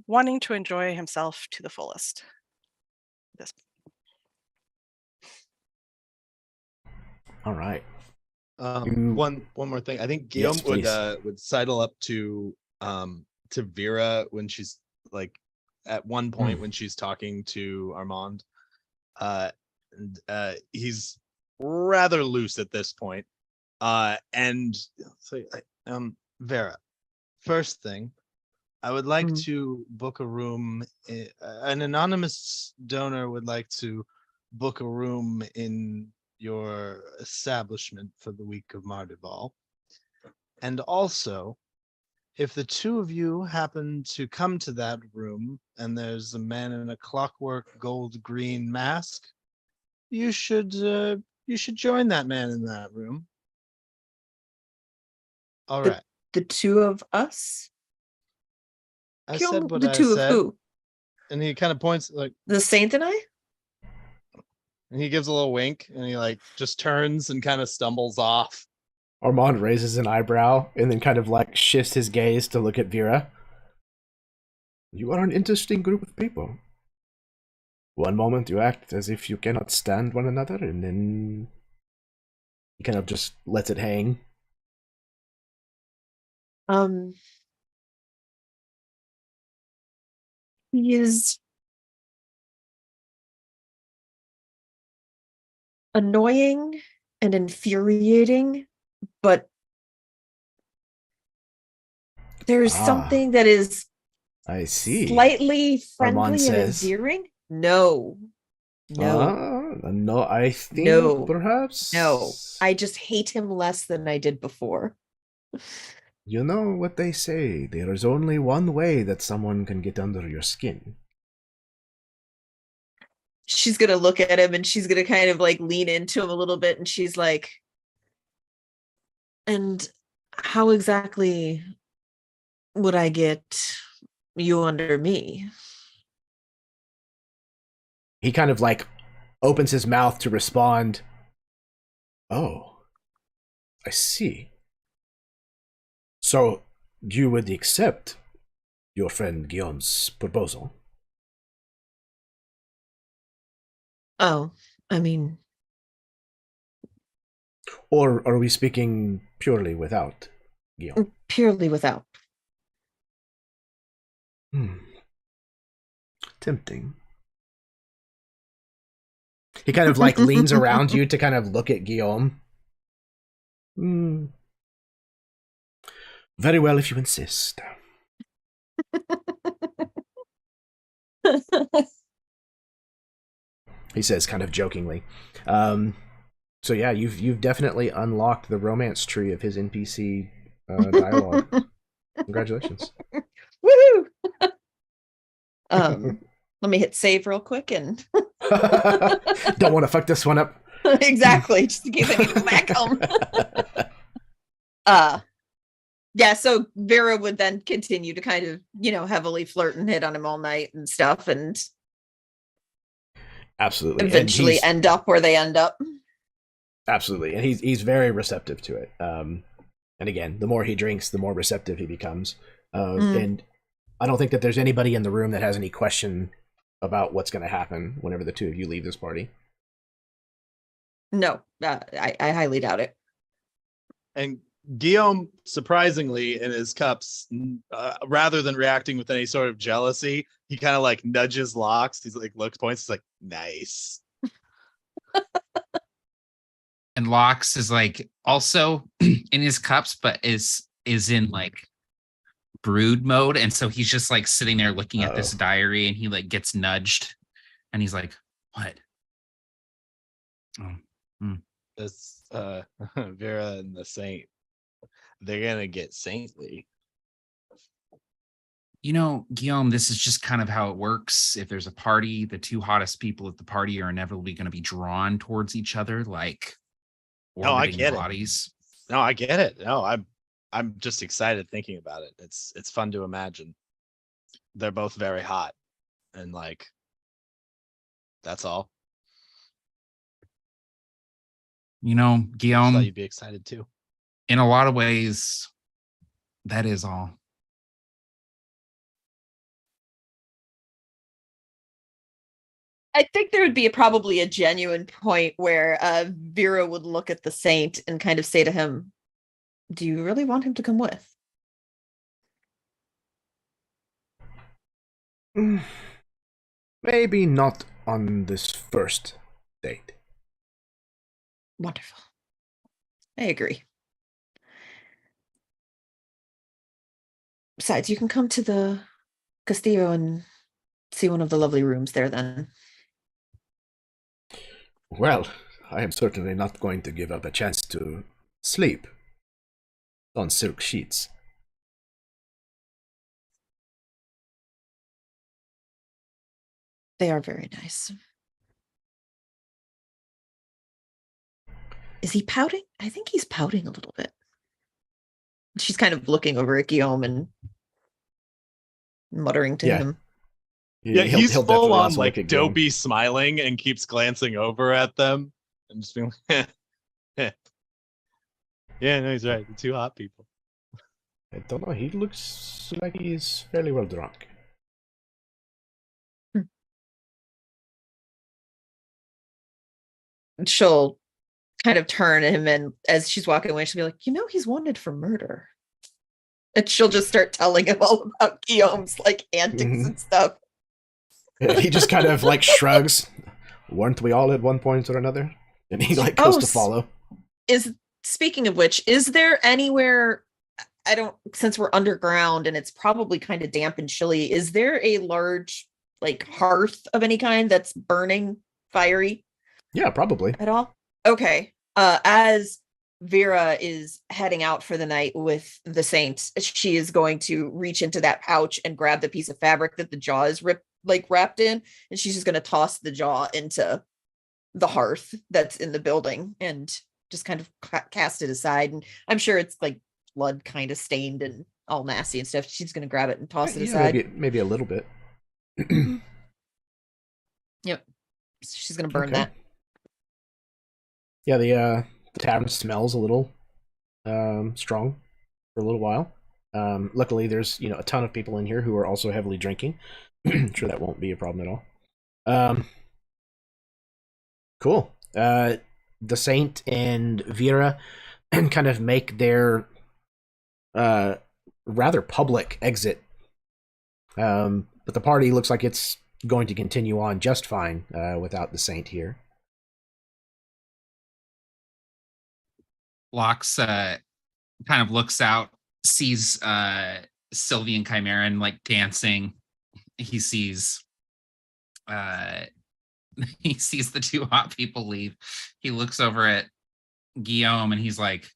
wanting to enjoy himself to the fullest. All right. One more thing. I think Guillaume Yes, would sidle up to Vera when she's like at one point when she's talking to Armand. He's rather loose at this point. And so Vera, first thing, I would like to book a room. An anonymous donor would like to book a room in your establishment for the week of Mardival. And also, if the two of you happen to come to that room and there's a man in a clockwork gold green mask, you should join that man in that room. All right. The two of us? I said what the I two said. of who? And he kind of points like The Saint and I? and he gives a little wink and he like just turns and kind of stumbles off. Armand raises an eyebrow and then kind of like shifts his gaze to look at Vera. You are an interesting group of people. One moment you act as if you cannot stand one another, and then he kind of just lets it hang. He is annoying and infuriating, but there's something that is I see. Slightly friendly Armand and says. endearing? No. No, I think perhaps. No. I just hate him less than I did before. You know what they say, there is only one way that someone can get under your skin. She's gonna look at him and she's gonna kind of like lean into him a little bit, and she's like, and how exactly would I get you under me? He kind of like opens his mouth to respond. Oh, I see. So you would accept your friend Guillaume's proposal? Oh, I mean... Or are we speaking purely without Guillaume? Purely without. Tempting. He kind of like leans around you to kind of look at Guillaume. Very well, if you insist. He says kind of jokingly. So yeah, you've definitely unlocked the romance tree of his NPC dialogue. Congratulations. Woohoo! Let me hit save real quick and don't want to fuck this one up. Exactly, just in case I need to go back home. Yeah, so Vera would then continue to kind of, heavily flirt and hit on him all night and stuff, and Absolutely. eventually end up where they end up. Absolutely. And he's very receptive to it. And again, the more he drinks, the more receptive he becomes. And I don't think that there's anybody in the room that has any question about what's going to happen whenever the two of you leave this party. No, I highly doubt it. And Guillaume, surprisingly, in his cups, rather than reacting with any sort of jealousy, he kind of like nudges Locks. He's like, looks, points, he's like, nice. And Locks is like also in his cups, but is in like brood mode, and so he's just like sitting there looking at this diary, and he like gets nudged, and he's like, "What?" This Vera and the Saint, they're gonna get saintly. You know, Guillaume, this is just kind of how it works. If there's a party, the two hottest people at the party are inevitably going to be drawn towards each other, like No, I get bodies. No, I get it. No, I'm just excited thinking about it. It's fun to imagine. They're both very hot, and like, that's all. You know, I Guillaume, thought you'd be excited too. in a lot of ways, that is all. I think there would be probably a genuine point where Vera would look at the Saint and kind of say to him, "Do you really want him to come with?" Maybe not on this first date. Wonderful. I agree. Besides, you can come to the Castillo and see one of the lovely rooms there then. Well, I am certainly not going to give up a chance to sleep on silk sheets. They are very nice. Is he pouting? I think he's pouting a little bit. She's kind of looking over at Guillaume and muttering to him. Yeah, he's he'll full definitely on also like look at Guillaume. dopey smiling and keeps glancing over at them and just being like, yeah, no, he's right. The two hot people. I don't know. He looks like he's fairly well drunk. She'll kind of turn him, and as she's walking away, she'll be like, he's wanted for murder. And she'll just start telling him all about Guillaume's like antics and stuff. He just kind of like shrugs. Weren't we all at one point or another? And he like goes to follow. Speaking of which, is there anywhere, since we're underground and it's probably kind of damp and chilly, is there a large like hearth of any kind that's burning fiery? Yeah, probably. At all? Okay. As Vera is heading out for the night with the Saints, she is going to reach into that pouch and grab the piece of fabric that the jaw is wrapped in, and she's just going to toss the jaw into the hearth that's in the building and just kind of cast it aside. And I'm sure it's like blood kind of stained and all nasty and stuff. She's going to grab it and toss it aside. Maybe a little bit. Yep. She's going to burn that. Yeah, the tavern smells a little strong for a little while. Luckily, there's a ton of people in here who are also heavily drinking. I'm sure that won't be a problem at all. Cool. The Saint and Vera kind of make their rather public exit. But the party looks like it's going to continue on just fine without the Saint here. Locks kind of looks out, sees Sylvie and Chimaran like dancing. He sees the two hot people leave. He looks over at Guillaume and he's like,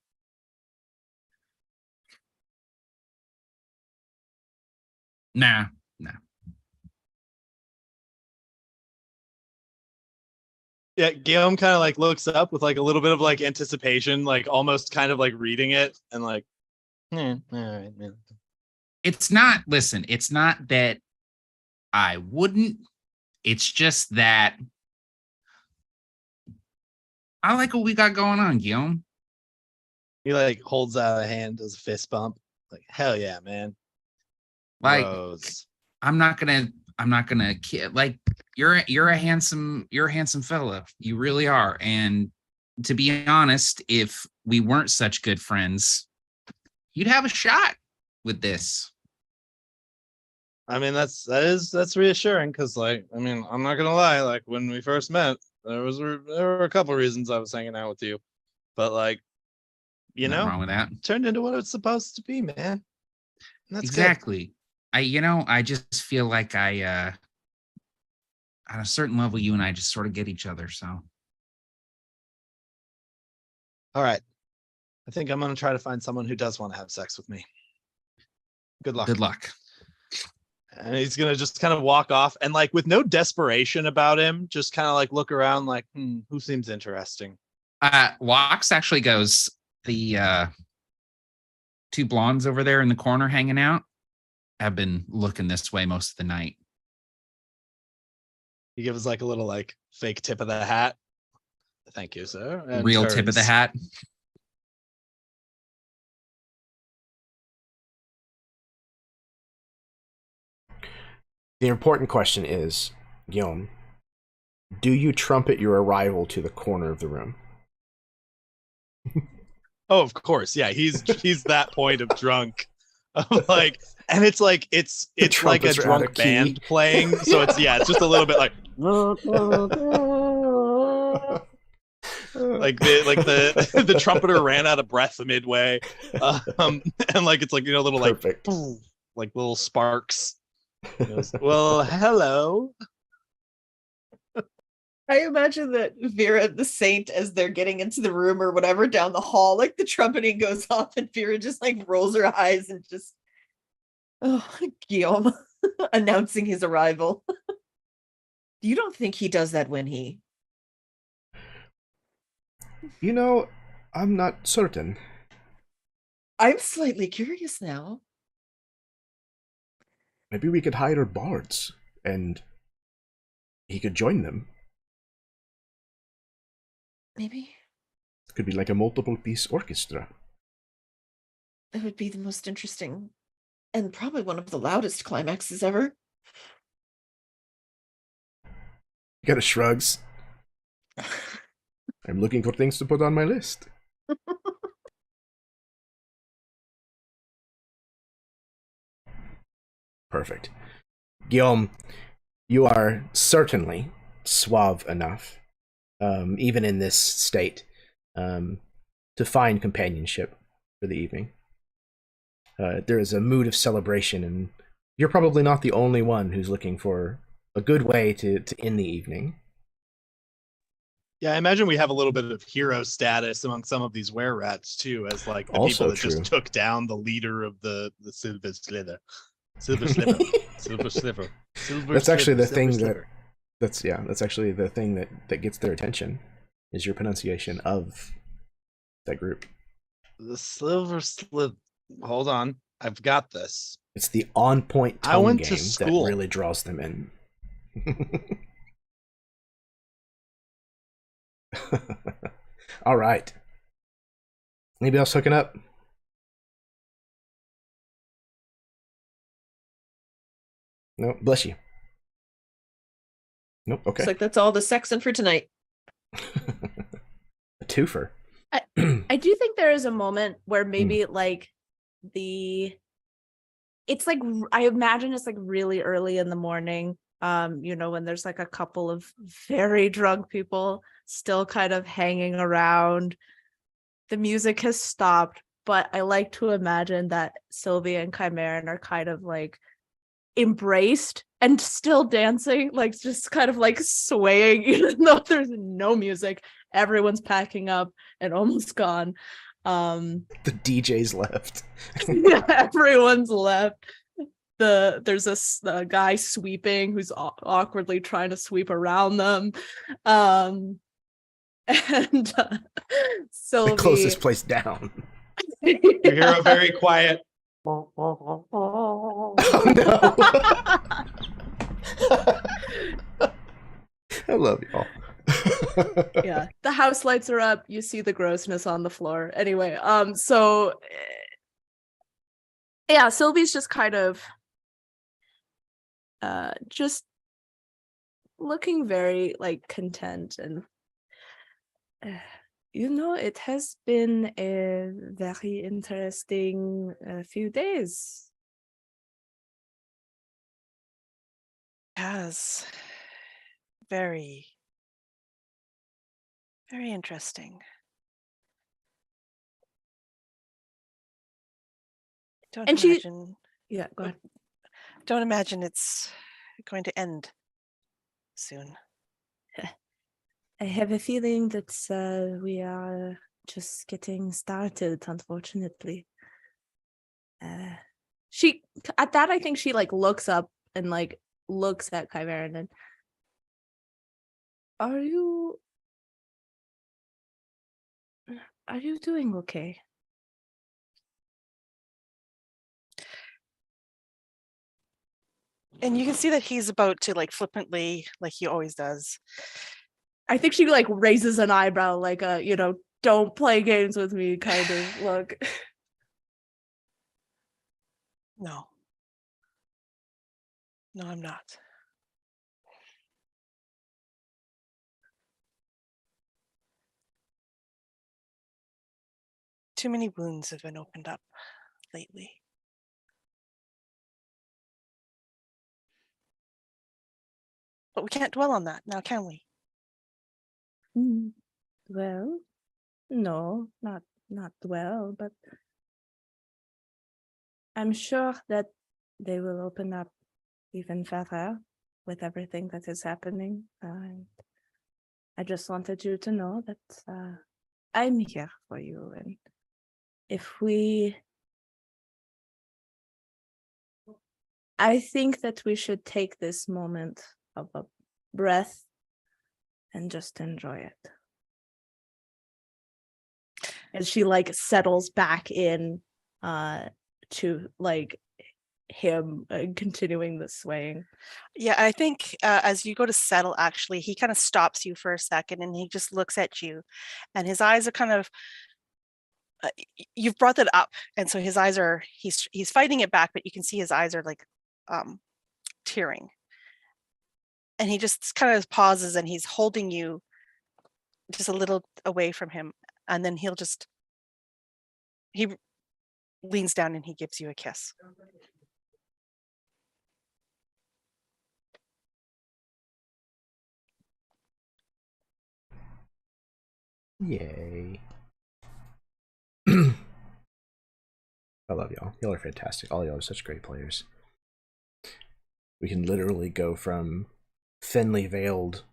nah. Yeah, Guillaume kind of like looks up with like a little bit of like anticipation, like almost kind of like reading it, and like, Yeah, all right, yeah. It's not, listen, it's not that I wouldn't. It's just that I like what we got going on, Guillaume. He like holds out a hand, does a fist bump. Like, hell yeah, man. Like, Rose. I'm not gonna like you're a handsome fella. You really are. And to be honest, if we weren't such good friends, you'd have a shot with this. I mean, that's reassuring because, like, I mean, I'm not gonna lie. Like, when we first met, there were a couple reasons I was hanging out with you, but like, you Nothing know, wrong with that. turned into what it's supposed to be, man. And that's Exactly. I just feel like at a certain level, you and I just sort of get each other. So good. All right, I think I'm gonna try to find someone who does want to have sex with me. Good luck. good luck. And he's gonna just kind of walk off and, like, with no desperation about him, just kind of like look around, like, who seems interesting. Wax actually goes, the two blondes over there in the corner hanging out have been looking this way most of the night. He gives like a little like fake tip of the hat. Thank you, sir. And Real tip of the turns. hat. The important question is, Guillaume, do you trumpet your arrival to the corner of the room? Oh, of course. Yeah, he's that point of drunk. Of like, and it's like it's like a trumpets are out of drunk key. band playing. So it's it's just a little bit like the trumpeter ran out of breath midway. And like it's like little Perfect. like little sparks. He goes, well, hello. I imagine that Vera the Saint, as they're getting into the room or whatever down the hall, like the trumpeting goes off and Vera just like rolls her eyes and just, oh, Guillaume announcing his arrival. You don't think he does that when he? I'm not certain. I'm slightly curious now. Maybe we could hire bards and he could join them. Maybe It could be like a multiple piece orchestra. that would be the most interesting and probably one of the loudest climaxes ever. You gotta shrugs. I'm looking for things to put on my list. Perfect. Guillaume, you are certainly suave enough, even in this state, to find companionship for the evening. There is a mood of celebration, and you're probably not the only one who's looking for a good way to end the evening. Yeah, I imagine we have a little bit of hero status among some of these were-rats too, as like the Also people that true. just took down the leader of the Silver Slither. Silver Slipper. Silver Slipper. Silver That's actually Slipper, the thing Silver that Slipper. that's actually the thing that gets their attention, is your pronunciation of that group. The Silver Slip. Hold on. I've got this. It's the on-point I tone went game to school. that really draws them in. All right. Anybody else hooking up? No, bless you. Nope. Okay. Looks like that's all the sexing for tonight. A twofer. I do think there is a moment where maybe like it's like, I imagine it's like really early in the morning, when there's like a couple of very drunk people still kind of hanging around. The music has stopped, but I like to imagine that Sylvia and Chimeran are kind of like embraced and still dancing, like just kind of like swaying, even though there's no music. Everyone's packing up and almost gone. The DJ's left. Yeah, everyone's left. There's a guy sweeping who's awkwardly trying to sweep around them. The Sylvie, closest place down. You hear a very quiet. Oh no. I love y'all. Yeah, the house lights are up. You see the grossness on the floor. Anyway, yeah, Sylvie's just kind of just looking very like content and it has been a very interesting few days. Yes. Very, very interesting. Don't And imagine. Yeah, go ahead. Don't imagine it's going to end soon. I have a feeling that we are just getting started, unfortunately. She at that I think she like looks up and like looks at Kyber and then, are you doing okay? And you can see that he's about to like flippantly, like he always does. I think she like raises an eyebrow, like a don't play games with me kind of look. No. No, I'm not. Too many wounds have been opened up lately. But we can't dwell on that now, can we? Well, no, not well, but I'm sure that they will open up even further with everything that is happening. I just wanted you to know that I'm here for you, and I think that we should take this moment of a breath and just enjoy it. And she like settles back in to like him continuing the swaying. Yeah, I think as you go to settle, actually, he kind of stops you for a second and he just looks at you, and his eyes are kind of. You've brought that up, and so his eyes are. He's fighting it back, but you can see his eyes are like tearing, and he just kind of pauses and he's holding you just a little away from him, and then he leans down and he gives you a kiss. Yay. I love y'all. Y'all are fantastic. All y'all are such great players. We can literally go from thinly veiled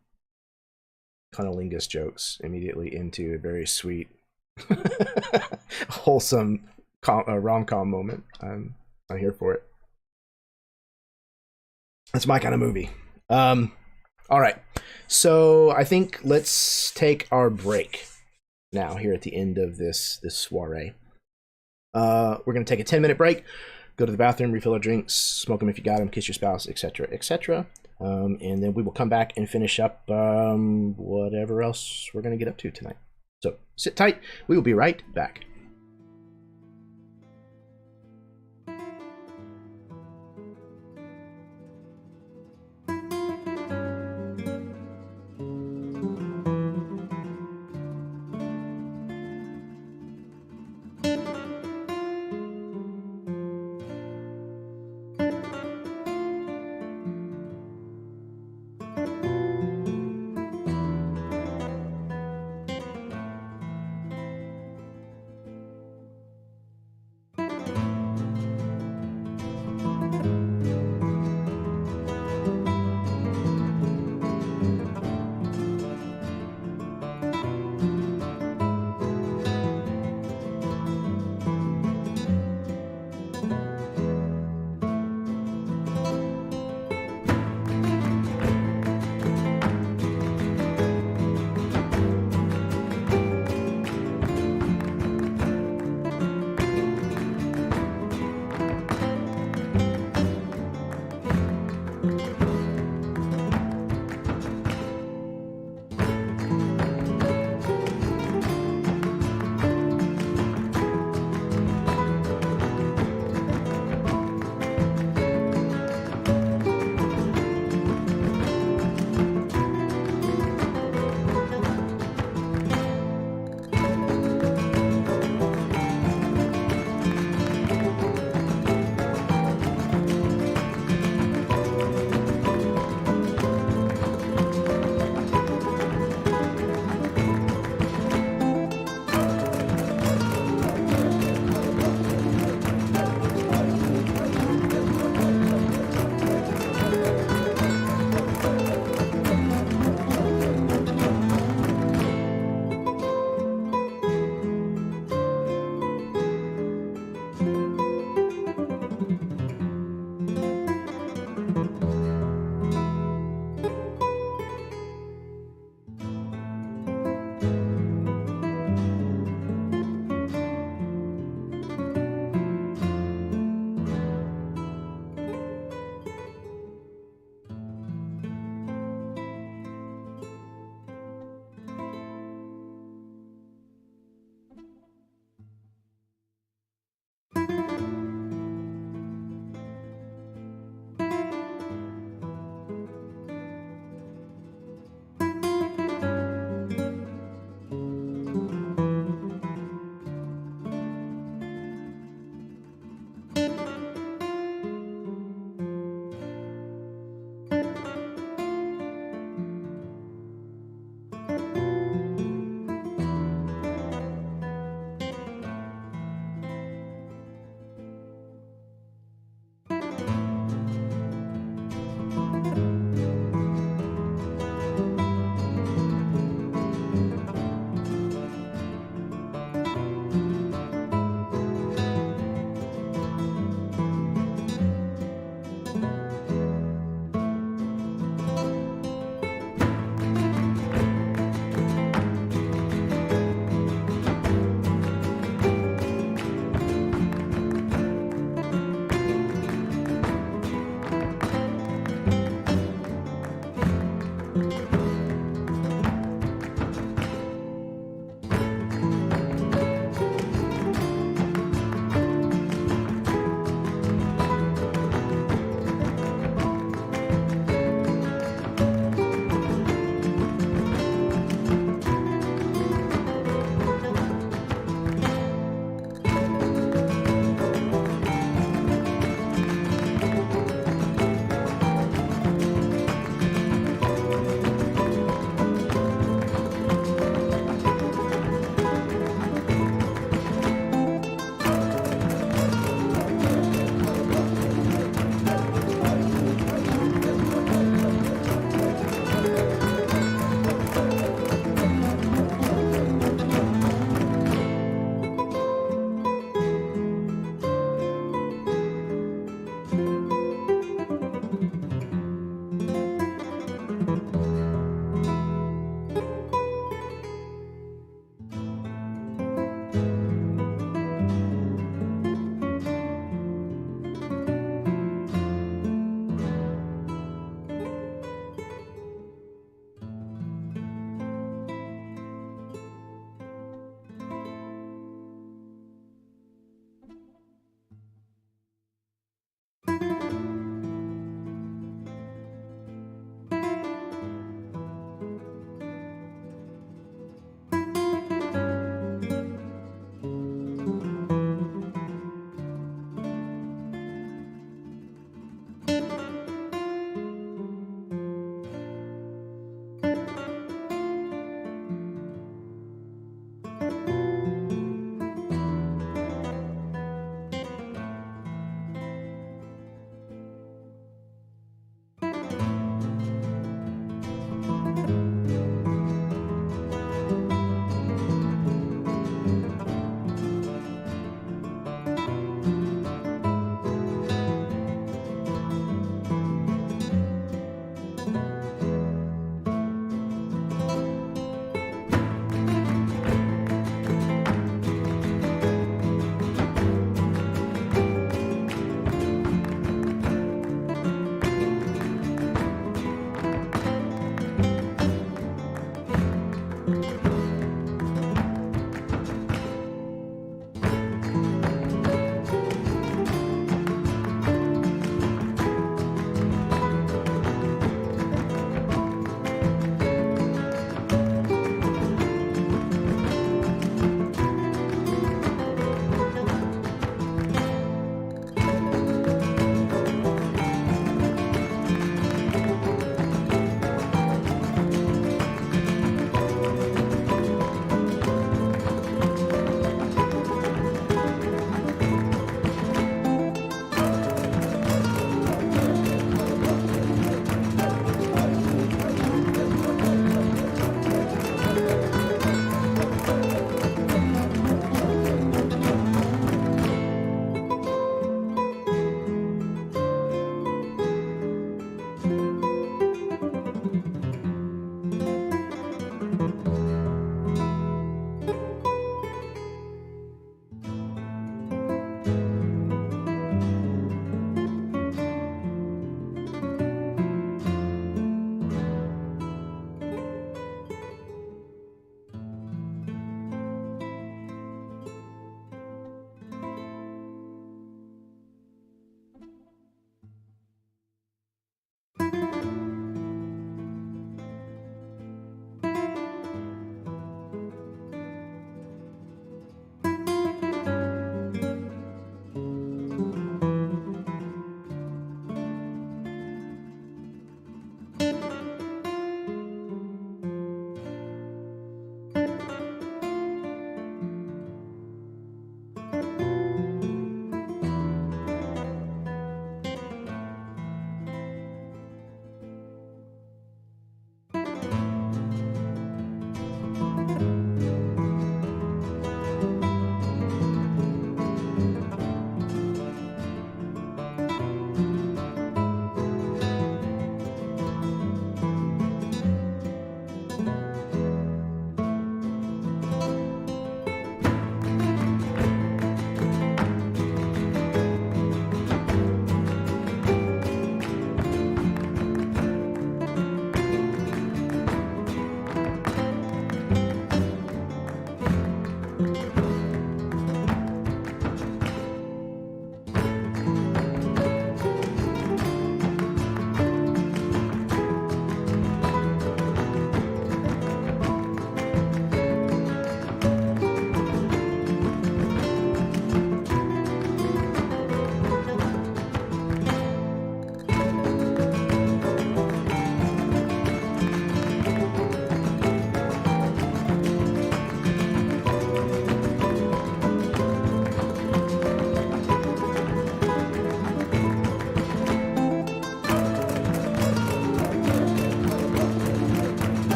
cunnilingus jokes immediately into a very sweet, wholesome rom-com moment. I'm here for it. That's my kind of movie. All right. So I think let's take our break now here at the end of this soiree. We're going to take a 10-minute break, go to the bathroom, refill our drinks, smoke them if you got them, kiss your spouse, etc., etc. And then we will come back and finish up whatever else we're going to get up to tonight. So sit tight. We will be right back.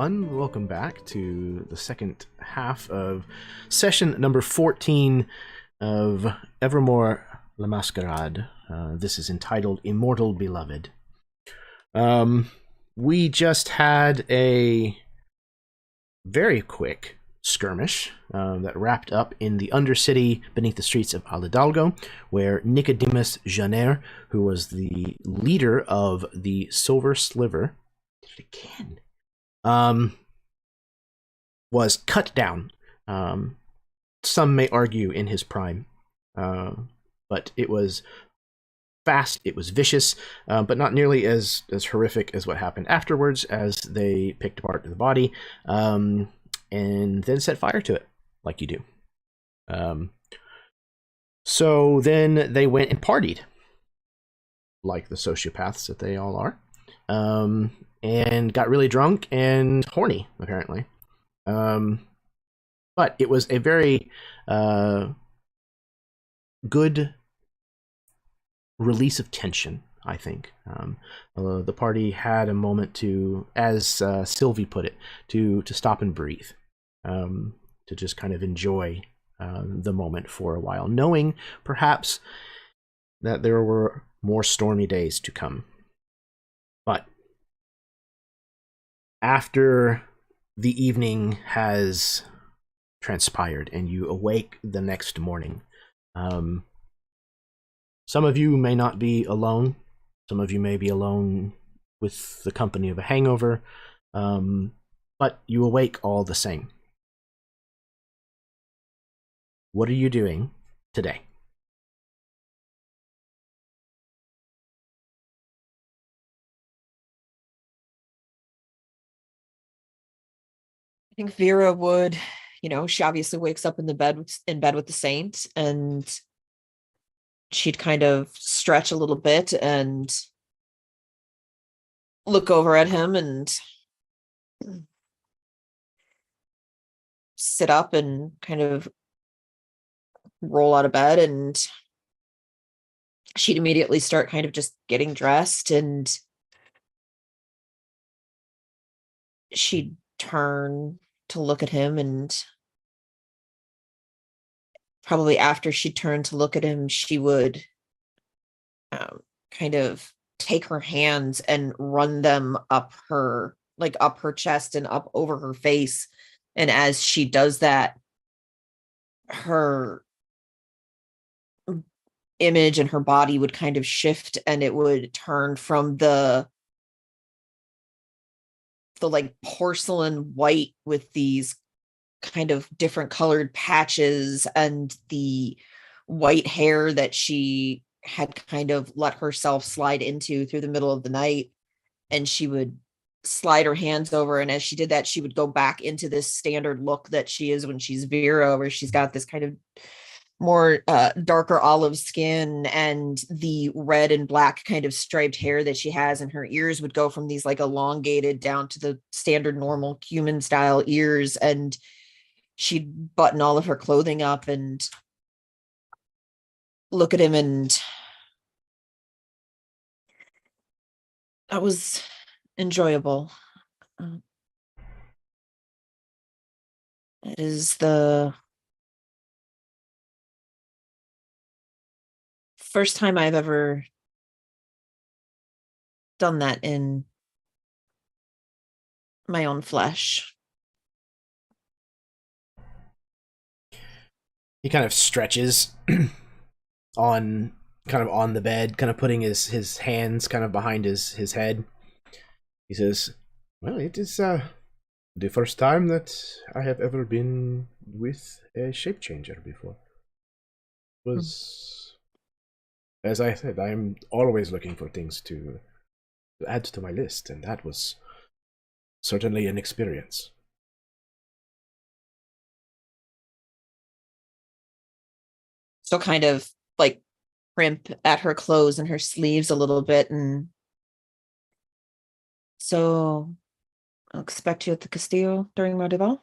everyone. Welcome back to the second half of session number 14 of Evermore le Masquerade. This is entitled Immortal Beloved. We just had a very quick skirmish that wrapped up in the Undercity beneath the streets of Al Hidalgo, where Nicodemus Janer, who was the leader of the Silver Sliver, again, was cut down. Some may argue in his prime, but it was fast, it was vicious, but not nearly as horrific as what happened afterwards, as they picked apart the body and then set fire to it, like you do. So then they went and partied, like the sociopaths that they all are, and got really drunk and horny, apparently. But it was a very good release of tension, I think. The party had a moment to, as Sylvie put it, to stop and breathe, to just kind of enjoy the moment for a while, knowing perhaps that there were more stormy days to come. But after the evening has transpired and you awake the next morning, some of you may not be alone. Some of you may be alone with the company of a hangover, but you awake all the same. What are you doing today? I think Vera would, she obviously wakes up in bed with the saint, and she'd kind of stretch a little bit and look over at him and sit up and kind of roll out of bed, and she'd immediately start kind of just getting dressed, and she'd turn to look at him, and probably after she turned to look at him, she would kind of take her hands and run them up her chest and up over her face. And as she does that, her image and her body would kind of shift, and it would turn from the like porcelain white with these kind of different colored patches and the white hair that she had kind of let herself slide into through the middle of the night. And she would slide her hands over, and as she did that, she would go back into this standard look that she is when she's Vera, where she's got this kind of more darker olive skin and the red and black kind of striped hair that she has, and her ears would go from these like elongated down to the standard normal human style ears, and she'd button all of her clothing up and look at him, and that was enjoyable. It is the first time I've ever done that in my own flesh. He kind of stretches on the bed, kind of putting his hands kind of behind his head. He says, well, it is the first time that I have ever been with a shape changer before. It was, as I said, I am always looking for things to add to my list, and that was certainly an experience. So kind of like crimp at her clothes and her sleeves a little bit, and so I'll expect you at the Castillo during Mardival.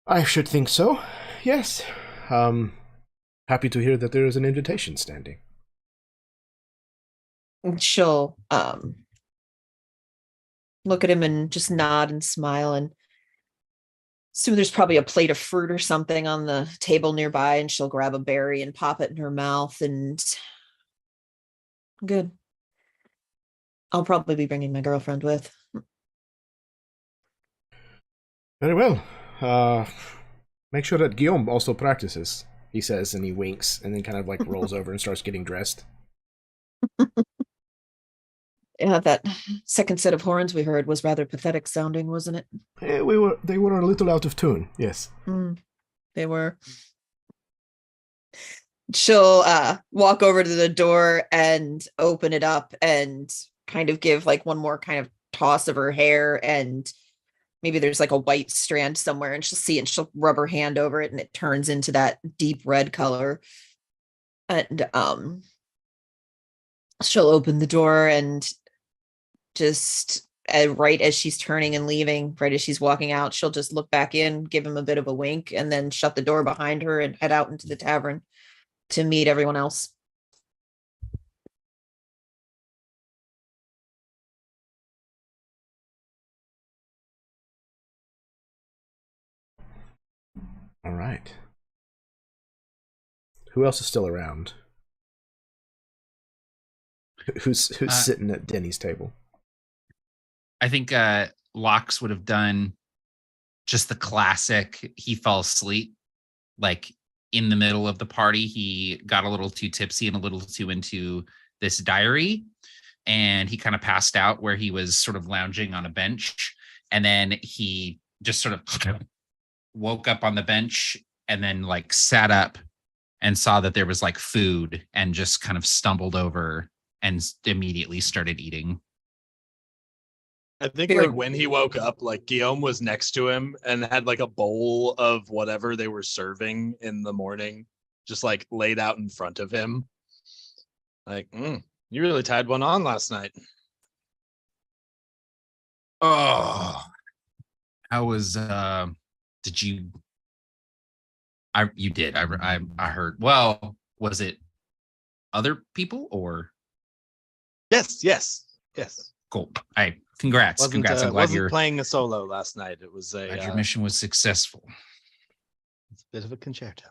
I should think so. Yes. Happy to hear that there is an invitation standing. She'll look at him and just nod and smile, and so there's probably a plate of fruit or something on the table nearby, and she'll grab a berry and pop it in her mouth. And good. I'll probably be bringing my girlfriend with. Very well. Make sure that Guillaume also practices, he says, and he winks, and then kind of like rolls over and starts getting dressed. Yeah, that second set of horns we heard was rather pathetic sounding, wasn't it? They were a little out of tune, yes. They were. She'll walk over to the door and open it up and kind of give like one more kind of toss of her hair, and maybe there's like a white strand somewhere, and she'll see it and she'll rub her hand over it and it turns into that deep red color. And she'll open the door and just right as she's turning and leaving, right as she's walking out, she'll just look back in, give him a bit of a wink, and then shut the door behind her and head out into the tavern to meet everyone else. All right. Who else is still around? Who's sitting at Denny's table? I think Locks would have done just the classic. He fell asleep, like in the middle of the party. He got a little too tipsy and a little too into this diary, and he kind of passed out where he was sort of lounging on a bench, and then he just sort of woke up on the bench and then like sat up and saw that there was like food and just kind of stumbled over and immediately started eating. I think like when he woke up, like Guillaume was next to him and had like a bowl of whatever they were serving in the morning, just like laid out in front of him. Like, you really tied one on last night. Oh, how was did you you did. I heard. Well, was it other people or? Yes. Cool. Congrats. I'm glad wasn't you're playing a solo last night. It was glad your mission was successful. It's a bit of a concerto.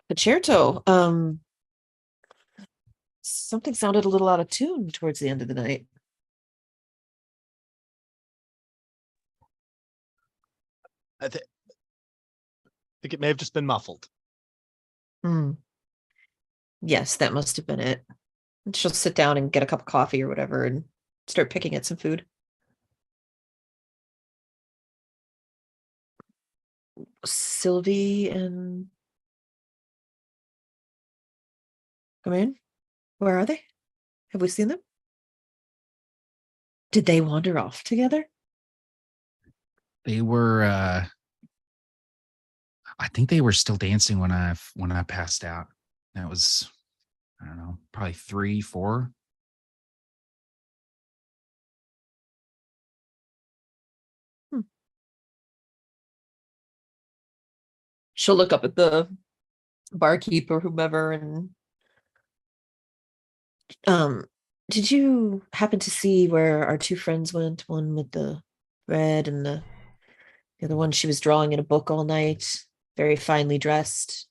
Concerto. Something sounded a little out of tune towards the end of the night. I think it may have just been muffled. Yes, that must have been it. And she'll sit down and get a cup of coffee or whatever and start picking at some food. Sylvie and come in. Where are they? Have we seen them? Did they wander off together? They were I think they were still dancing when I passed out. That was, I don't know, probably 3, 4. She'll look up at the barkeep or whomever and did you happen to see where our two friends went? One with the red and the other one, she was drawing in a book all night, very finely dressed.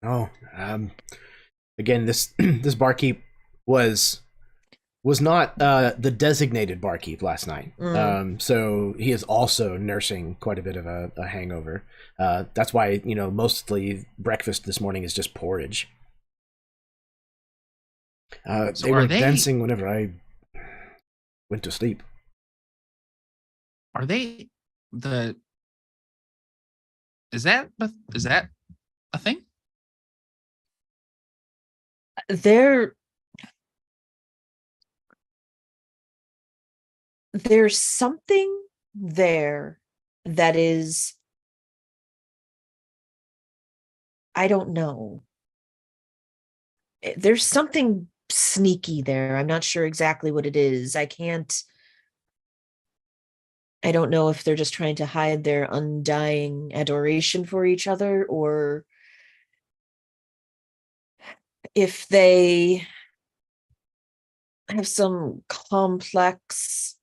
Oh, again, this this barkeep was not the designated barkeep last night. So he is also nursing quite a bit of a hangover. That's why, mostly breakfast this morning is just porridge. So they were dancing whenever I went to sleep. Are they is that a thing? There's something there that is, I don't know. There's something sneaky there. I'm not sure exactly what it is. I don't know if they're just trying to hide their undying adoration for each other, or if they have some complex,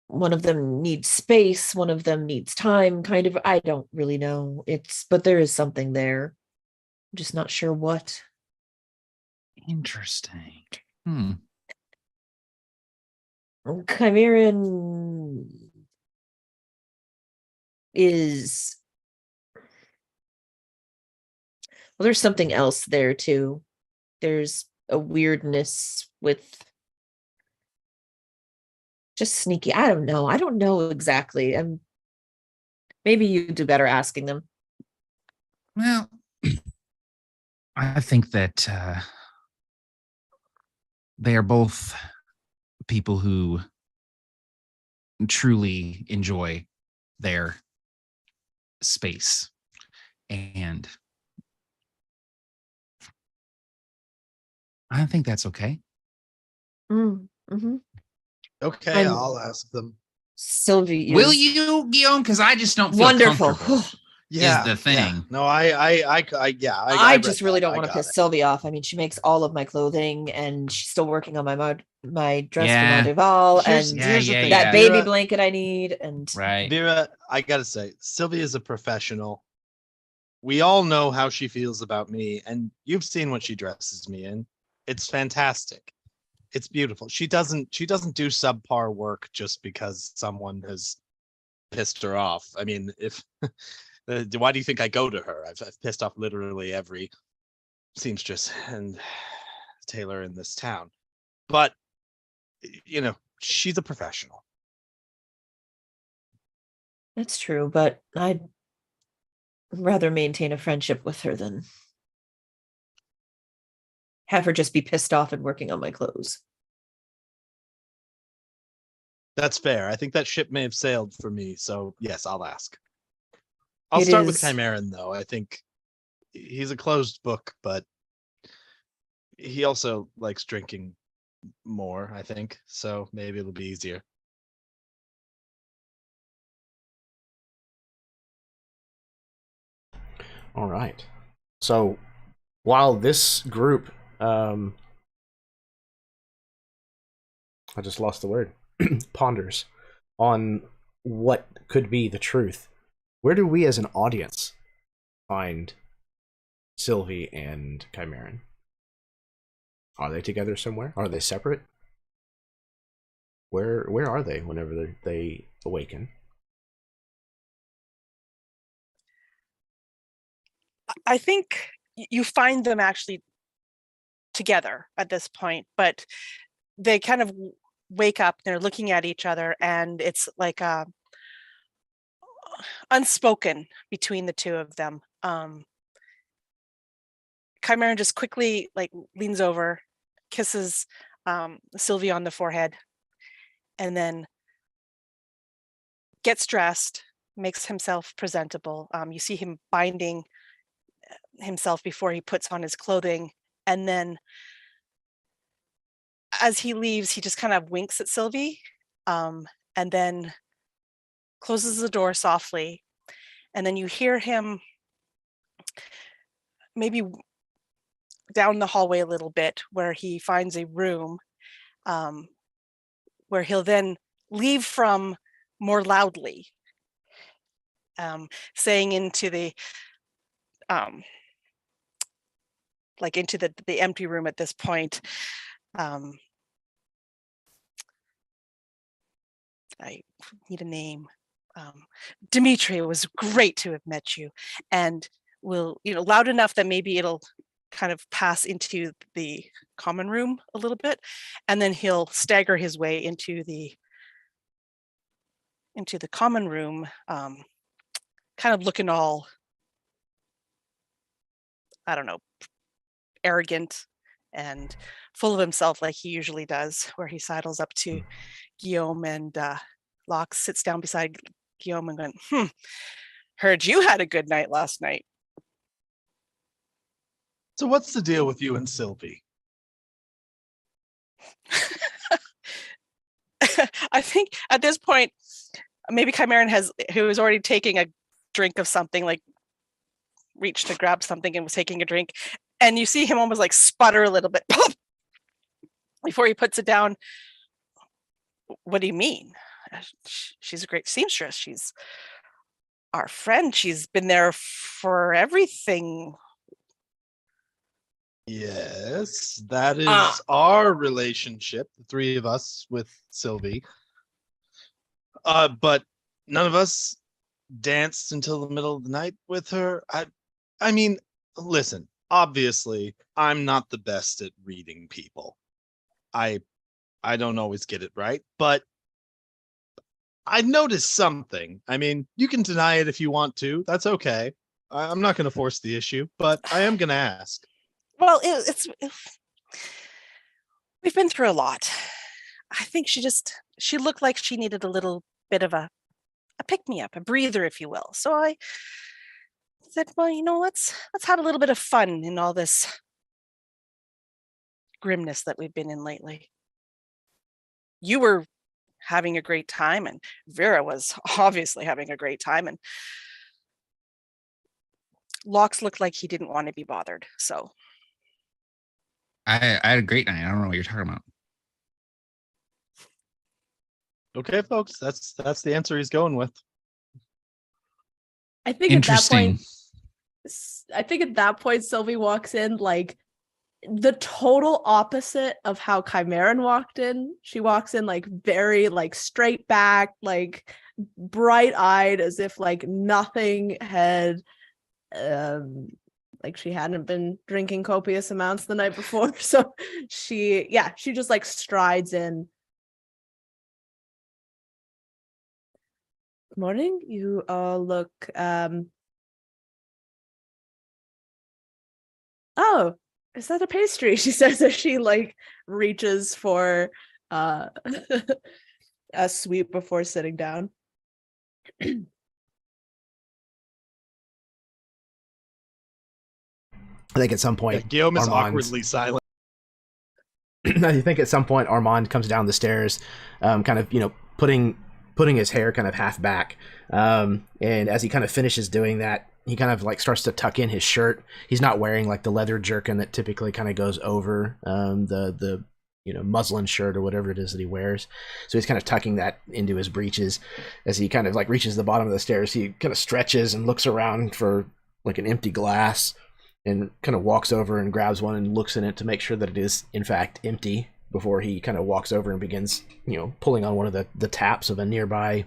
one of them needs space, one of them needs time, kind of, I don't really know. But there is something there. I'm just not sure what. Interesting. Chimeran is, well, there's something else there too. There's a weirdness with just sneaky. I don't know. I don't know exactly. Maybe you do better asking them. Well, I think that they are both people who truly enjoy their space, and I think that's okay. Mm-hmm. Okay, I'll ask them. Sylvie, Will you, Guillaume? Because I just don't feel wonderful. comfortable. Yeah, is the thing. Yeah. No, I I read just really that. don't want to piss Sylvie off. I mean, she makes all of my clothing, and she's still working on my dress for my Duval, Here's and the thing. that baby blanket I need. And right, Vera, I gotta say, Sylvia is a professional. We all know how she feels about me, and you've seen what she dresses me in. It's fantastic. It's beautiful. She doesn't do subpar work just because someone has pissed her off. I mean, if why do you think I go to her? I've pissed off literally every seamstress and tailor in this town. But, she's a professional. that's true, but I'd rather maintain a friendship with her than have her just be pissed off and working on my clothes. That's fair. I think that ship may have sailed for me, so yes, I'll ask. I'll start with Chimeran, though. I think he's a closed book, but he also likes drinking more, I think, so maybe it'll be easier. All right. So while this group, I just lost the word, ponders on what could be the truth, where do we as an audience find Sylvie and Chimeran? Are they together somewhere? Are they separate? Where are they whenever they awaken? I think you find them actually together at this point, but they kind of wake up, they're looking at each other, and it's like unspoken between the two of them. Chimeran just quickly leans over, kisses Sylvie on the forehead, and then gets dressed, makes himself presentable. You see him binding himself before he puts on his clothing, and then as he leaves, he just kind of winks at Sylvie, and then closes the door softly, and then you hear him maybe down the hallway a little bit where he finds a room where he'll then leave from more loudly, saying into the into the empty room at this point. I need a name. Dimitri, it was great to have met you, and will, loud enough that maybe it'll kind of pass into the common room a little bit, and then he'll stagger his way into the common room, kind of looking all, I don't know, arrogant and full of himself like he usually does, where he sidles up to Guillaume, and Locke sits down beside Guillaume and went, heard you had a good night last night. So what's the deal with you and Sylvie? I think at this point, maybe Chimeran who was already taking a drink of something, reached to grab something and was taking a drink, And you see him almost like sputter a little bit before he puts it down. What do you mean? She's a great seamstress. She's our friend. She's been there for everything. Yes, that is our relationship, the three of us with Sylvie. But none of us danced until the middle of the night with her. I mean, listen, obviously, I'm not the best at reading people. I don't always get it right, but I noticed something. I mean, you can deny it if you want to. That's okay. I'm not going to force the issue, but I am going to ask. Well, we've been through a lot. I think she looked like she needed a little bit of a pick-me-up, a breather, if you will. So I said, well, let's have a little bit of fun in all this grimness that we've been in lately. You were having a great time, and Vera was obviously having a great time, and Locks looked like he didn't want to be bothered. So I had a great night. I don't know what you're talking about. Okay, folks, that's the answer he's going with. I think at that Interesting. point, Sylvie walks in like the total opposite of how Chimeran walked in. She walks in like very like straight back, like bright-eyed, as if like nothing had like she hadn't been drinking copious amounts the night before. So she just like strides in. Morning, you all look oh, is that a pastry? She says as she like reaches for a sweet before sitting down. I think at some point, Guillaume is Armand's- awkwardly silent. I think at some point Armand comes down the stairs, kind of, putting his hair kind of half back. And as he kind of finishes doing that, he kind of like starts to tuck in his shirt. He's not wearing like the leather jerkin that typically kind of goes over the muslin shirt or whatever it is that he wears. So he's kind of tucking that into his breeches. As he kind of like reaches the bottom of the stairs, he kind of stretches and looks around for like an empty glass, and kind of walks over and grabs one and looks in it to make sure that it is in fact empty before he kind of walks over and begins, pulling on one of the taps of a nearby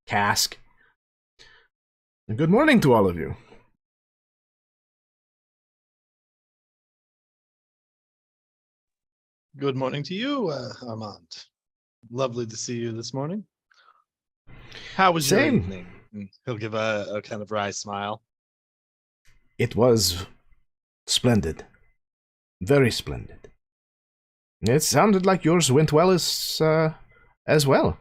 cask. Good morning to all of you. Good morning to you, Armand. Lovely to see you this morning. How was your Same. evening? He'll give a kind of wry smile. It was splendid. Very splendid. It sounded like yours went well as well.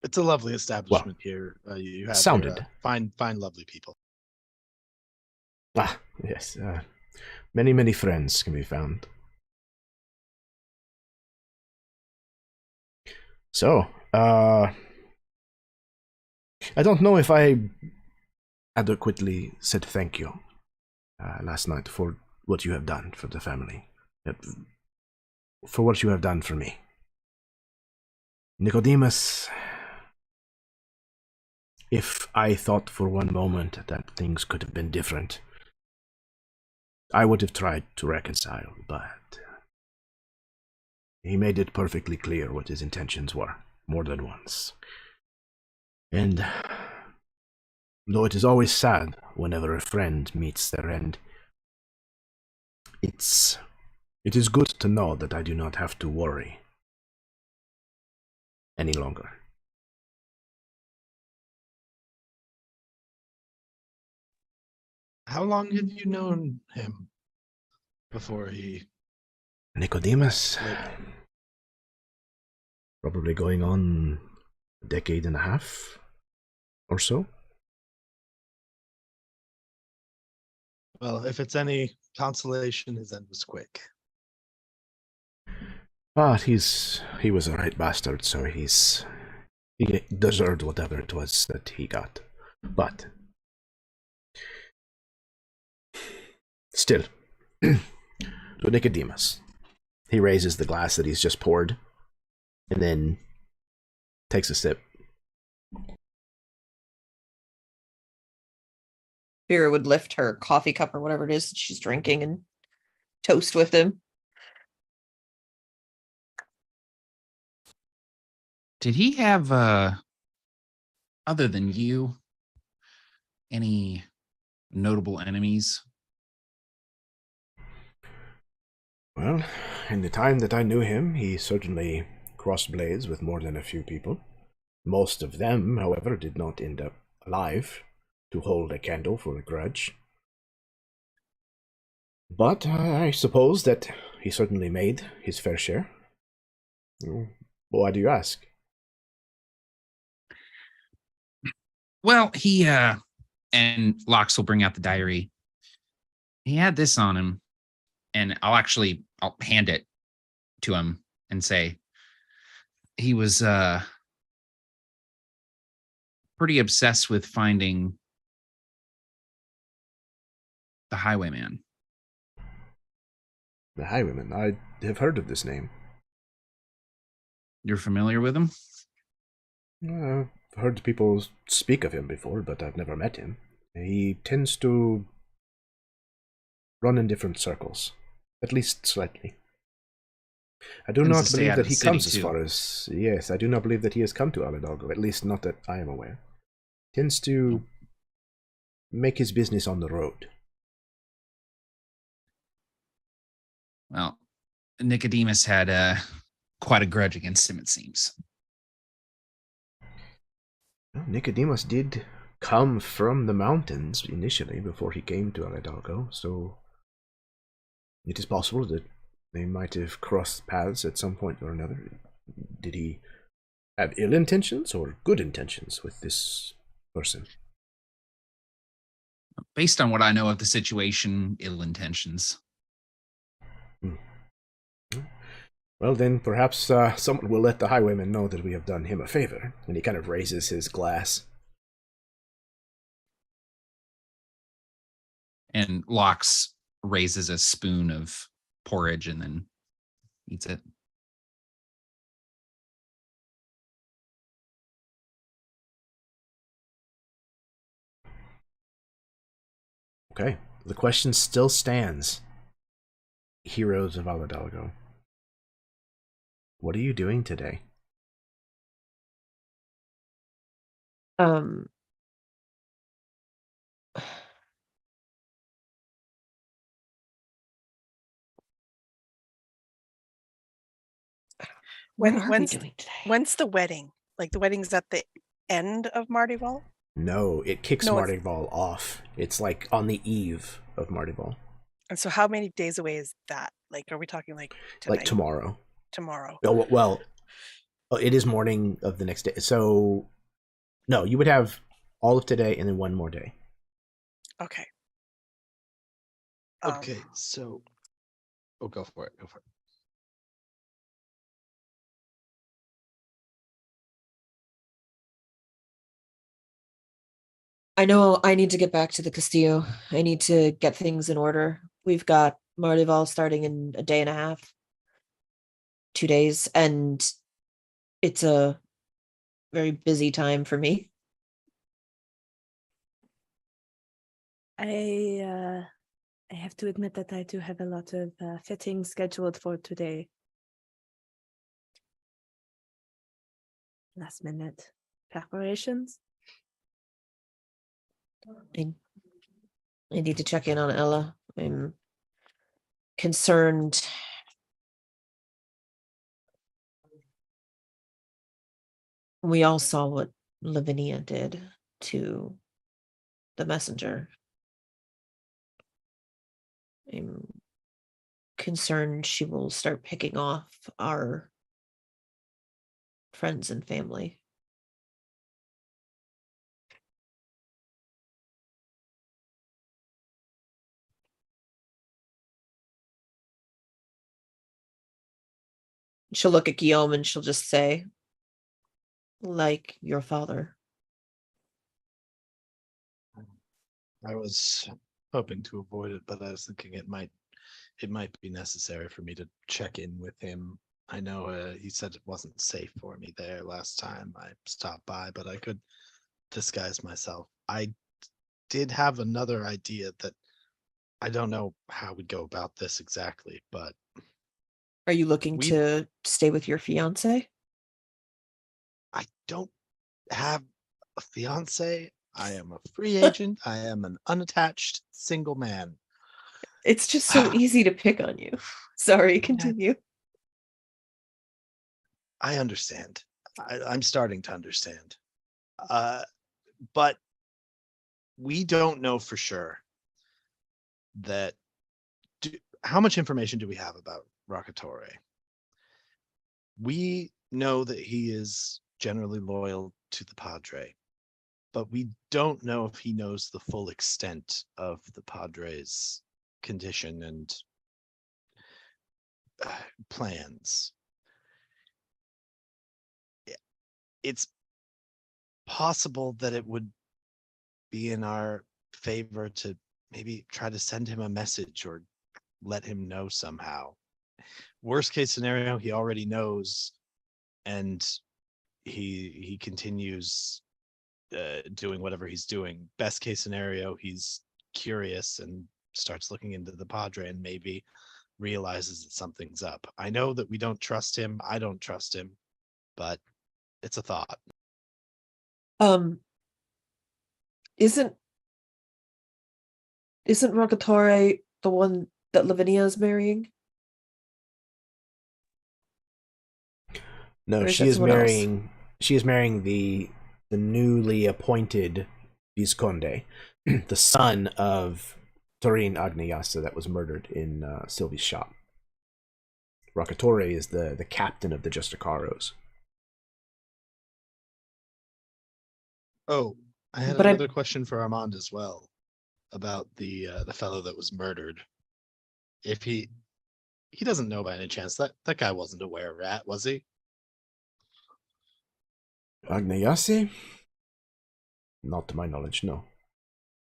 It's a lovely establishment here. You have sounded. here, fine, lovely people. Ah, yes. Many, many friends can be found. So, I don't know if I adequately said thank you last night for what you have done for the family. For what you have done for me. Nicodemus, if I thought for one moment that things could have been different, I would have tried to reconcile, but he made it perfectly clear what his intentions were, more than once. And though it is always sad whenever a friend meets their end, it is good to know that I do not have to worry any longer. How long have you known him before he... Nicodemus, probably going on a decade and a half or so. Well, if it's any consolation, his end was quick. But he was a right bastard, so he deserved whatever it was that he got. But Still, to Nicodemus. He raises the glass that he's just poured, and then takes a sip. Vera would lift her coffee cup or whatever it is that she's drinking and toast with him. Did he have, other than you, any notable enemies? Well, in the time that I knew him, he certainly crossed blades with more than a few people. Most of them, however, did not end up alive to hold a candle for a grudge. But I suppose that he certainly made his fair share. Why do you ask? Well, he, and Lox will bring out the diary. He had this on him, and I'll hand it to him and say, he was, pretty obsessed with finding the Highwayman. The Highwayman. I have heard of this name. You're familiar with him? I've heard people speak of him before, but I've never met him. He tends to run in different circles, at least slightly. I do not believe that he comes as far as... Yes, I do not believe that he has come to Aladalgo, at least not that I am aware. Tends to make his business on the road. Well, Nicodemus had quite a grudge against him, it seems. Well, Nicodemus did come from the mountains initially before he came to Aladalgo, so it is possible that they might have crossed paths at some point or another. Did he have ill intentions or good intentions with this person? Based on what I know of the situation, ill intentions. Well, then perhaps someone will let the Highwayman know that we have done him a favor. And he kind of raises his glass. And Lox raises a spoon of porridge and then eats it. Okay, the question still stands. Heroes of Aladalgo, what are you doing today? What are we doing today? When's the wedding? Like the wedding's at the end of Mardival? No, it kicks Mardival off. It's like on the eve of Mardival. And so how many days away is that? Like, are we talking like tonight? Like tomorrow. Tomorrow. Oh, well, it is morning of the next day. So, no, you would have all of today and then one more day. Okay. Okay, so... Oh, go for it. Go for it. I know I need to get back to the Castillo. I need to get things in order. We've got Mardival starting in a day and a half, 2 days, and it's a very busy time for me. I have to admit that I do have a lot of fittings scheduled for today. Last minute preparations. I need to check in on Ella. I'm concerned. We all saw what Lavinia did to the messenger. I'm concerned she will start picking off our friends and family. She'll look at Guillaume and she'll just say, like your father. I was hoping to avoid it, but I was thinking it might be necessary for me to check in with him. I know he said it wasn't safe for me there last time I stopped by, but I could disguise myself. I did have another idea that I don't know how we'd go about this exactly, but Are you looking to stay with your fiance? I don't have a fiance. I am a free agent. I am an unattached single man. It's just so easy to pick on you. Sorry, continue. I understand. I'm starting to understand. But we don't know for sure that how much information do we have about Rockatore? We know that he is generally loyal to the Padre, but we don't know if he knows the full extent of the Padre's condition and plans. It's possible that it would be in our favor to maybe try to send him a message or let him know somehow. Worst case scenario, he already knows, and he continues doing whatever he's doing. Best case scenario, he's curious and starts looking into the Padre and maybe realizes that something's up. I know that we don't trust him. I don't trust him, but it's a thought. Isn't Rockatore the one that Lavinia is marrying? No, Or is she that is someone else? marrying. She is marrying the newly appointed Visconde, the son of Torin Agneyassa that was murdered in Sylvie's shop. Rockatore is the captain of the Justicaros. Oh, I had But another question for Armand as well about the fellow that was murdered. If he doesn't know by any chance that guy wasn't a were rat, was he? Agneyassi? Not to my knowledge, no.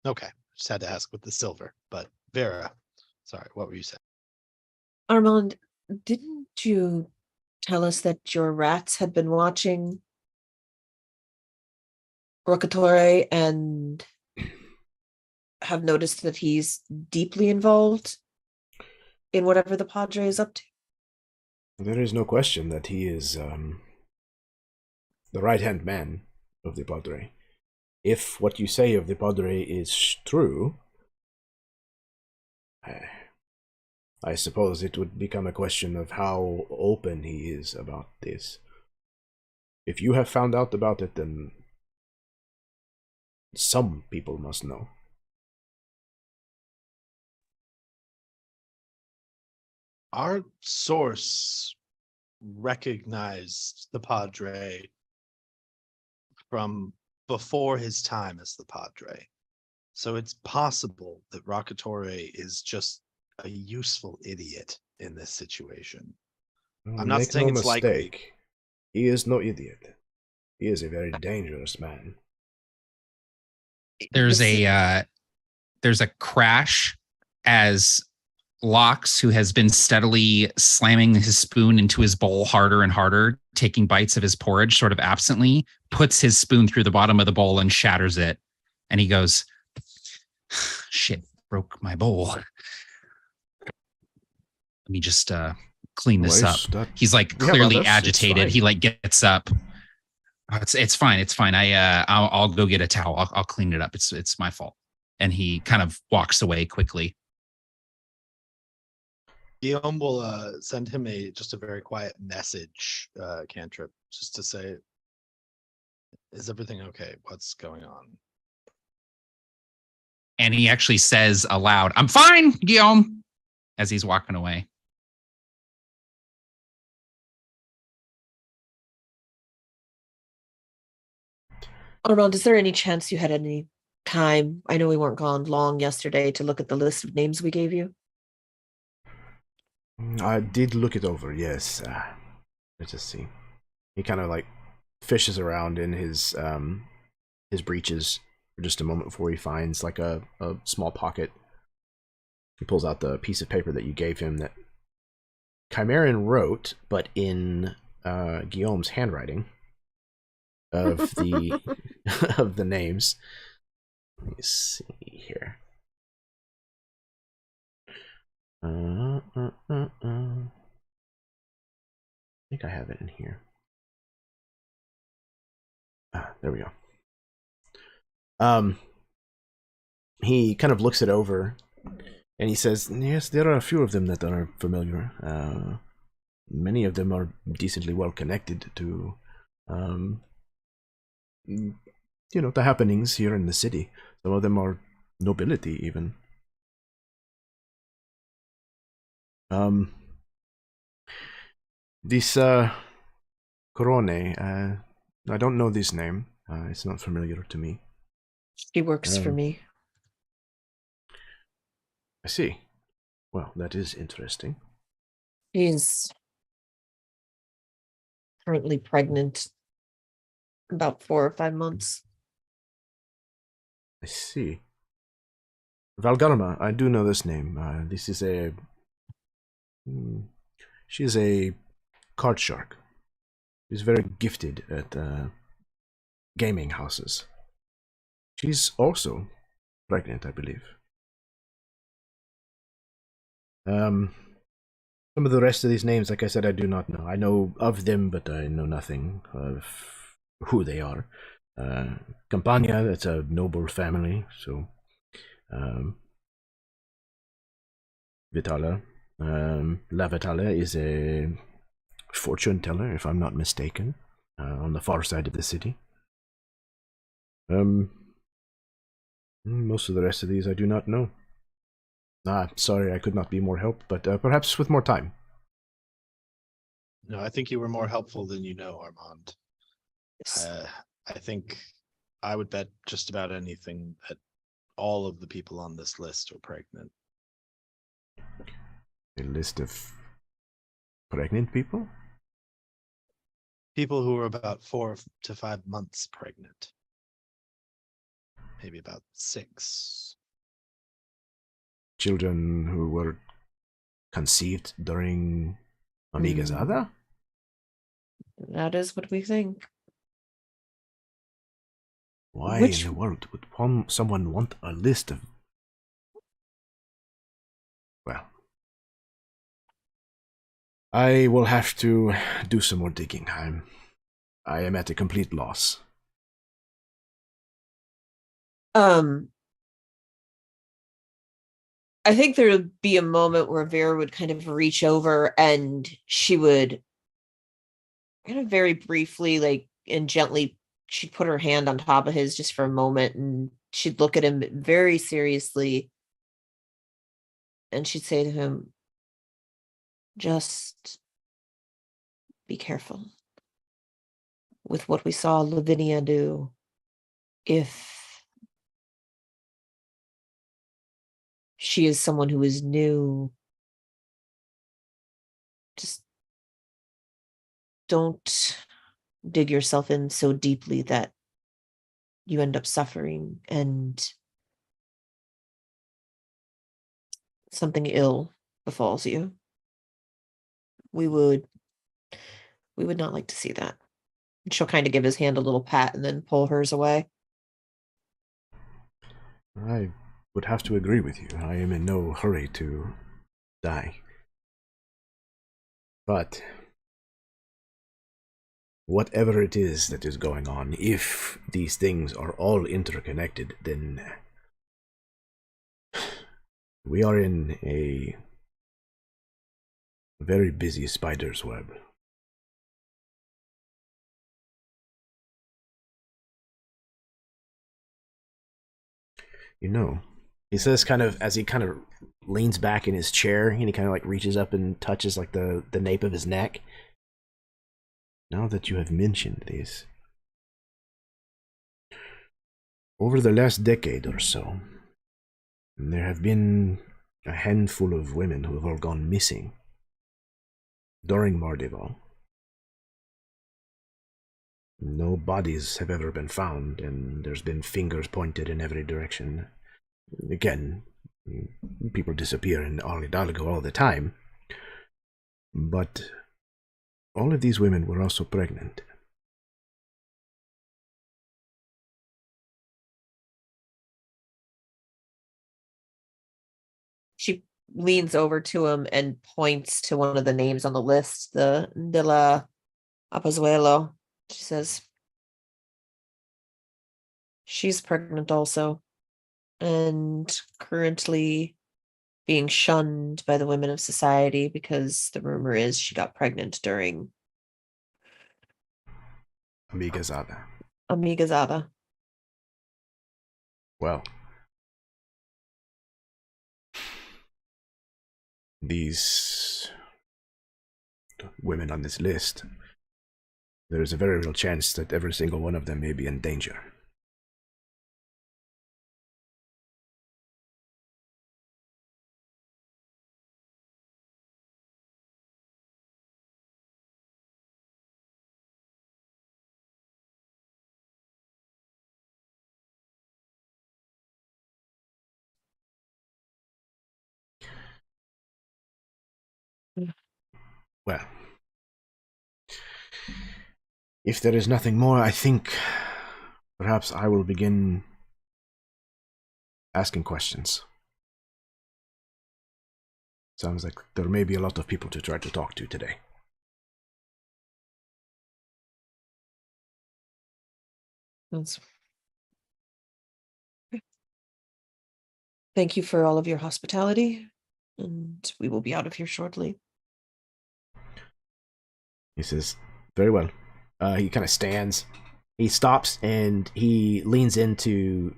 Okay, just had to ask with the silver. But Vera, sorry, what were you saying? Armand, didn't you tell us that your rats had been watching Rockatore and have noticed that he's deeply involved in whatever the Padre is up to? There is no question that he is the right-hand man of the Padre. If what you say of the Padre is true, I suppose it would become a question of how open he is about this. If you have found out about it, then some people must know. Our source recognized the Padre from before his time as the Padre. So it's possible that Rockatore is just a useful idiot in this situation. I'm not Make saying no it's likely. mistake. He is no idiot. He is a very dangerous man. There's a crash as Lox, who has been steadily slamming his spoon into his bowl harder and harder, taking bites of his porridge sort of absently, puts his spoon through the bottom of the bowl and shatters it. And he goes, shit, broke my bowl. Let me just clean this up. He's like clearly agitated. He like gets up. Oh, it's fine. It's fine. I'll go get a towel. I'll clean it up. It's my fault. And he kind of walks away quickly. Guillaume will send him just a very quiet message, cantrip, just to say, is everything okay? What's going on? And he actually says aloud, I'm fine, Guillaume, as he's walking away. Armand, is there any chance you had any time? I know we weren't gone long yesterday to look at the list of names we gave you. I did look it over, yes. Let's just see. He kind of like fishes around in his breeches for just a moment before he finds like a small pocket He pulls out the piece of paper that you gave him that Chimeran wrote, but in Guillaume's handwriting of the of the names. Let me see here. I think I have it in here. There we go. He kind of looks it over, and he says, "Yes, there are a few of them that are familiar. Many of them are decently well connected to, you know, the happenings here in the city. Some of them are nobility, even. This Corone, I don't know this name. It's not familiar to me. She works for me. I see. Well, that is interesting. She's currently pregnant, about 4 or 5 months. I see. Valgarma, I do know this name. This is a... She is a card shark. She's very gifted at gaming houses. She's also pregnant, I believe. Some of the rest of these names, like I said, I do not know. I know of them, but I know nothing of who they are. Campania, that's a noble family, so... Vitala. La Vitala is a fortune teller, if I'm not mistaken, on the far side of the city. Most of the rest of these I do not know. Sorry, I could not be more help, but perhaps with more time. No, I think you were more helpful than you know, Armand. Yes. I think I would bet just about anything that all of the people on this list are pregnant. A list of pregnant people? People who are about 4 to 5 months pregnant. Maybe about 6. Children who were conceived during Amiga's Ada? That is what we think. Why in the world would someone want a list of... Well, I will have to do some more digging. I am at a complete loss. I think there would be a moment where Vera would kind of reach over and she would kind of very briefly, like, and gently, she'd put her hand on top of his just for a moment, and she'd look at him very seriously, and she'd say to him, just be careful with what we saw Lavinia do. If she is someone who is new, just don't dig yourself in so deeply that you end up suffering and something ill befalls you. We would not like to see that. And she'll kind of give his hand a little pat and then pull hers away. I would have to agree with you. I am in no hurry to die. But whatever it is that is going on, if these things are all interconnected, then we are in a very busy spider's web. You know, he says, kind of as he kind of leans back in his chair, and he kind of like reaches up and touches like the nape of his neck. Now that you have mentioned this, over the last decade or so, there have been a handful of women who have all gone missing during Mardival. No bodies have ever been found, and there's been fingers pointed in every direction. Again, People disappear in Hidalgo all the time. But all of these women were also pregnant. She leans over to him and points to one of the names on the list, the de la Apazuelo. She says, she's pregnant also, and currently being shunned by the women of society because the rumor is she got pregnant during Amigazada. Amigazada. Well, these women on this list, there is a very real chance that every single one of them may be in danger. Well, if there is nothing more, I think perhaps I will begin asking questions. Sounds like there may be a lot of people to try to talk to today. Thank you for all of your hospitality, and we will be out of here shortly. He says, very well. He kind of stands. He stops and he leans in to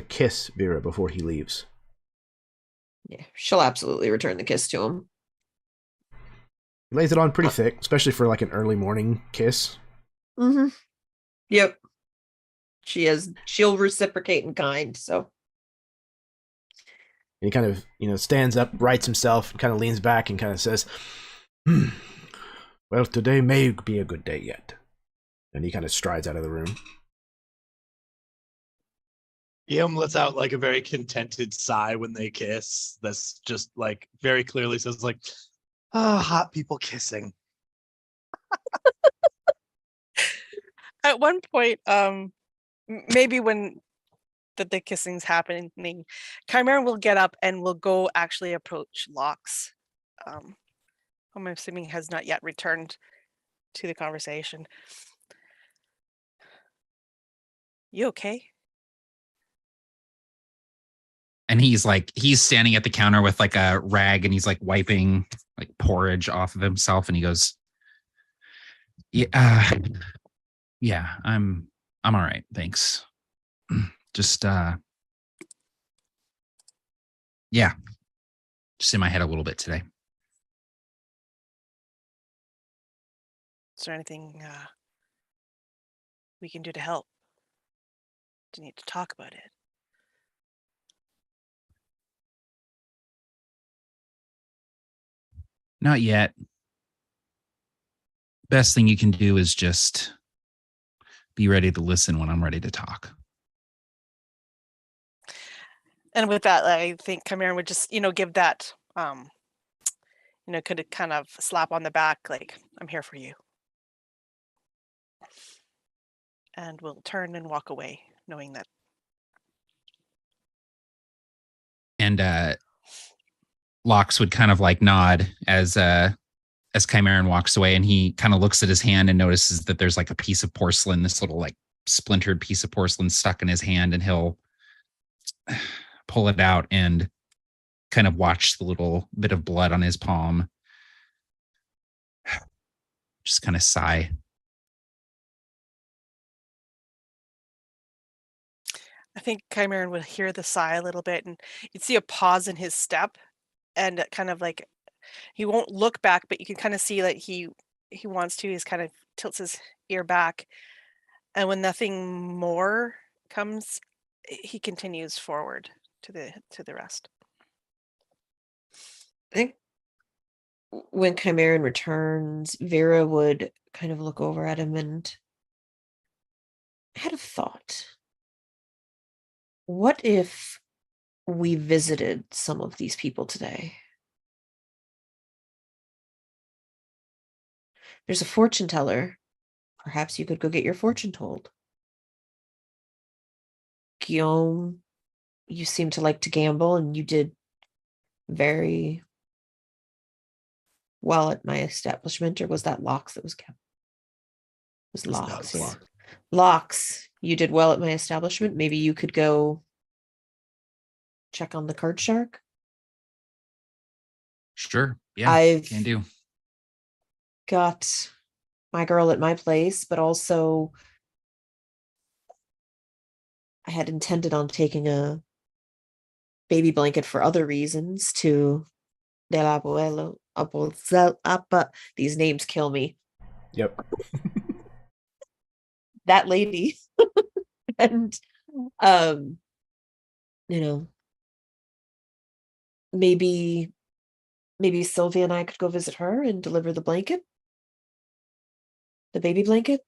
kiss Vera before he leaves. Yeah, she'll absolutely return the kiss to him. He lays it on pretty thick, especially for like an early morning kiss. Mm-hmm. Yep. She'll reciprocate in kind, so. And he kind of, stands up, rights himself, and kind of leans back and kind of says, well, today may be a good day yet. And he kind of strides out of the room. Guillaume lets out like a very contented sigh when they kiss. That's just like very clearly says like, hot people kissing. At one point, maybe when the kissing's happening, Chimera will get up and will go actually approach Locks, whom I'm assuming has not yet returned to the conversation. You okay? And he's standing at the counter with like a rag and he's like wiping like porridge off of himself. And he goes, yeah, I'm all right. Thanks. Just, just in my head a little bit today. Is there anything we can do to help? Do you need to talk about it? Not yet. Best thing you can do is just be ready to listen when I'm ready to talk. And with that, I think Chimera would just, give that, could kind of slap on the back, like, I'm here for you. And we'll turn and walk away, knowing that. And Lox would kind of like nod as Chimeran walks away, and he kind of looks at his hand and notices that there's like a piece of porcelain, this little like splintered piece of porcelain stuck in his hand, and he'll pull it out and kind of watch the little bit of blood on his palm. Just kind of sigh. I think Chimeran would hear the sigh a little bit, and you'd see a pause in his step, and kind of like he won't look back, but you can kind of see that he wants to. He's kind of tilts his ear back, and when nothing more comes, he continues forward to the rest. I think when Chimeran returns, Vera would kind of look over at him and I had a thought. What if we visited some of these people today. There's a fortune teller. Perhaps you could go get your fortune told. Guillaume, you seem to like to gamble, and you did very well at my establishment. Or was that Locks that was kept? It was Locks. Yeah. Locks, you did well at my establishment. Maybe you could go check on the card shark. Sure. Yeah, I've can do. got my girl at my place, but also I had intended on taking a baby blanket for other reasons to del abuelo. These names kill me. Yep. That lady. And you know, maybe Sylvia and I could go visit her and deliver the blanket. The baby blanket.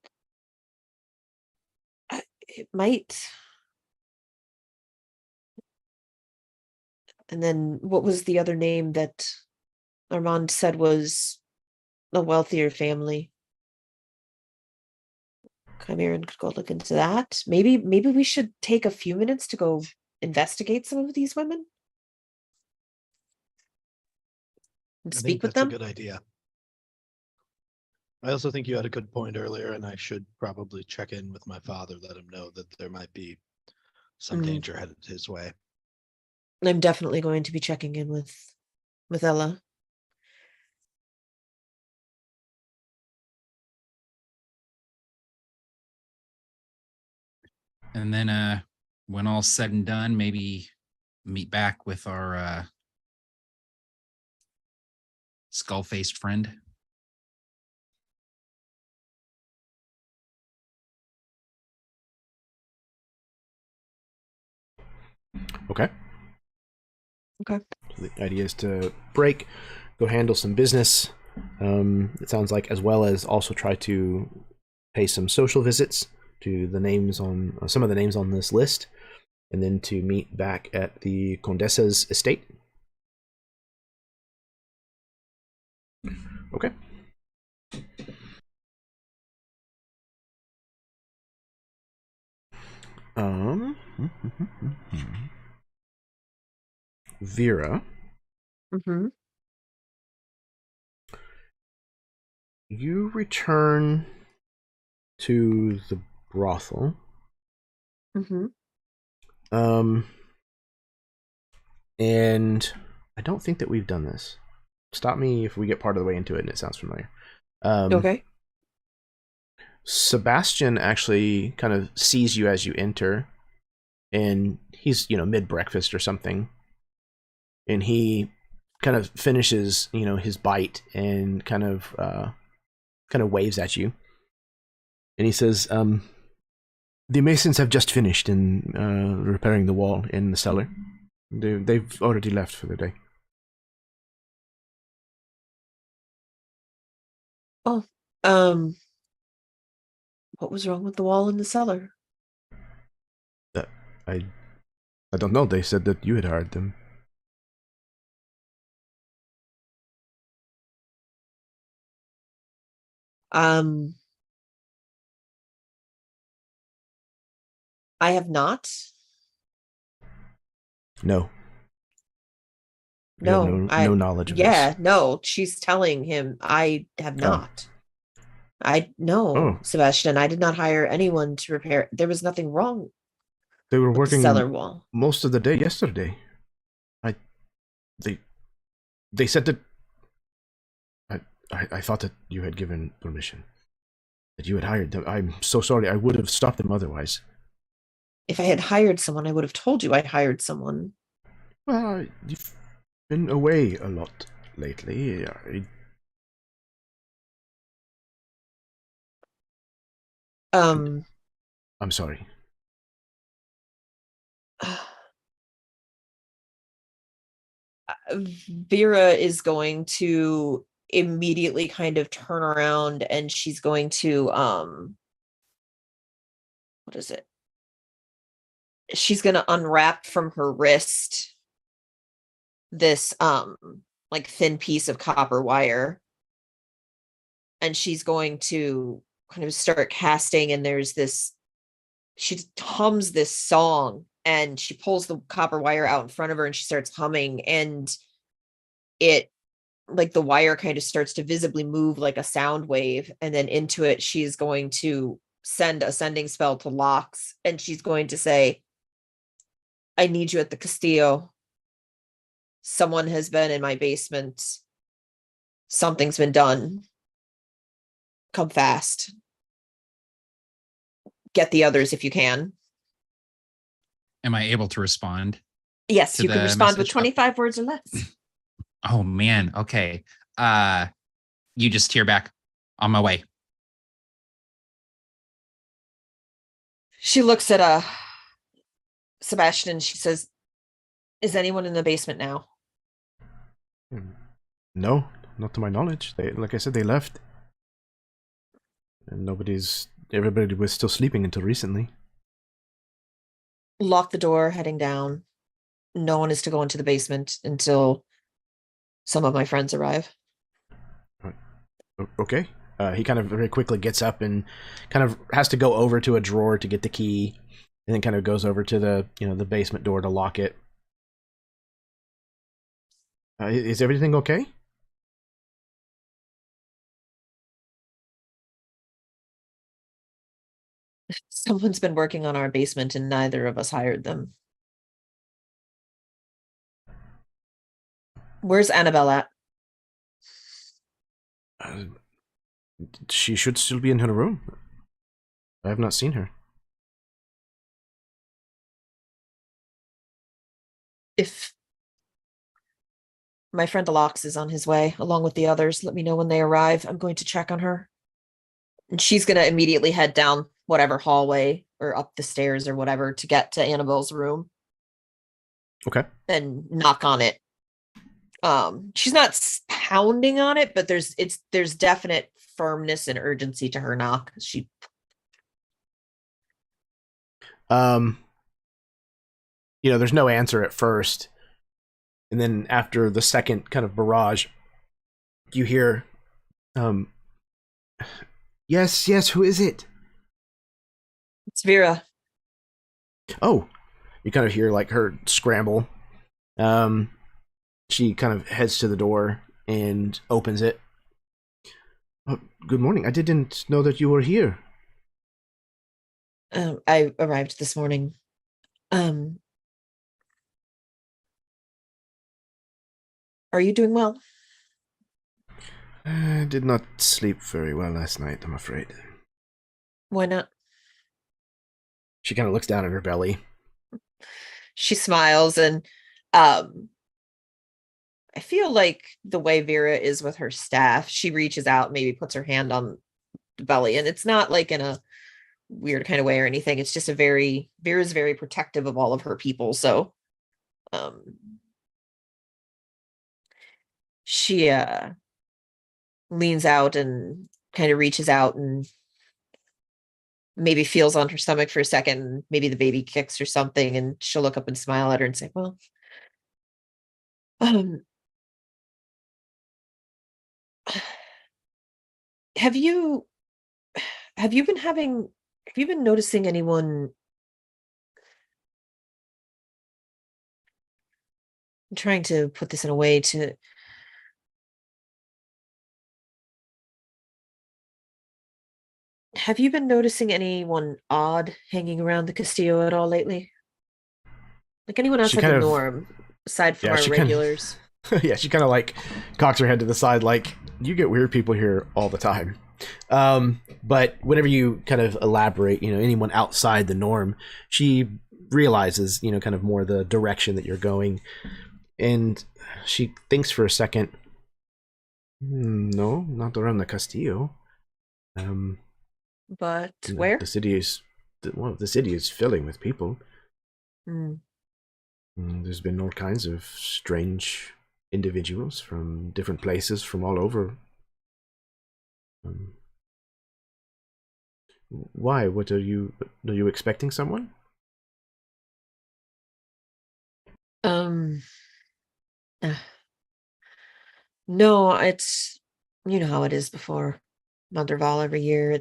It might. And then what was the other name that Armand said was a wealthier family? Chimeran could go look into that. Maybe we should take a few minutes to go investigate some of these women and I speak think with that's them. a good idea. I also think you had a good point earlier, and I should probably check in with my father, let him know that there might be some danger headed his way. I'm definitely going to be checking in with Ella. And then when all's said and done, maybe meet back with our skull-faced friend. Okay. Okay. So the idea is to break, go handle some business. It sounds like, as well as also try to pay some social visits to the names on some of the names on this list, and then to meet back at the Condessa's estate. Okay. Vera, Mm-hmm. you return to the brothel. Mm-hmm. And I don't think that we've done this. Stop me if we get part of the way into it and it sounds familiar. Okay. Sebastian actually kind of sees you as you enter, and he's, mid-breakfast or something, and he kind of finishes, his bite and kind of waves at you, and he says, the masons have just finished in repairing the wall in the cellar. They've already left for the day. Oh, what was wrong with the wall in the cellar? I don't know. They said that you had hired them. I have not. No. You have No, no knowledge of yeah, this. no, she's telling him I have Oh. not. No, Oh. Sebastian, I did not hire anyone to repair. There was nothing wrong They were with the working cellar wall. most of the day yesterday. They said that I thought that you had given permission, that you had hired them. I'm so sorry. I would have stopped them otherwise. If I had hired someone, I would have told you I hired someone. Well, you've been away a lot lately. I'm sorry. Vera is going to immediately kind of turn around, and she's going to what is it? she's gonna unwrap from her wrist this like thin piece of copper wire, and she's going to kind of start casting, and there's this, she hums this song, and she pulls the copper wire out in front of her and she starts humming, and it, like, the wire kind of starts to visibly move like a sound wave, and then into it she's going to send a sending spell to Locks, and she's going to say, I need you at the Castillo. Someone has been in my basement. Something's been done. Come fast. Get the others if you can. Am I able to respond? Yes, To you can the respond with message? 25 words or less. Oh man. Okay. You just hear back, on my way. She looks at Sebastian and she says, is anyone in the basement now? No, not to my knowledge. They, like I said, they left. And everybody was still sleeping until recently. Lock the door, heading down. No one is to go into the basement until some of my friends arrive. Okay. He kind of very quickly gets up and kind of has to go over to a drawer to get the key, and then kind of goes over to the basement door to lock it. Is everything okay? Someone's been working on our basement and neither of us hired them. Where's Annabelle at? She should still be in her room. I have not seen her. If my friend Alox is on his way, along with the others, let me know when they arrive. I'm going to check on her. And she's going to immediately head down whatever hallway or up the stairs or whatever to get to Annabelle's room. Okay. And knock on it. She's not pounding on it, but there's definite firmness and urgency to her knock. There's no answer at first. And then after the second kind of barrage, you hear, yes, who is it? It's Vera. Oh, you kind of hear like her scramble. She kind of heads to the door and opens it. Oh, good morning. I didn't know that you were here. I arrived this morning. Are you doing well? I did not sleep very well last night, I'm afraid. Why not? She kind of looks down at her belly. She smiles, and I feel like the way Vera is with her staff, she reaches out, maybe puts her hand on the belly, and it's not like in a weird kind of way or anything. It's just Vera's very protective of all of her people. So she leans out and kind of reaches out and maybe feels on her stomach for a second. Maybe the baby kicks or something, and she'll look up and smile at her and say, well, have you been noticing anyone? I'm trying to put this in a way to, have you been noticing anyone odd hanging around the Castillo at all lately? Like anyone She outside kind the of- norm, aside from Yeah, our she kind of- regulars? Yeah, she kind of like cocks her head to the side like, you get weird people here all the time. But whenever you kind of elaborate, anyone outside the norm, she realizes, kind of more the direction that you're going. And she thinks for a second, no, not around the Castillo. But where? The city is filling with people. Hmm. There's been all kinds of strange individuals from different places from all over. Why? What are you expecting someone? Um, uh, no, it's you know how it is before Motherval every year.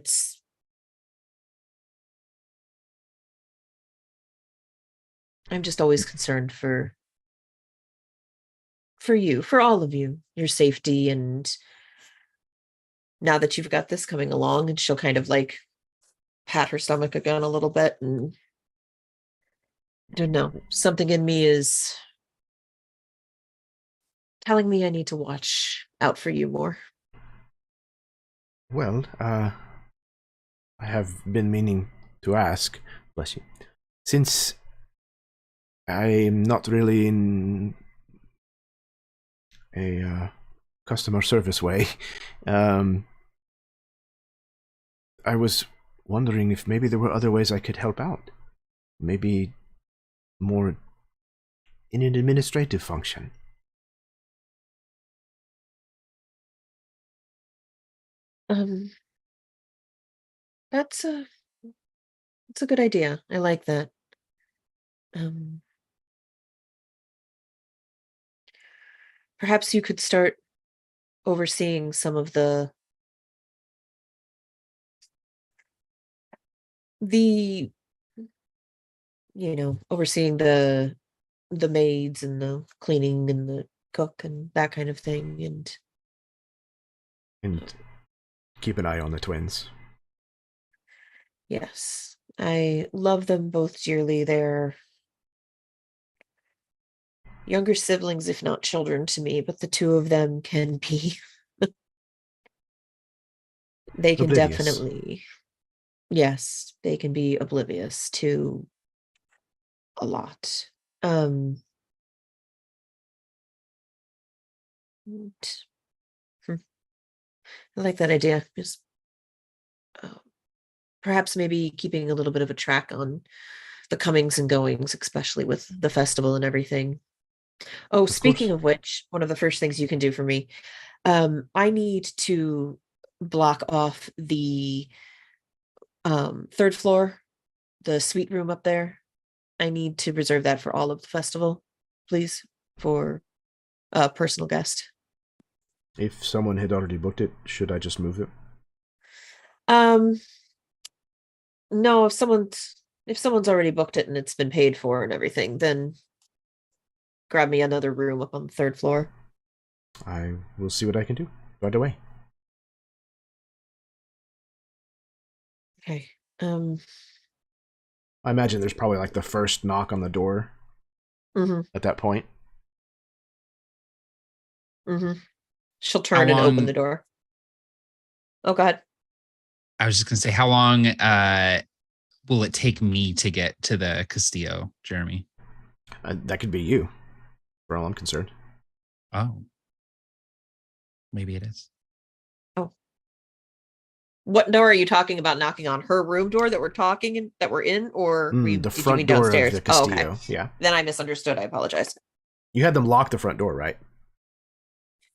I'm just always concerned for you, for all of you, your safety, and now that you've got this coming along, and she'll kind of like pat her stomach again a little bit, and I don't know, something in me is telling me I need to watch out for you more. Well, I have been meaning to ask, bless you, since I'm not really in a customer service way, I was wondering if maybe there were other ways I could help out. Maybe more in an administrative function. That's a good idea. I like that. Um, Perhaps you could start overseeing some of the overseeing the maids and the cleaning and the cook and that kind of thing, And keep an eye on the twins. yes, I love them both dearly. They're younger siblings, if not children to me, but the two of them can be they can Oblivious. definitely, yes, they can be oblivious to a lot. And- I like that idea. Just perhaps maybe keeping a little bit of a track on the comings and goings, especially with the festival and everything. Oh, speaking course. of which, one of the first things you can do for me, I need to block off the third floor, the suite room up there. I need to reserve that for all of the festival, please, for a personal guest. If someone had already booked it, should I just move it? Um, no, if someone's already booked it and it's been paid for and everything, then grab me another room up on the third floor. I will see what I can do right away. Okay. I imagine there's probably like the first knock on the door at that point. She'll turn and open the door. Oh, go ahead. I was just gonna say, how long will it take me to get to the Castillo, Jeremy? That could be you, for all I'm concerned. Oh, maybe it is. Oh, what door are you talking about? Knocking on her room door that we're in, or The front door of the Castillo. Oh, okay. Yeah. Then I misunderstood. I apologize. You had them lock the front door, right?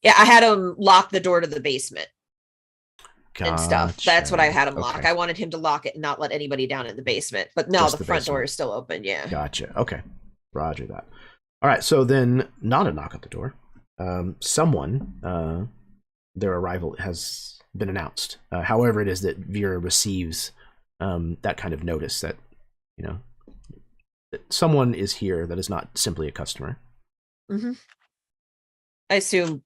Yeah, I had him lock the door to the basement and stuff. Gotcha. That's what I had him lock. Okay. I wanted him to lock it and not let anybody down in the basement. But no, Just the the front door basement. is still open. Yeah. Gotcha. Okay. Roger that. All right. So then, not a knock at the door. Someone, their arrival has been announced. However, it is that Vera receives that kind of notice that, that someone is here that is not simply a customer. I assume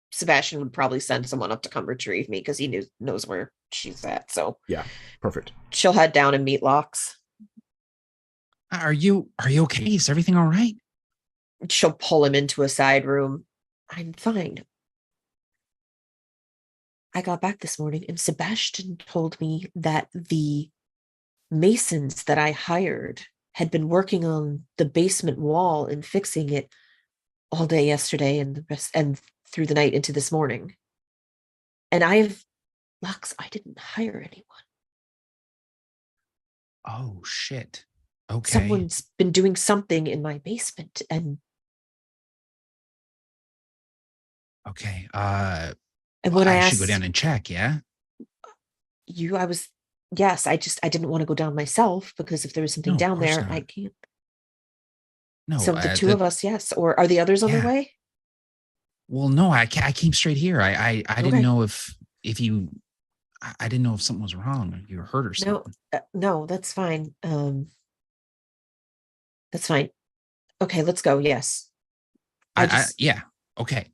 Sebastian would probably send someone up to come retrieve me because he knows where she's at. So yeah, perfect. She'll head down and meet Locks. Are you okay? Is everything all right? She'll pull him into a side room. I'm fine. I got back this morning and Sebastian told me that the masons that I hired had been working on the basement wall and fixing it all day yesterday and through the night into this morning. And Lux, I didn't hire anyone. Oh shit. Okay. Someone's been doing something in my basement and okay. and when I should go down and check, yeah? Yes, I didn't want to go down myself because if there was something No, of down course there, not. I can't. No, So the two of us, yes. Or are the others on their Yeah. way? Well, no, I came straight here. I didn't Okay. know if you. I didn't know if something was wrong or you were hurt or No, something. no, that's fine. That's fine. Okay, let's go. Yes. Yeah. Okay.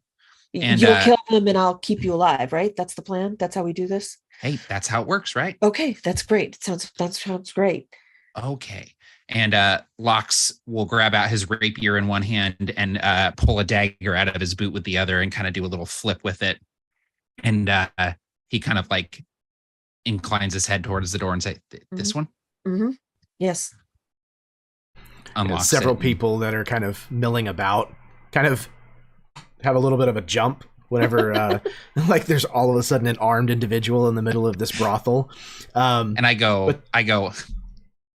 Y- And You'll kill them and I'll keep you alive, right? That's the plan. That's how we do this. hey, that's how it works, right? Okay, that's great. That sounds great. Okay. And Lox will grab out his rapier in one hand and pull a dagger out of his boot with the other and kind of do a little flip with it. And he kind of like inclines his head towards the door and say, "This one?" Mm-hmm. Yes. Unlocks several it. people that are kind of milling about, kind of have a little bit of a jump whenever like there's all of a sudden an armed individual in the middle of this brothel. And I go,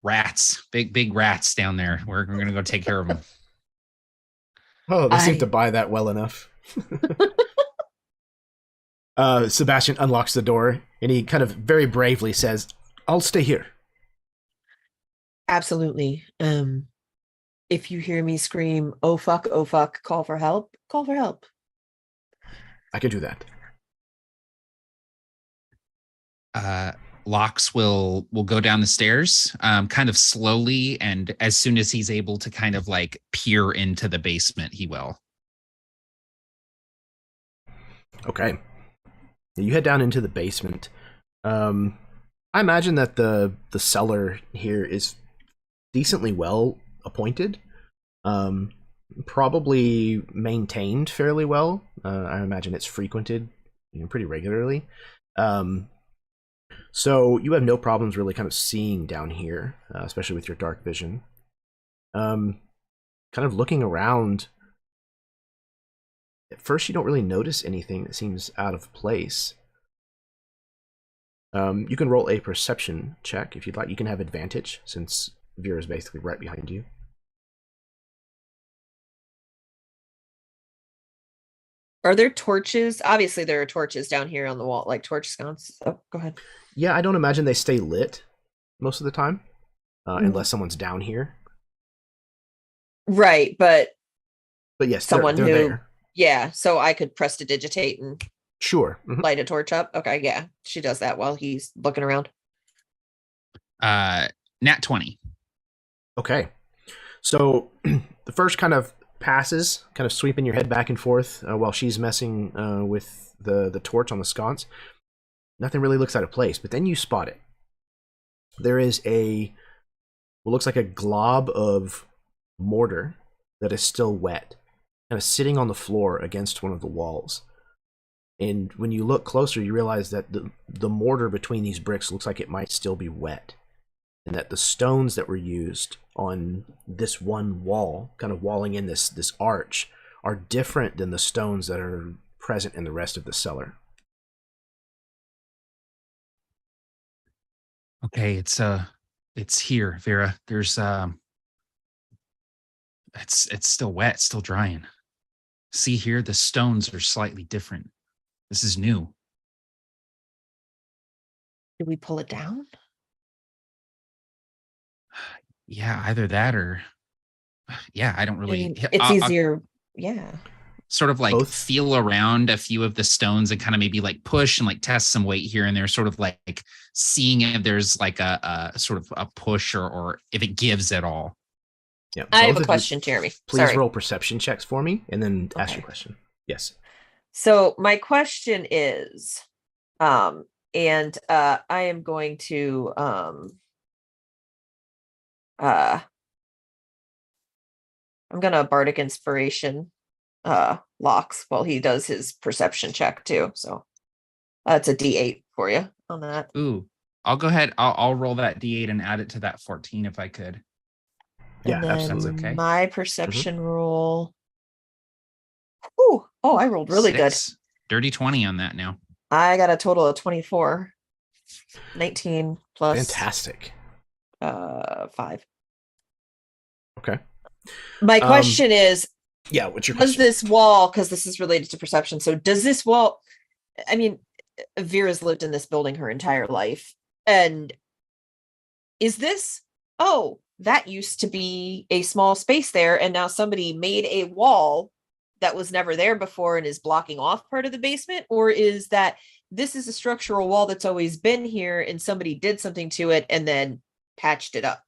rats, big rats down there. We're gonna go take care of them. Oh, they seem to buy that well enough. Sebastian unlocks the door and he kind of very bravely says, "I'll stay here." Absolutely. If you hear me scream, oh fuck, call for help, call for help. I can do that. Lox will go down the stairs, kind of slowly, and as soon as he's able to kind of like peer into the basement, he will. Okay. You head down into the basement. I imagine that the cellar here is decently well appointed. Probably maintained fairly well. I imagine it's frequented, pretty regularly. So you have no problems really kind of seeing down here, especially with your dark vision. Kind of looking around, at first you don't really notice anything that seems out of place. You can roll a perception check if you'd like. You can have advantage since Vera is basically right behind you. Are there torches? Obviously, there are torches down here on the wall, like torch sconces. Oh, go ahead. Yeah, I don't imagine they stay lit most of the time, unless someone's down here. Right, but yes, someone they're who, there. Yeah, so I could prestidigitate and Sure. Mm-hmm. light a torch up. Okay, yeah, she does that while he's looking around. Nat 20. Okay, so the first kind of passes, kind of sweeping your head back and forth while she's messing with the torch on the sconce. Nothing really looks out of place, but then you spot it. There is what looks like a glob of mortar that is still wet, kind of sitting on the floor against one of the walls. And when you look closer, you realize that the mortar between these bricks looks like it might still be wet, and that the stones that were used on this one wall, kind of walling in this arch, are different than the stones that are present in the rest of the cellar. Okay, it's here, Vera. There's it's still wet, still drying. See here, the stones are slightly different. This is new. Did we pull it down? Yeah, either that or yeah, I don't really. I mean, it's easier. Yeah. Sort of like Both. feel around a few of the stones and kind of maybe like push and like test some weight here and there, sort of like seeing if there's like a sort of a push or if it gives at all. Yeah. I have both a of you, question, Jeremy. Please Sorry. roll perception checks for me and then ask Okay. your question. Yes. So my question is, and I am going to I'm gonna bardic inspiration Lox while he does his perception check too. So that's a D8 for you on that. Ooh, I'll go ahead. I'll roll that D8 and add it to that 14 if I could. Yeah, And then absolutely. Okay. my perception roll. Ooh, oh, I rolled really good. Dirty 20 on that now. I got a total of 24. 19 plus Fantastic. 5. Okay. My question is, Yeah, what's your does question? this wall, because this is related to perception, so does this wall, I mean, Vera's lived in this building her entire life, and is this, oh, that used to be a small space there, and now somebody made a wall that was never there before and is blocking off part of the basement? Or is that this is a structural wall that's always been here and somebody did something to it and then patched it up?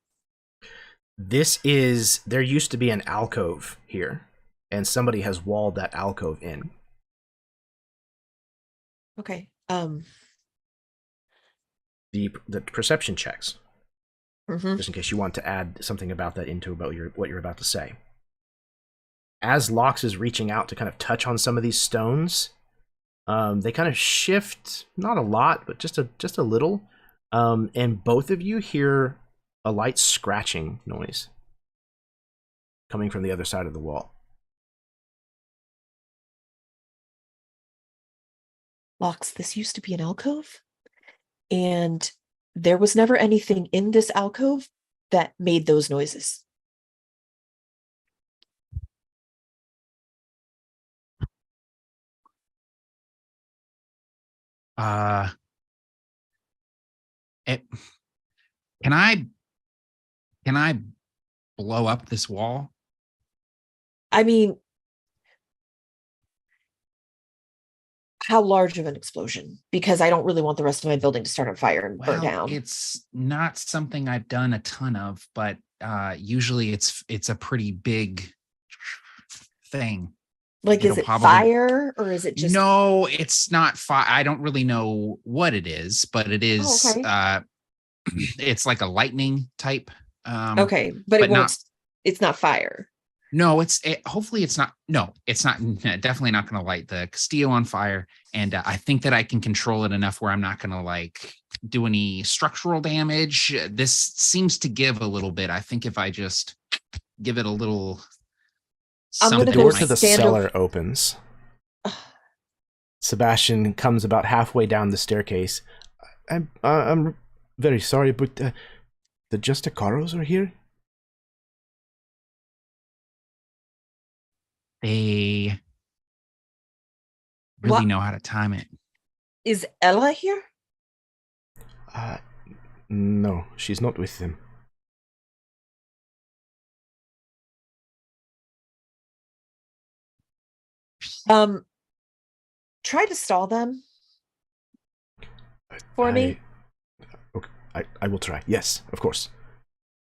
There used to be an alcove here, and somebody has walled that alcove in. Okay. The perception checks, Mhm. just in case you want to add something about that into what you're about to say. As Lox is reaching out to kind of touch on some of these stones, they kind of shift, not a lot, but just a little, and both of you hear a light scratching noise coming from the other side of the wall. Lox, this used to be an alcove, and there was never anything in this alcove that made those noises. It, can I blow up this wall? I mean, how large of an explosion? Because I don't really want the rest of my building to start on fire and burn down. It's not something I've done a ton of, but usually it's a pretty big thing. Like, is it fire or is it just? No, it's not fire. I don't really know what it is, but it is. Oh, okay. It's like a lightning type. Okay, but it won't. It's not fire. No, hopefully it's not. No, it's not. Definitely not going to light the Castillo on fire. And I think that I can control it enough where I'm not going to like do any structural damage. This seems to give a little bit. I think if I just give it a little. The door to the cellar opens. Sebastian comes about halfway down the staircase. I'm very sorry, but the Justicaros are here? They really know how to time it. Is Ella here? No, she's not with them. Try to stall them for me. Okay, I will try. Yes, of course.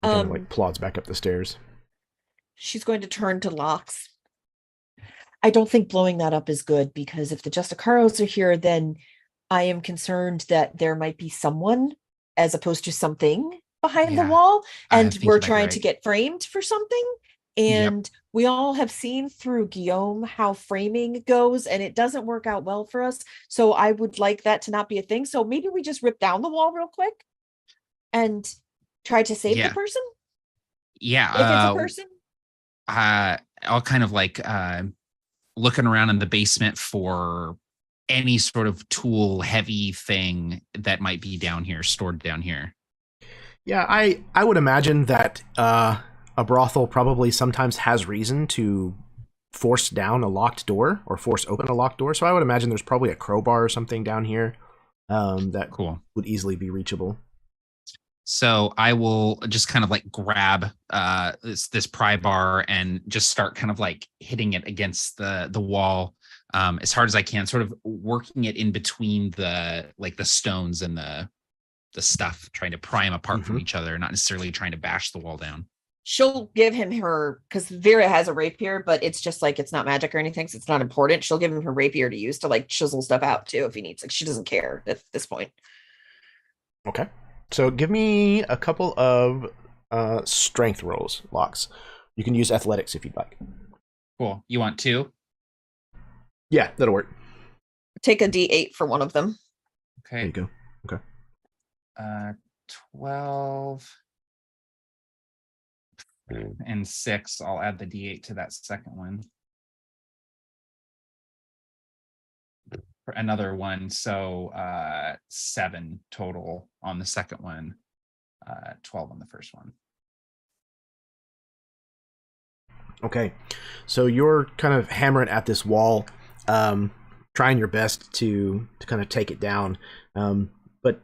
He kind of like plods back up the stairs. She's going to turn to Lox. I don't think blowing that up is good, because if the Justicaros are here, then I am concerned that there might be someone as opposed to something behind the wall, and we're trying to get framed for something. And we all have seen through Guillaume how framing goes, and it doesn't work out well for us. So I would like that to not be a thing. So maybe we just rip down the wall real quick and try to save the person. Yeah. If it's a person. I'll kind of like looking around in the basement for any sort of tool heavy thing that might be down here, stored down here. Yeah, I would imagine that a brothel probably sometimes has reason to force down a locked door or force open a locked door. So I would imagine there's probably a crowbar or something down here that would easily be reachable. So I will just kind of like grab this pry bar and just start kind of like hitting it against the wall as hard as I can, sort of working it in between the stones and the stuff, trying to pry them apart from each other, not necessarily trying to bash the wall down. She'll give him her, because Vera has a rapier, but it's just like, it's not magic or anything, so it's not important. She'll give him her rapier to use to like chisel stuff out too if he needs. Like, she doesn't care at this point. Okay. So give me a couple of strength rolls, Lox. You can use athletics if you'd like. Cool. You want 2? Yeah, that'll work. Take a D8 for one of them. Okay. There you go. Okay. 12 and 6. I'll add the D8 to that second one. For another one, so 7 total on the second one, 12 on the first one. Okay, so you're kind of hammering at this wall, trying your best to kind of take it down, but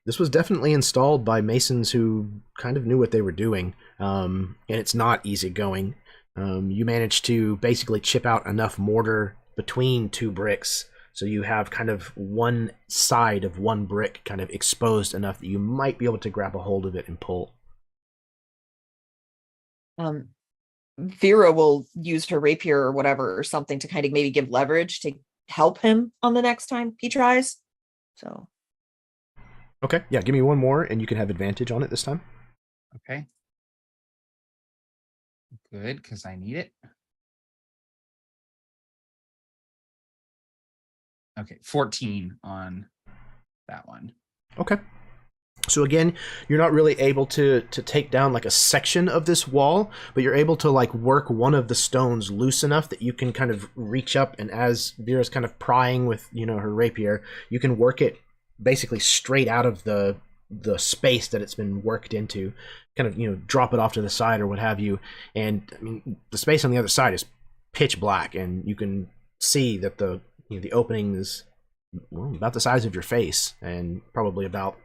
This was definitely installed by masons who kind of knew what they were doing, and it's not easy going. You manage to basically chip out enough mortar between two bricks so you have kind of one side of one brick kind of exposed enough that you might be able to grab a hold of it and pull. Vera will use her rapier or whatever or something to kind of maybe give leverage to help him on the next time he tries. So. Okay, yeah, give me one more and you can have advantage on it this time. Okay. Good, because I need it. Okay, 14 on that one. Okay. So again, you're not really able to take down like a section of this wall, but you're able to like work one of the stones loose enough that you can kind of reach up, and as Vera's kind of prying with, you know, her rapier, you can work it basically straight out of the space that it's been worked into, kind of, you know, drop it off to the side or what have you. And I mean, the space on the other side is pitch black, and you can see that the opening is, well, about the size of your face and probably about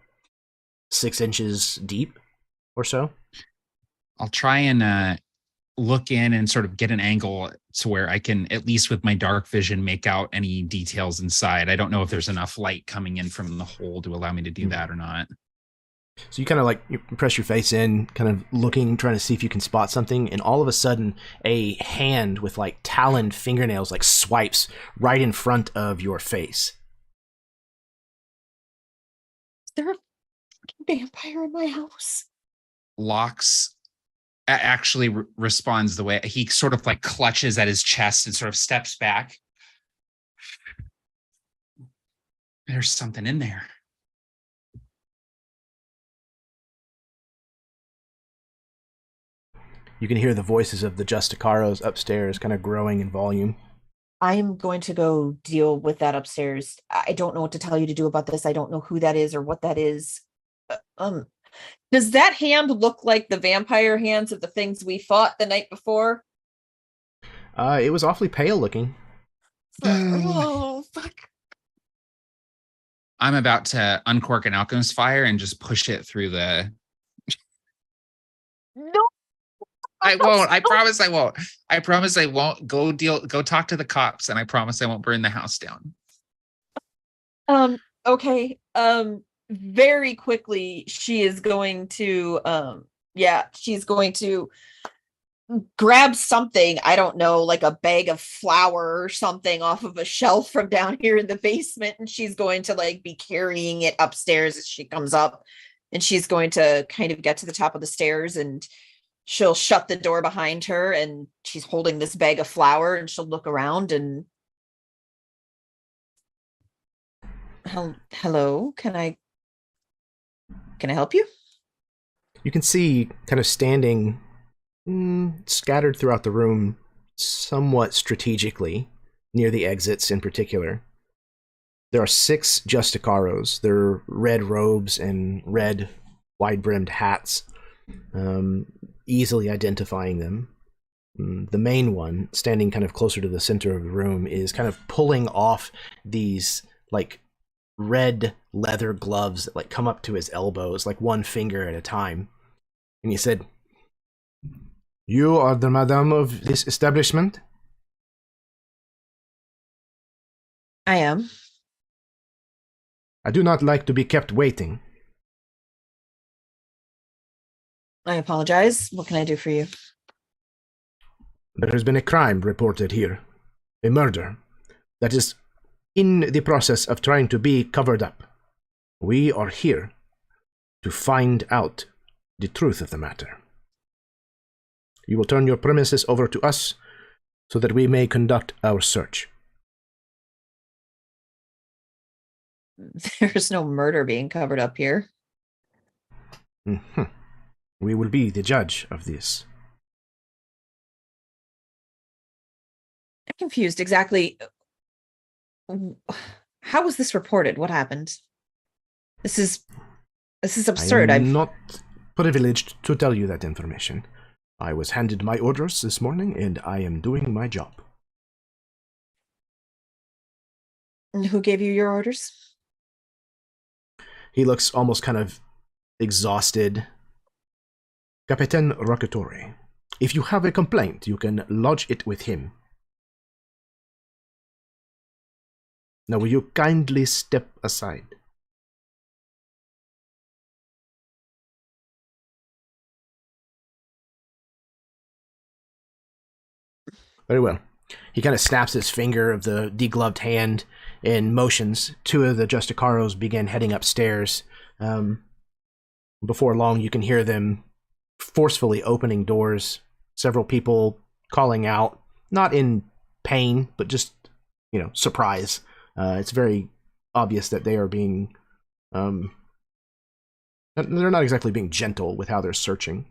6 inches deep or so. I'll try and look in and sort of get an angle to where I can, at least with my dark vision, make out any details inside. I don't know if there's enough light coming in from the hole to allow me to do that or not. So you kind of like, you press your face in, kind of looking, trying to see if you can spot something, and all of a sudden a hand with like taloned fingernails like swipes right in front of your face. Is there a fucking vampire in my house? Lox actually responds the way he sort of like clutches at his chest and sort of steps back. There's something in there. You can hear the voices of the Justicaros upstairs kind of growing in volume. I'm going to go deal with that upstairs. I don't know what to tell you to do about this. I don't know who that is or what that is. Does that hand look like the vampire hands of the things we fought the night before? It was awfully pale looking. Oh, fuck. I'm about to uncork an alchemist fire and just push it through the... No. I won't. I promise I won't. I promise I won't. Go talk to the cops, and I promise I won't burn the house down. Okay. Very quickly, she is going to she's going to grab something, I don't know, like a bag of flour or something off of a shelf from down here in the basement, and she's going to like be carrying it upstairs as she comes up, and she's going to kind of get to the top of the stairs, and she'll shut the door behind her, and she's holding this bag of flour, and she'll look around and hello, can I help you? You can see kind of standing scattered throughout the room somewhat strategically near the exits in particular. There are 6 Justicaros. Their red robes and red wide-brimmed hats, easily identifying them. The main one, standing kind of closer to the center of the room, is kind of pulling off these like red leather gloves that like come up to his elbows, like one finger at a time. And he said, "You are the madame of this establishment?" I am. "I do not like to be kept waiting." I apologize. What can I do for you? "There has been a crime reported here, a murder, that is in the process of trying to be covered up. We are here to find out the truth of the matter. You will turn your premises over to us so that we may conduct our search." There's no murder being covered up here. Mm-hmm. We will be the judge of this. I'm confused exactly. How was this reported? What happened? This is absurd. I am not privileged to tell you that information. I was handed my orders this morning, and I am doing my job. And who gave you your orders? He looks almost kind of exhausted. Captain Rocketore, if you have a complaint, you can lodge it with him. Now, will you kindly step aside? Very well. He kind of snaps his finger of the degloved hand and motions. Two of the Justicaros begin heading upstairs. Before long, you can hear them forcefully opening doors. Several people calling out, not in pain, but just, surprise. It's very obvious that they are being... they're not exactly being gentle with how they're searching.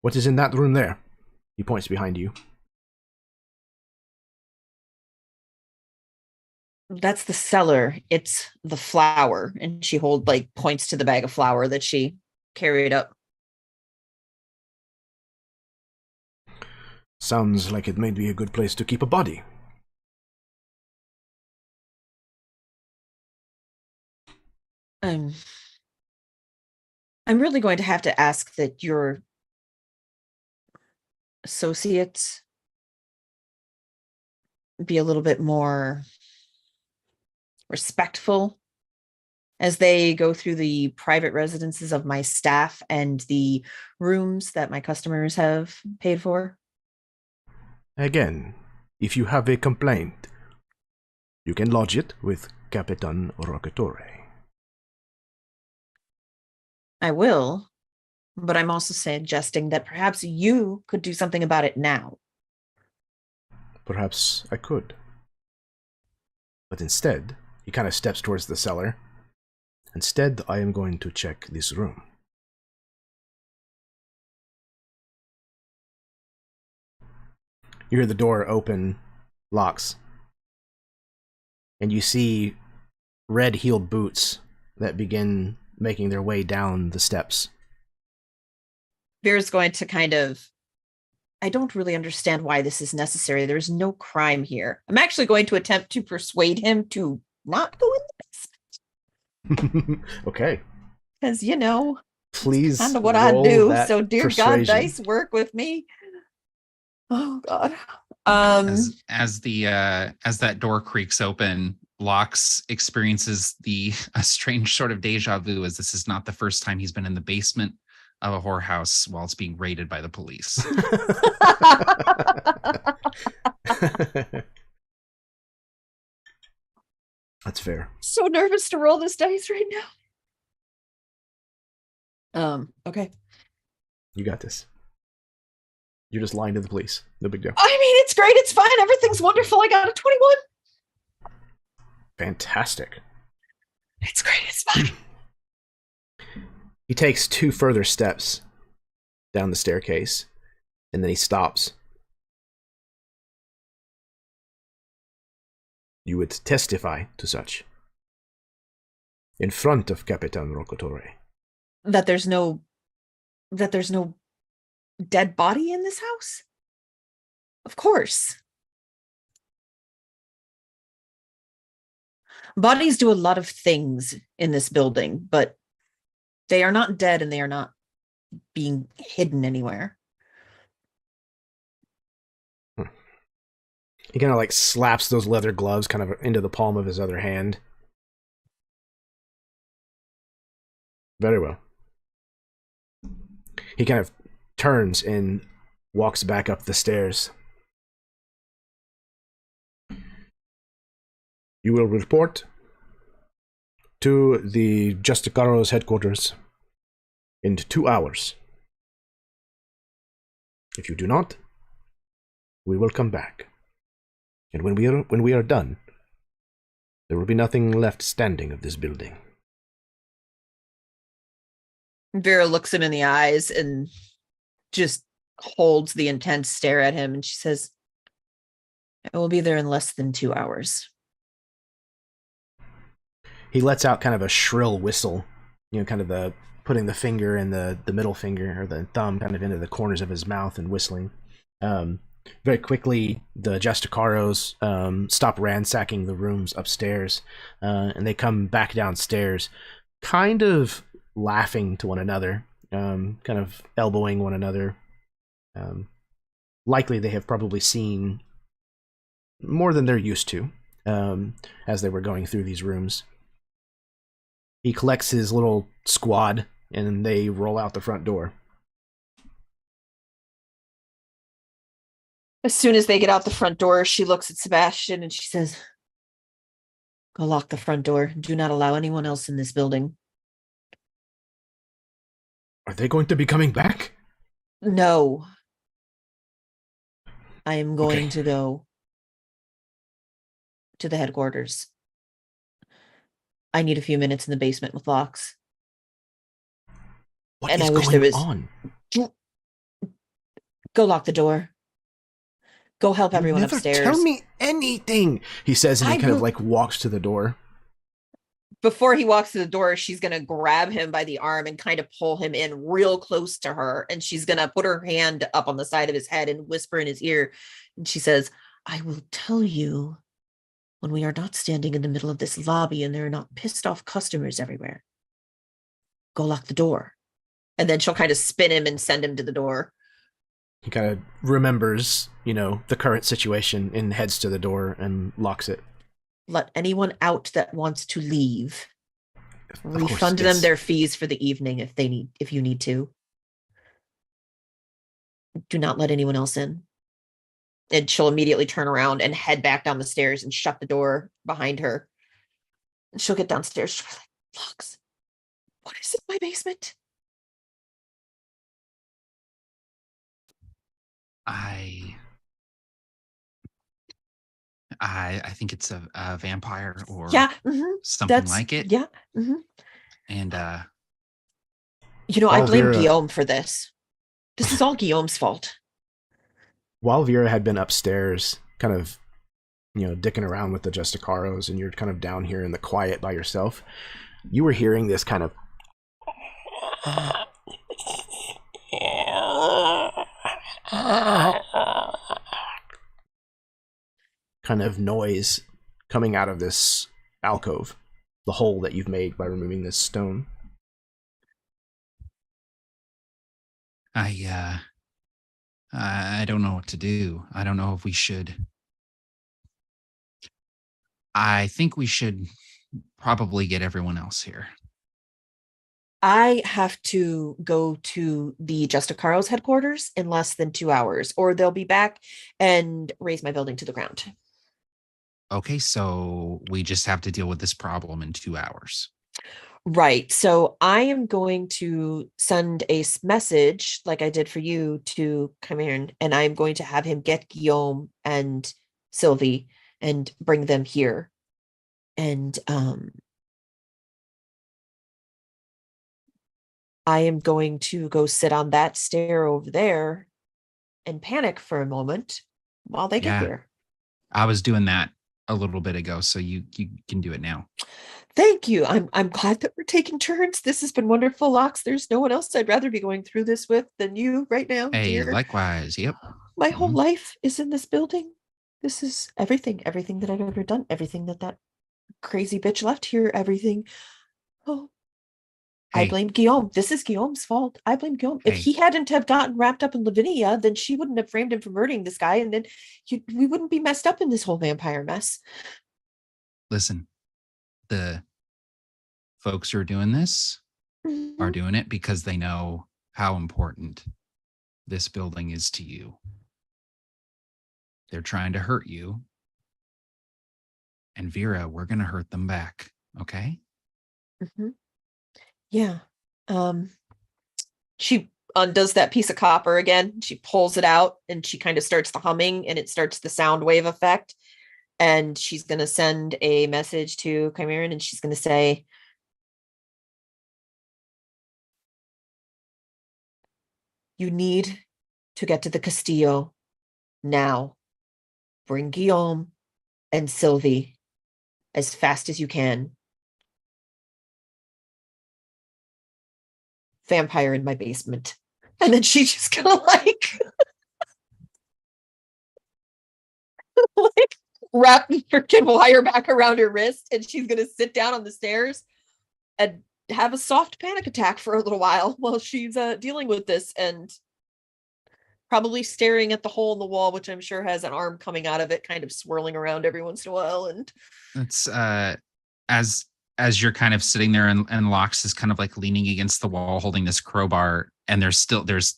What is in that room there? He points behind you. That's the cellar. It's the flour. And she points to the bag of flour that she carried up. Sounds like it may be a good place to keep a body. I'm really going to have to ask that your associates be a little bit more respectful as they go through the private residences of my staff and the rooms that my customers have paid for. Again, if you have a complaint, you can lodge it with Capitan Rocketore. I will, but I'm also suggesting that perhaps you could do something about it now. Perhaps I could. But instead, he kind of steps towards the cellar. Instead, I am going to check this room. You hear the door open, locks, and you see red-heeled boots that begin making their way down the steps. Vera's going to I don't really understand why this is necessary. There's no crime here. I'm actually going to attempt to persuade him to not go in the basement. Okay. Because, please kind of what I do. So, dear persuasion. God, dice work with me. Oh, God. As that door creaks open, Lox experiences a strange sort of deja vu, as this is not the first time he's been in the basement of a whorehouse while it's being raided by the police. That's fair. So nervous to roll this dice right now. Okay. You got this. You're just lying to the police. No big deal. I mean, it's great. It's fine. Everything's wonderful. I got a 21. Fantastic. It's great. It's fine. He takes 2 further steps down the staircase, and then he stops. You would testify to such in front of Capitan Rocketore. That there's no dead body in this house? Of course. Bodies do a lot of things in this building, but they are not dead and they are not being hidden anywhere. He kind of slaps those leather gloves kind of into the palm of his other hand. Very well. He kind of turns and walks back up the stairs. You will report to the Justicaro's headquarters in 2 hours. If you do not, we will come back. And when we are done, there will be nothing left standing of this building. Vera looks him in the eyes and just holds the intense stare at him, and she says, I will be there in less than 2 hours. He lets out kind of a shrill whistle, kind of the putting the finger and the middle finger or the thumb kind of into the corners of his mouth and whistling. Very quickly, the Justicaros stop ransacking the rooms upstairs, and they come back downstairs, kind of laughing to one another, kind of elbowing one another. Likely they have probably seen more than they're used to as they were going through these rooms. He collects his little squad, and they roll out the front door. As soon as they get out the front door, she looks at Sebastian and she says, "Go lock the front door. Do not allow anyone else in this building." Are they going to be coming back? No. I am going Okay. to go to the headquarters. I need a few minutes in the basement with locks. What And is I wish going there was- on? Go lock the door. Go help You everyone never upstairs. tell me anything, he says, and he I kind of will- like walks to the door. Before he walks to the door, she's going to grab him by the arm and kind of pull him in real close to her. And she's going to put her hand up on the side of his head and whisper in his ear. And she says, "I will tell you when we are not standing in the middle of this lobby and there are not pissed off customers everywhere. Go lock the door." And then she'll kind of spin him and send him to the door. He kind of remembers, the current situation and heads to the door and locks it. Let anyone out that wants to leave. Of course, Refund them it's- their fees for the evening if you need to. Do not let anyone else in. And she'll immediately turn around and head back down the stairs and shut the door behind her. And she'll get downstairs. She'll be like, "Lux, what is in my basement?" I think it's a vampire or Yeah, something like it. Yeah. And I blame Vera- Guillaume for this. This is all Guillaume's fault. While Vera had been upstairs, kind of, dicking around with the Justicaros, and you're kind of down here in the quiet by yourself, you were hearing this kind of noise coming out of this alcove, the hole that you've made by removing this stone. I don't know what to do. I don't know if we should. I think we should probably get everyone else here. I have to go to the Justicaros headquarters in less than 2 hours, or they'll be back and raise my building to the ground. Okay, so we just have to deal with this problem in 2 hours. Right. So I am going to send a message like I did for you to come here, and I'm going to have him get Guillaume and Sylvie and bring them here. And I am going to go sit on that stair over there and panic for a moment while they get Yeah. here. I was doing that a little bit ago, so you can do it now. Thank you. I'm glad that we're taking turns. This has been wonderful, Locks. There's no one else I'd rather be going through this with than you right now, Hey, dear. likewise. Yep. My whole Mhm. life is in this building. This is everything that I've ever done, everything that crazy bitch left here, everything. Oh, I Hey, blame Guillaume. This is Guillaume's fault. I blame Guillaume. If Hey. he hadn't have gotten wrapped up in Lavinia, then she wouldn't have framed him for murdering this guy, and then we wouldn't be messed up in this whole vampire mess. listen, the folks who are doing this are Mhm. doing it because they know how important this building is to you. They're trying to hurt you. And Vera, we're going to hurt them back. Okay? Mhm. Yeah. She undoes that piece of copper again. She pulls it out and she kind of starts the humming, and it starts the sound wave effect. And she's going to send a message to Chimeran, and she's going to say, "You need to get to the Castillo now. Bring Guillaume and Sylvie as fast as you can. Vampire in my basement." And then she just kind of like like wrap the freaking wire back around her wrist, and she's gonna sit down on the stairs and have a soft panic attack for a little while she's dealing with this, and probably staring at the hole in the wall, which I'm sure has an arm coming out of it, kind of swirling around every once in a while. And It's as you're kind of sitting there, and Lox is kind of like leaning against the wall holding this crowbar, and there's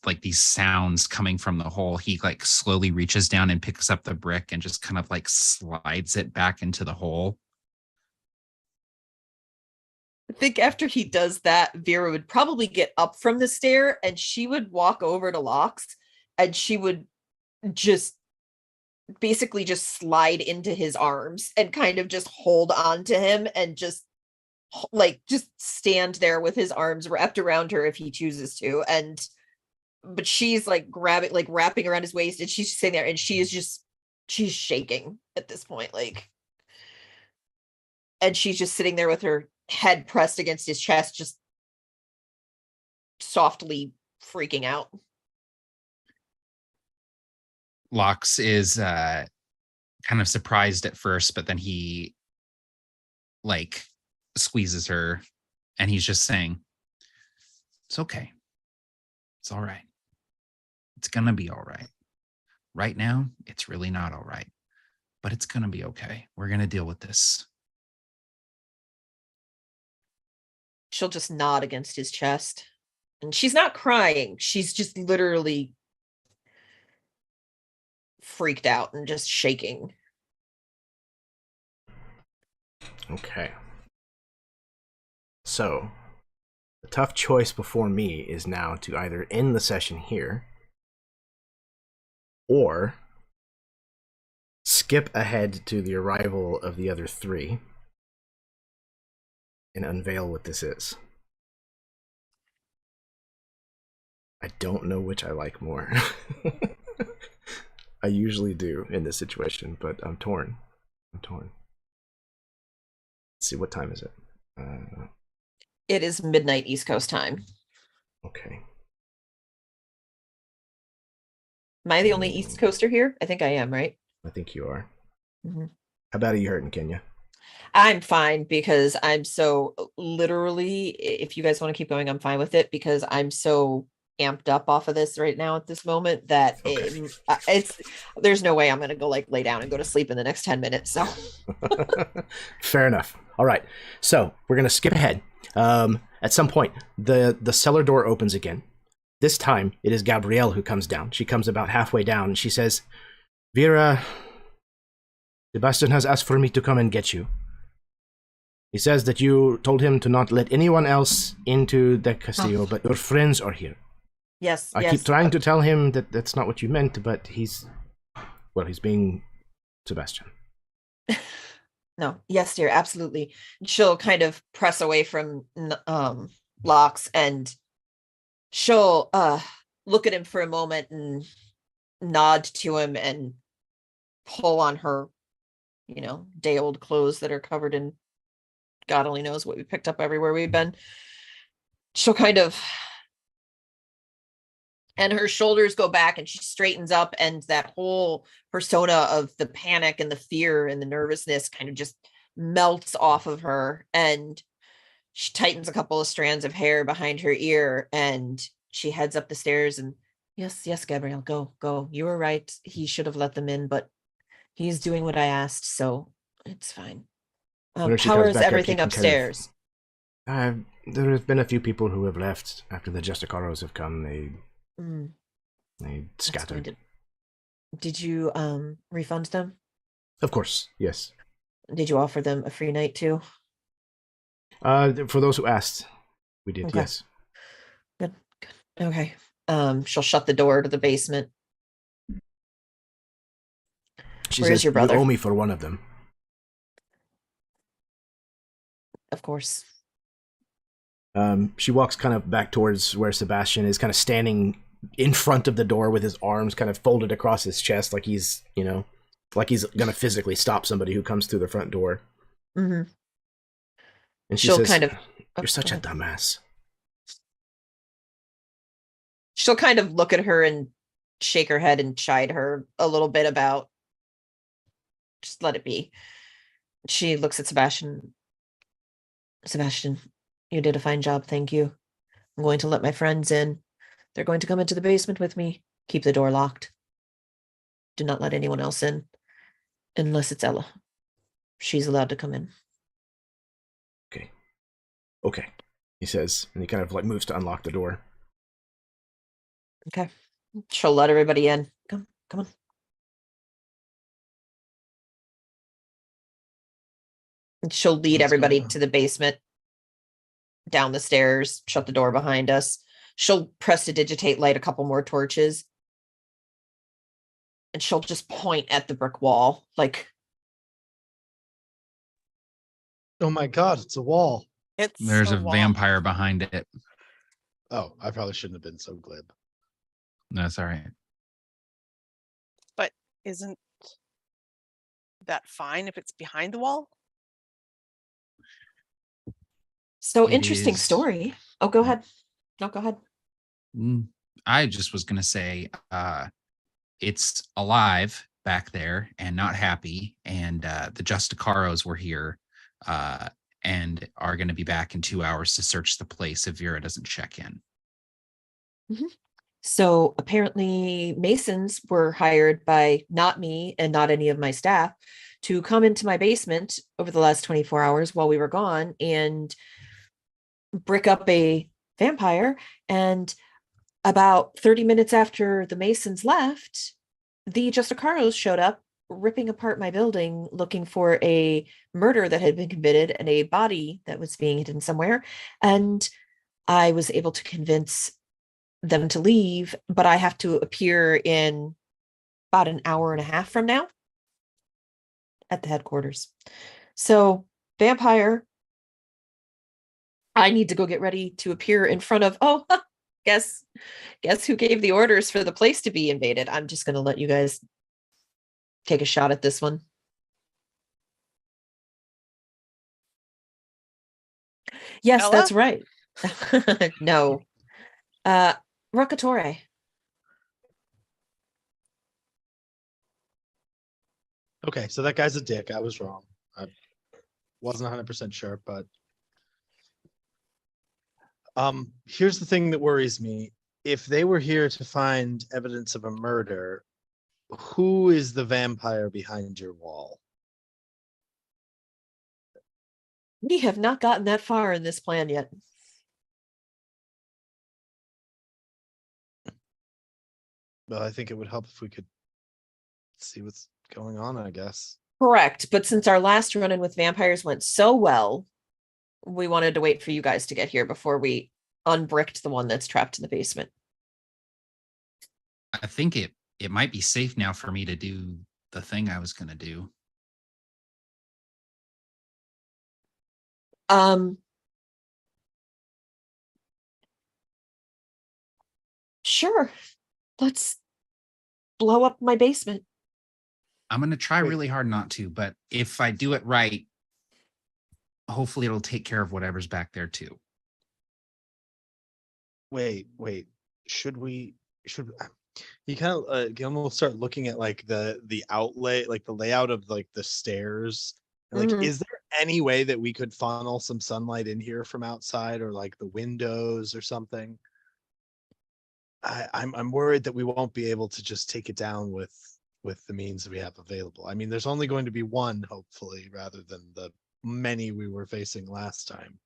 like these sounds coming from the hole. He like slowly reaches down and picks up the brick and just kind of like slides it back into the hole. I think after he does that, Vera would probably get up from the stair and she would walk over to Lox and she would just basically just slide into his arms and kind of just hold on to him and just stand there with his arms wrapped around her if he chooses to. But she's like wrapping around his waist, and she's sitting there and she's shaking at this point, and she's just sitting there with her head pressed against his chest, just softly freaking out. Lox is kind of surprised at first, but then he like squeezes her, and he's just saying, "It's okay. It's all right. It's gonna be all right. Right now, it's really not all right, but it's gonna be okay. We're gonna deal with this." She'll just nod against his chest, and she's not crying. She's just literally freaked out and just shaking. Okay. So, the tough choice before me is now to either end the session here or skip ahead to the arrival of the other three and unveil what this is. I don't know which I like more. I usually do in this situation, but I'm torn. Let's see, what time is it? It is midnight East Coast time. Okay. Am I the only East Coaster here? I think I am, right? I think you are. Mm-hmm. How bad are you hurting, Kenya? I'm fine because I'm so literally, if you guys want to keep going, I'm fine with it because I'm so amped up off of this right now at this moment that it's there's no way I'm going to go lay down and go to sleep in the next 10 minutes. So fair enough. All right. So we're going to skip ahead. At some point, the cellar door opens again. This time, it is Gabrielle who comes down. She comes about halfway down, and she says, "Vera, Sebastian has asked for me to come and get you. He says that you told him to not let anyone else into the Castillo, but your friends are here." Yes. I keep trying to tell him that that's not what you meant, but he's being Sebastian. No, yes, dear, absolutely. She'll kind of press away from Lox, and she'll look at him for a moment and nod to him and pull on her, day-old clothes that are covered in God only knows what we picked up everywhere we've been. She'll kind of, and her shoulders go back and she straightens up, and that whole persona of the panic and the fear and the nervousness kind of just melts off of her, and she tightens a couple of strands of hair behind her ear, and she heads up the stairs. And yes, Gabrielle, go. You were right. He should have let them in, but he's doing what I asked, so it's fine. How is everything upstairs? There have been a few people who have left after the Justicaros have come. They scattered. Did you refund them? Of course, yes. Did you offer them a free night too? For those who asked, we did. Okay. Yes. Good. Okay. She'll shut the door to the basement. Where's your brother? You owe me for one of them. Of course. She walks kind of back towards where Sebastian is, kind of standing in front of the door with his arms kind of folded across his chest, like he's gonna physically stop somebody who comes through the front door. Mm-hmm. And she'll says, "You're such a dumbass." She'll kind of look at her and shake her head and chide her a little bit about Just let it be. She looks at Sebastian. Sebastian, you did a fine job, thank you. I'm going to let my friends in. They're going to come into the basement with me. Keep the door locked. Do not let anyone else in, unless it's Ella. She's allowed to come in. Okay, he says, and he kind of like moves to unlock the door. Okay. She'll let everybody in. Come on. And she'll lead What's everybody going on? to the basement, down the stairs, shut the door behind us. She'll press to digitate, light a couple more torches. And she'll just point at the brick wall, like, Oh my God, it's a wall. It's There's a wall. vampire behind it. Oh, I probably shouldn't have been so glib. That's all right. But isn't that fine if it's behind the wall? so It interesting is- story. Oh, go ahead. No, go ahead. I just was gonna say, it's alive back there and not happy, and the Justicaros were here, and are going to be back in 2 hours to search the place if Vera doesn't check in. So apparently Masons were hired by not me and not any of my staff to come into my basement over the last 24 hours while we were gone and brick up a vampire. And about 30 minutes after the Masons left, the Justicaros showed up, ripping apart my building, looking for a murder that had been committed and a body that was being hidden somewhere. And I was able to convince them to leave, but I have to appear in about an hour and a half from now at the headquarters. So, vampire, I need to go get ready to appear in front of, guess who gave the orders for the place to be invaded. I'm just going to let you guys take a shot at this one. Yes, Ella? that's right. No. Roccatore. Okay, so that guy's a dick. I was wrong. I wasn't 100% sure, but here's the thing that worries me. If they were here to find evidence of a murder, who is the vampire behind your wall? We have not gotten that far in this plan yet. Well, I think it would help if we could see what's going on, I guess. Correct. But since our last run-in with vampires went so well, we wanted to wait for you guys to get here before we unbricked the one that's trapped in the basement. I think it might be safe now for me to do the thing I was going to do. Sure. Let's blow up my basement. I'm going to try Wait. really hard not to, but if I do it right, hopefully it'll take care of whatever's back there too. Wait. Should you kind of Gilman will start looking at like the outlay, like the layout of like the stairs. And, like, Mhm. is there any way that we could funnel some sunlight in here from outside or like the windows or something? I'm worried that we won't be able to just take it down with the means we have available. I mean, there's only going to be one, hopefully, rather than the many we were facing last time.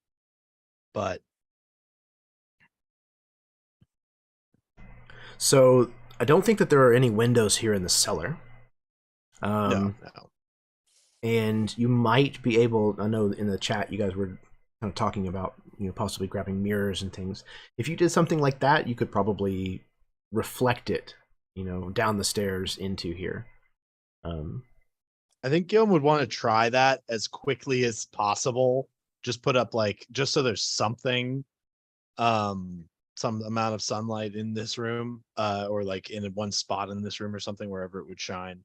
But So I don't think that there are any windows here in the cellar. no. And you might be able, I know in the chat you guys were kind of talking about, possibly grabbing mirrors and things. If you did something like that, you could probably reflect it, down the stairs into here. I think Gilm would want to try that as quickly as possible. Just put up just so there's something, some amount of sunlight in this room, or like in one spot in this room or something, wherever it would shine.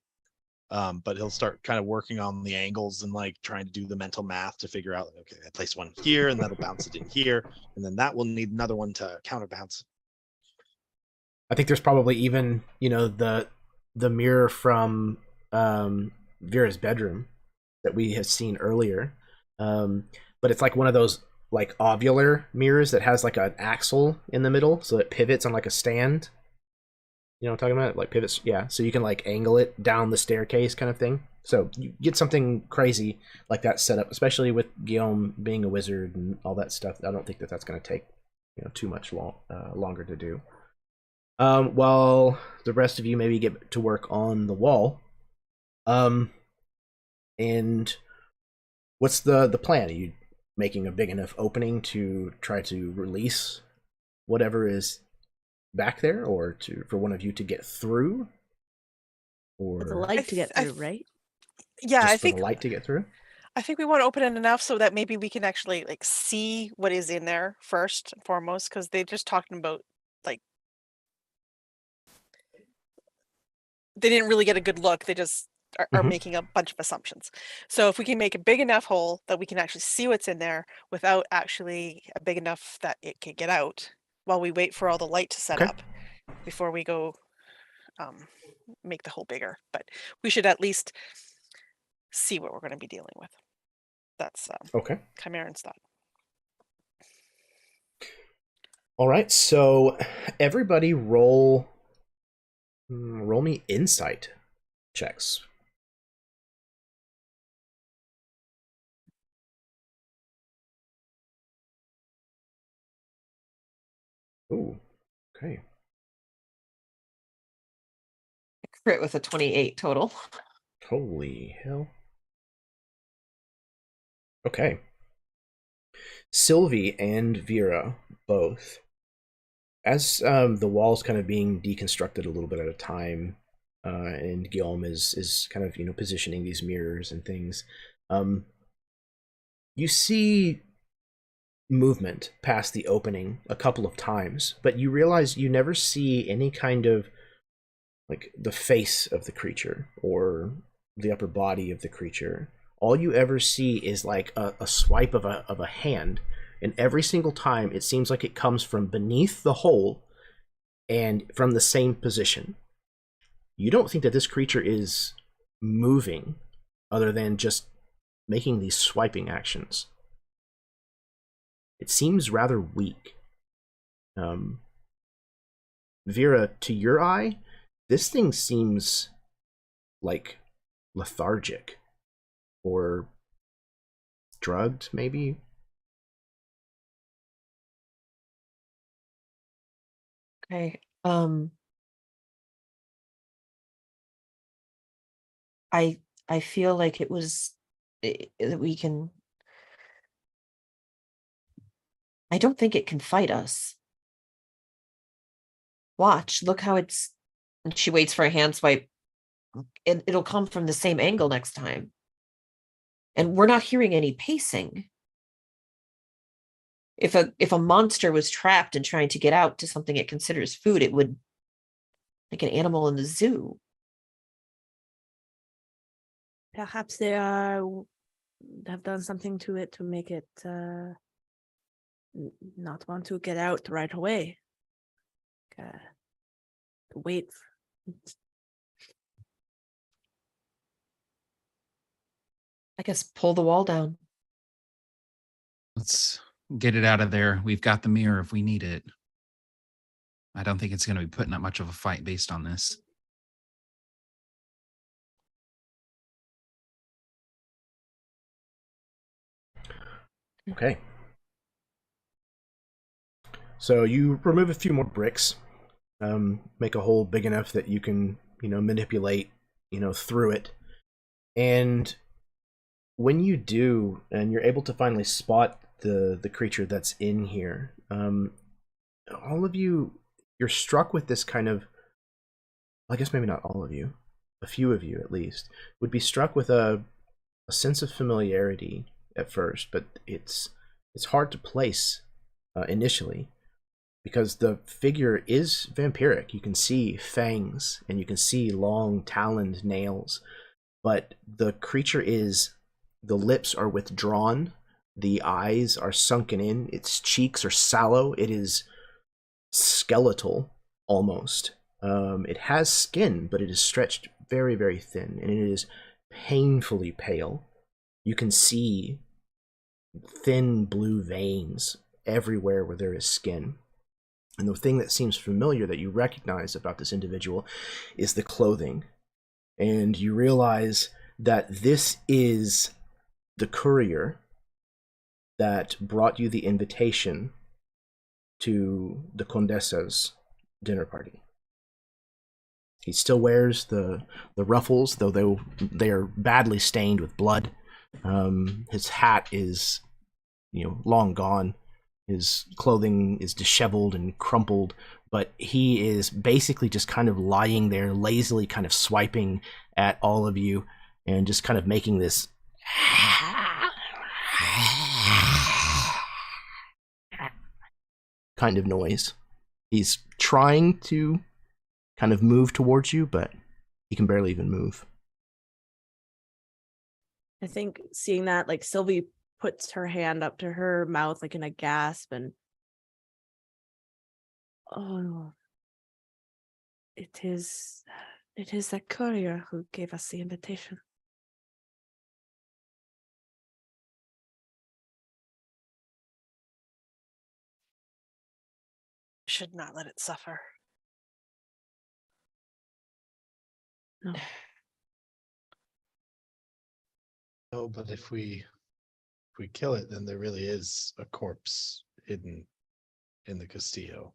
But he'll start kind of working on the angles and like trying to do the mental math to figure out, okay, I place one here and that'll bounce it in here, and then that will need another one to counterbalance. I think there's probably even, the mirror from Vera's bedroom that we had seen earlier. But it's like one of those like ovular mirrors that has like an axle in the middle, so it pivots on like a stand. You know what I'm talking about? Like pivots, yeah. So you can like angle it down the staircase kind of thing. So you get something crazy like that set up, especially with Guillaume being a wizard and all that stuff. I don't think that that's going to take too much longer to do. While the rest of you maybe get to work on the wall. And what's the plan? Are you making a big enough opening to try to release whatever is back there, or for one of you to get through? Or With the light to get through, right? Yeah, just I for think the light to get through? I think we want to open it enough so that maybe we can actually like see what is in there first and foremost, because they're just talking about like they didn't really get a good look. They just are making a bunch of assumptions. So if we can make a big enough hole that we can actually see what's in there without actually a big enough that it can get out, while we wait for all the light to set Okay. up before we go make the hole bigger. But we should at least see what we're going to be dealing with. That's Okay. Chimeran's thought. All right, so everybody roll me insight checks. Ooh, okay. Crit with a 28 total. Holy hell. Okay. Sylvie and Vera both. As the wall's kind of being deconstructed a little bit at a time, and Guillaume is kind of positioning these mirrors and things, you see movement past the opening a couple of times, but you realize you never see any kind of like the face of the creature or the upper body of the creature. All you ever see is like a swipe of a hand, and every single time it seems like it comes from beneath the hole and from the same position. You don't think that this creature is moving other than just making these swiping actions. It seems rather weak. Vera, to your eye, this thing seems like lethargic or drugged, maybe. Okay. I feel like it was that we can. I don't think it can fight us. Watch, look how it's. And she waits for a hand swipe. It'll come from the same angle next time. And we're not hearing any pacing. If a monster was trapped and trying to get out to something it considers food, it would, like an animal in the zoo. Perhaps they have done something to it to make it not want to get out right away. Wait. I guess pull the wall down. Let's get it out of there. We've got the mirror if we need it. I don't think it's going to be putting up much of a fight based on this. Okay. So you remove a few more bricks, make a hole big enough that you can, manipulate, through it. And when you do, and you're able to finally spot the creature that's in here, all of you, you're struck with this kind of, I guess maybe not all of you, a few of you at least, would be struck with a sense of familiarity at first, but it's hard to place initially, because the figure is vampiric. You can see fangs and you can see long taloned nails, but the creature the lips are withdrawn, the eyes are sunken in, its cheeks are sallow, it is skeletal almost. It has skin, but it is stretched very, very thin, and it is painfully pale. You can see thin blue veins everywhere where there is skin. And the thing that seems familiar that you recognize about this individual is the clothing. And you realize that this is the courier that brought you the invitation to the Condessa's dinner party. He still wears the ruffles, though they are badly stained with blood. His hat is, long gone. His clothing is disheveled and crumpled, but he is basically just kind of lying there, lazily kind of swiping at all of you and just kind of making this kind of noise. He's trying to kind of move towards you, but he can barely even move. I think seeing that, like, Sylvie puts her hand up to her mouth, like in a gasp, and oh, it is that courier who gave us the invitation. Should not let it suffer. No. No, but if we kill it, then there really is a corpse hidden in the Castillo.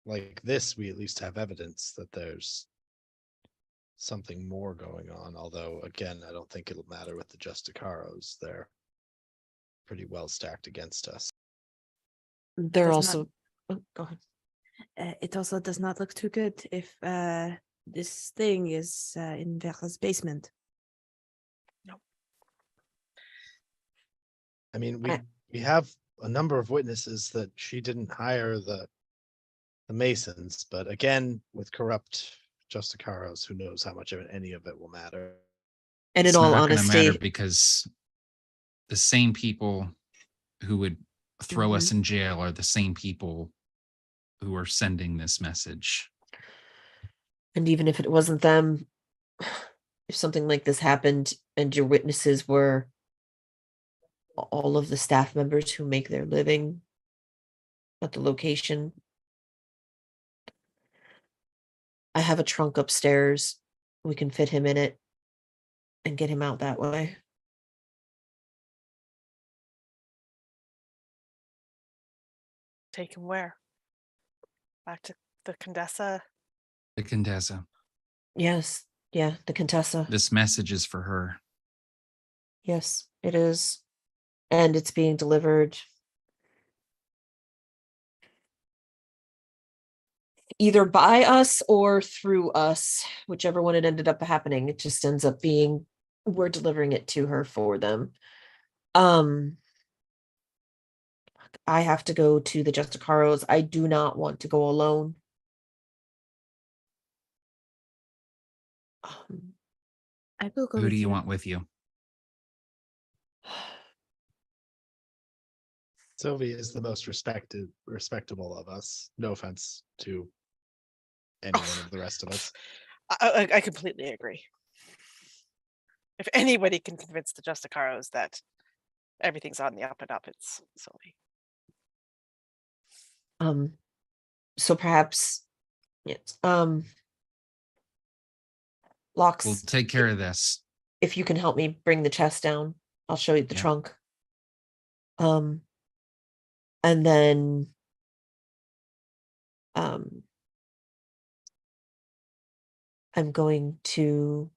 Like this, we at least have evidence that there's something more going on. Although, again, I don't think it'll matter with the Justicaros. They're pretty well stacked against us. They're Does also. Oh, go ahead. It also does not look too good if this thing is in Vera's basement. I mean, we have a number of witnesses that she didn't hire the Masons, but again, with corrupt Justicaros, who knows how much of any of it will matter. And in It's all not going to matter honesty, because the same people who would throw us in jail are the same people who are sending this message. and even if it wasn't them, if something like this happened and your witnesses were all of the staff members who make their living at the location, I have a trunk upstairs. We can fit him in it and get him out that way. Take him where? Back to the Condessa? The Condessa. Yes. Yeah, the Contessa. This message is for her. Yes, it is. And it's being delivered either by us or through us, whichever one it ended up happening. It just ends up being we're delivering it to her for them. I have to go to the Justicaros. I do not want to go alone. I will go. Who with do you want with you? Sylvie is the most respectable of us. No offense to any one of the rest of us. I completely agree. If anybody can convince the Justicaros that everything's on the up and up, it's Sylvie. So perhaps, yes. Locks. We'll take care of this. If you can help me bring the chest down, I'll show you the Yeah. trunk. And then I'm going to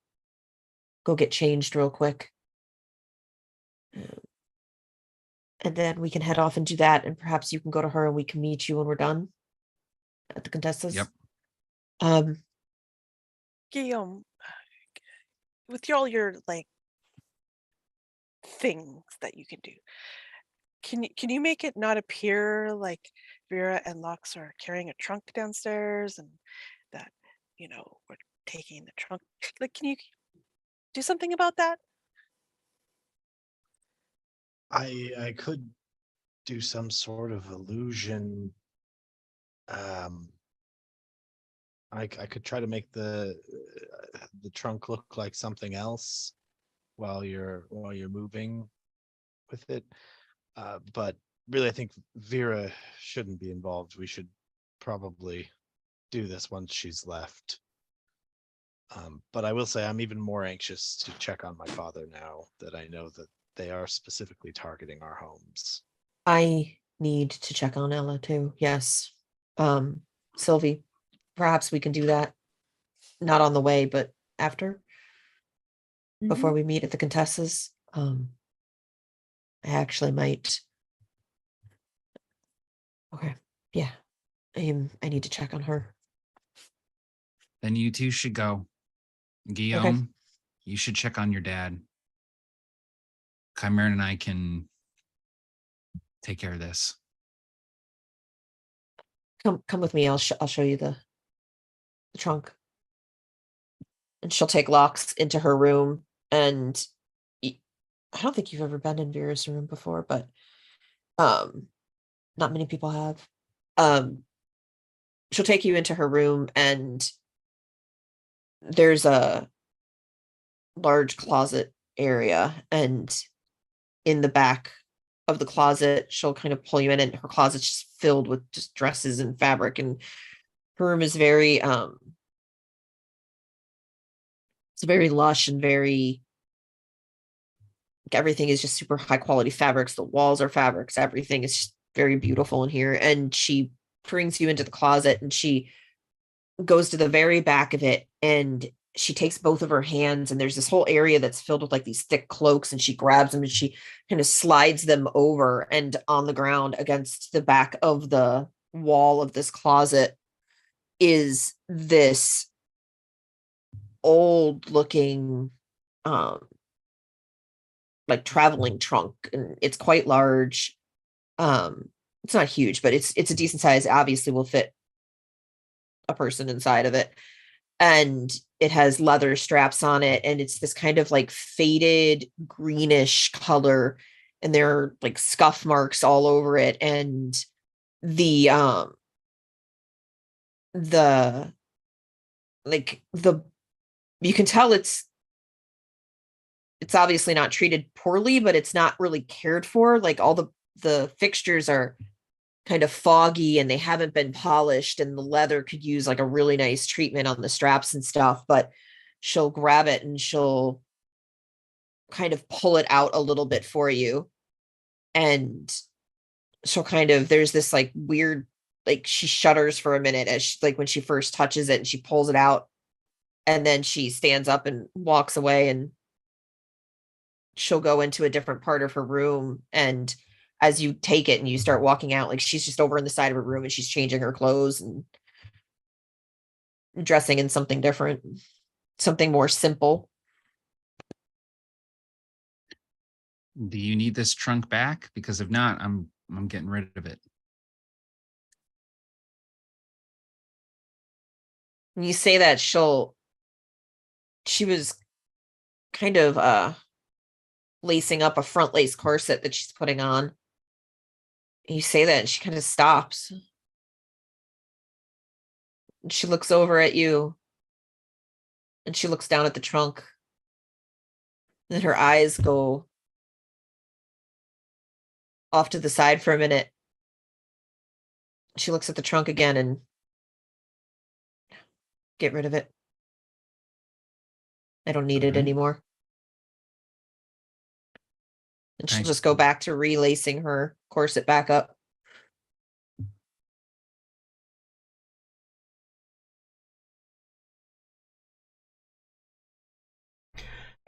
go get changed real quick. And then we can head off and do that, and perhaps you can go to her and we can meet you when we're done at the Contessa's. Yep. Guillaume, with all your like things that you can do, can you make it not appear like Vera and Lux are carrying a trunk downstairs and that we're taking the trunk? Like, can you do something about that? I could do some sort of illusion. I could try to make the the trunk look like something else while you're moving with it. But really, I think Vera shouldn't be involved. We should probably do this once she's left. But I will say I'm even more anxious to check on my father now that I know that they are specifically targeting our homes. I need to check on Ella too. Yes. Sylvie, perhaps we can do that. Not on the way, but after, before we meet at the Contessa's. I actually might. Okay. Yeah. I need to check on her. Then you two should go. Guillaume, you should check on your dad. Chimaran and I can take care of this. Come with me. I'll show you the trunk. And she'll take Locks into her room, and I don't think you've ever been in Vera's room before, but not many people have. She'll take you into her room, and there's a large closet area, and in the back of the closet, she'll kind of pull you in, and her closet's just filled with just dresses and fabric, and her room is very it's very lush and very, everything is just super high quality fabrics. The walls are fabrics, everything is just very beautiful in here. And she brings you into the closet, and she goes to the very back of it, and she takes both of her hands, and there's this whole area that's filled with like these thick cloaks, and she grabs them and she kind of slides them over, and on the ground against the back of the wall of this closet is this old looking like traveling trunk, and it's quite large. It's not huge, but it's a decent size. Obviously will fit a person inside of it, and it has leather straps on it, and it's this kind of like faded greenish color, and there are like scuff marks all over it, and the like the you can tell it's obviously not treated poorly, but it's not really cared for. Like all the fixtures are kind of foggy, and they haven't been polished, and the leather could use like a really nice treatment on the straps and stuff. But she'll grab it, and she'll kind of pull it out a little bit for you, and she'll kind of, there's this like weird, like she shudders for a minute as she, like when she first touches it, and she pulls it out, and then she stands up and walks away, and she'll go into a different part of her room. And as you take it and you start walking out, like she's just over in the side of her room, and she's changing her clothes and dressing in something different, something more simple. Do you need this trunk back? Because if not, I'm getting rid of it. When you say that, she was kind of lacing up a front lace corset that she's putting on. And you say that, and she kind of stops. And she looks over at you, and she looks down at the trunk. And then her eyes go off to the side for a minute. She looks at the trunk again and get rid of it. I don't need it anymore. And she'll just go back to relacing her corset back up.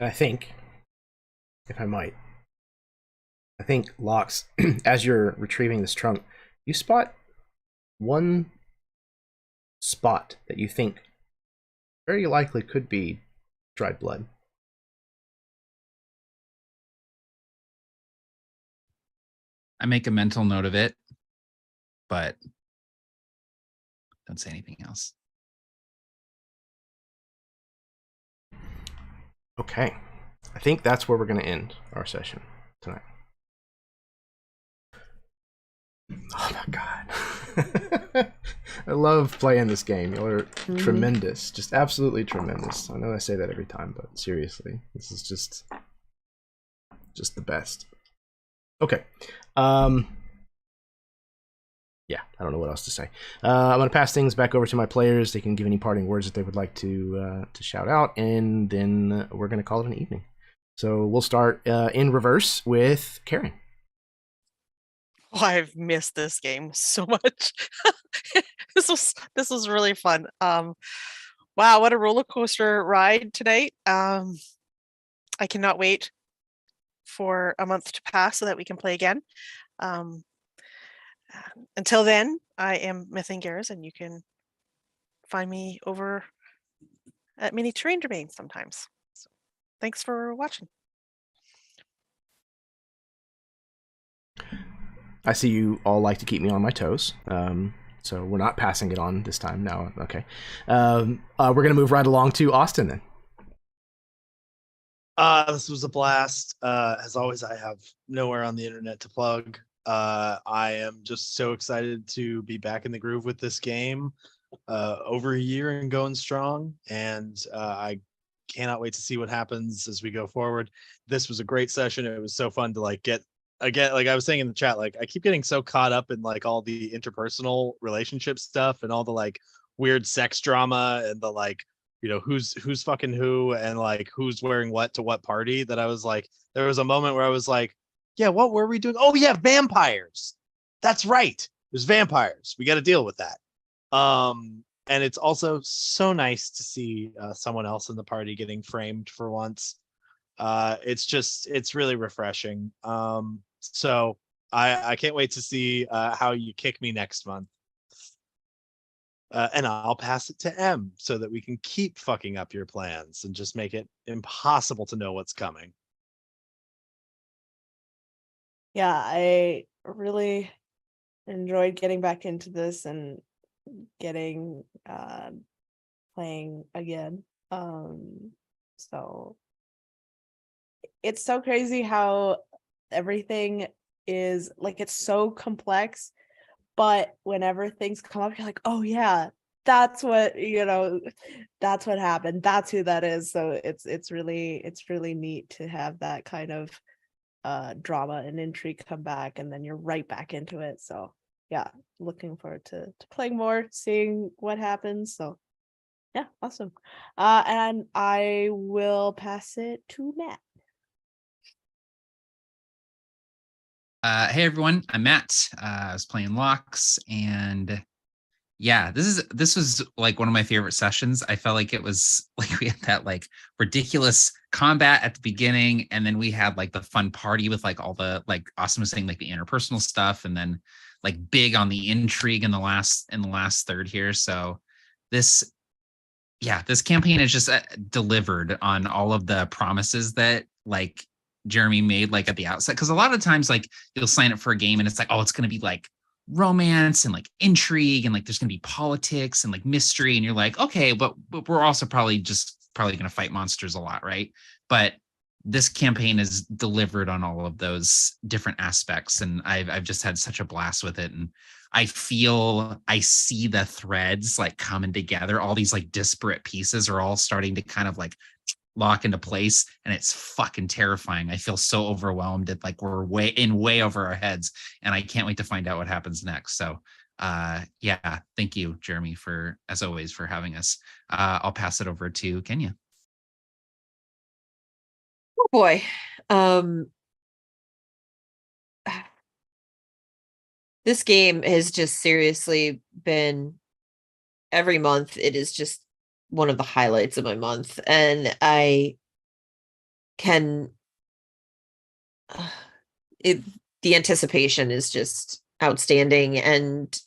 And I think, if I might, Locks, as you're retrieving this trunk, you spot one spot that you think very likely could be dried blood. I make a mental note of it, but don't say anything else. Okay. I think that's where we're going to end our session tonight. Oh my god. I love playing this game. Y'all are Mhm. tremendous, just absolutely tremendous. I know I say that every time, but seriously, this is just the best. Okay. Yeah, I don't know what else to say. I'm going to pass things back over to my players. They can give any parting words that they would like to shout out, and then we're going to call it an evening. So we'll start in reverse with Karen. Oh, I've missed this game so much. This was really fun. Wow, what a roller coaster ride tonight. I cannot wait for a month to pass so that we can play again. Until then, I am Mything Gerdes, and you can find me over at Mini Terrain Domain sometimes. So, thanks for watching. I see you all like to keep me on my toes. So we're not passing it on this time. No, okay. We're going to move right along to Austin then. This was a blast. As always, I have nowhere on the internet to plug. I am just so excited to be back in the groove with this game. Over a year and going strong, and I cannot wait to see what happens as we go forward. This was a great session. It was so fun to like get again, like I was saying in the chat, like I keep getting so caught up in like all the interpersonal relationship stuff and all the like weird sex drama and the like, you know, who's fucking who and like who's wearing what to what party, that I was like, there was a moment where I was like, yeah, what were we doing? Oh yeah, vampires. That's right. There's vampires. We got to deal with that. And it's also so nice to see someone else in the party getting framed for once. It's really refreshing. So I can't wait to see how you kick me next month. And I'll pass it to M so that we can keep fucking up your plans and just make it impossible to know what's coming. Yeah, I really enjoyed getting back into this and getting playing again. So it's so crazy how everything is like, it's so complex, but whenever things come up, you're like, oh yeah, that's what, you know, that's what happened, that's who that is. So it's really neat to have that kind of drama and intrigue come back, and then you're right back into it. So yeah, looking forward to playing more, seeing what happens. So yeah, awesome. And I will pass it to Matt. Hey everyone, I'm Matt. I was playing Locks, and yeah, this was like one of my favorite sessions. I felt like it was like we had that like ridiculous combat at the beginning, and then we had like the fun party with like all the like awesome thing, like the interpersonal stuff, and then like big on the intrigue in the last third here. So this campaign is just delivered on all of the promises that like Jeremy made like at the outset. Because a lot of times like you'll sign up for a game and it's like, oh, it's going to be like romance and like intrigue and like there's going to be politics and like mystery, and you're like, okay, but we're also probably going to fight monsters a lot, right? But this campaign is delivered on all of those different aspects, and I've just had such a blast with it. And I see the threads like coming together. All these like disparate pieces are all starting to kind of like lock into place, and it's fucking terrifying. I feel so overwhelmed at like we're way over our heads, and I can't wait to find out what happens next. So yeah, thank you, Jeremy, for as always for having us. I'll pass it over to Kenya. Oh boy. This game has just seriously been, every month it is just one of the highlights of my month, and I can the anticipation is just outstanding, and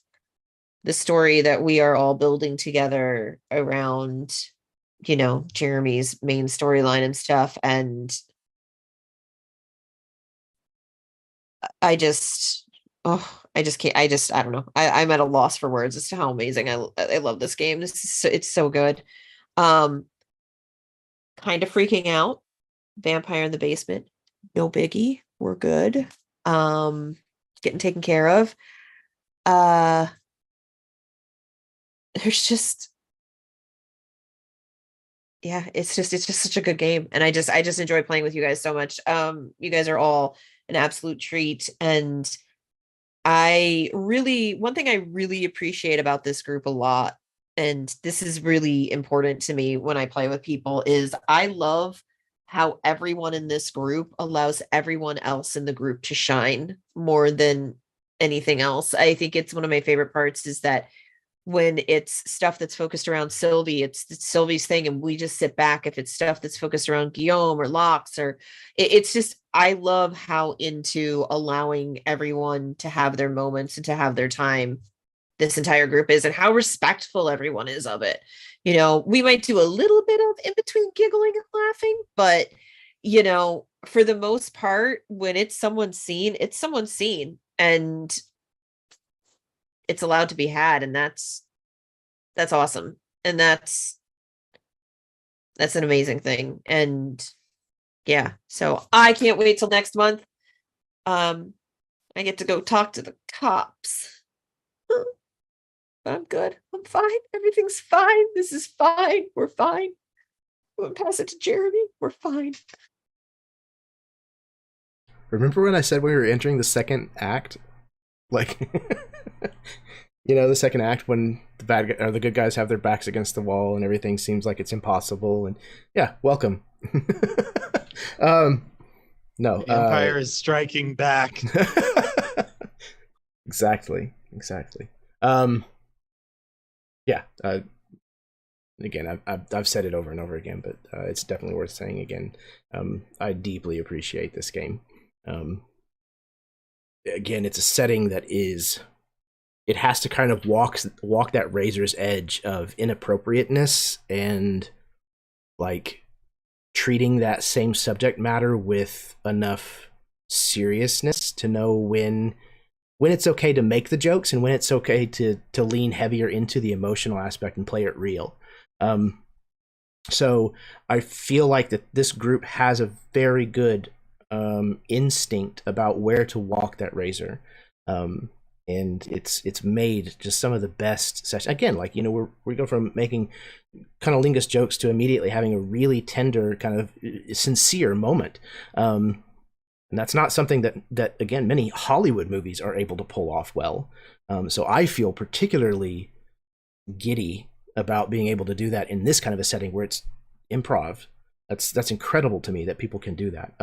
the story that we are all building together around, you know, Jeremy's main storyline and stuff. And I don't know. I'm at a loss for words as to how amazing I love this game. It's so good. Kind of freaking out. Vampire in the basement. No biggie. We're good. Getting taken care of. there's just, yeah, it's just such a good game. And I just enjoy playing with you guys so much. You guys are all an absolute treat. And one thing I really appreciate about this group a lot, and this is really important to me when I play with people, is I love how everyone in this group allows everyone else in the group to shine more than anything else. I think it's one of my favorite parts is that when it's stuff that's focused around Sylvie, it's Sylvie's thing, and we just sit back. If it's stuff that's focused around Guillaume or Locks, or it's just, I love how into allowing everyone to have their moments and to have their time this entire group is, and how respectful everyone is of it. You know, we might do a little bit of in between giggling and laughing, but you know, for the most part, when it's someone's scene, it's someone's scene, and it's allowed to be had, and that's awesome. And that's an amazing thing. And yeah, so I can't wait till next month. I get to go talk to the cops. But I'm good. I'm fine. Everything's fine. This is fine. We're fine. I'm gonna pass it to Jeremy. We're fine. Remember when I said we were entering the second act? Like, you know, the second act when the good guys have their backs against the wall and everything seems like it's impossible. And yeah, welcome. No, The Empire is striking back. Exactly. Yeah. Again, I've said it over and over again, but it's definitely worth saying again. I deeply appreciate this game. Again, it's a setting that it has to kind of walk that razor's edge of inappropriateness and like treating that same subject matter with enough seriousness to know when it's okay to make the jokes and when it's okay to lean heavier into the emotional aspect and play it real. So I feel like that this group has a very good instinct about where to walk that razor. And it's made just some of the best sessions. Again, like, you know, we go from making cunnilingus jokes to immediately having a really tender, kind of sincere moment. And that's not something that again, many Hollywood movies are able to pull off well. So I feel particularly giddy about being able to do that in this kind of a setting where it's improv. That's incredible to me that people can do that.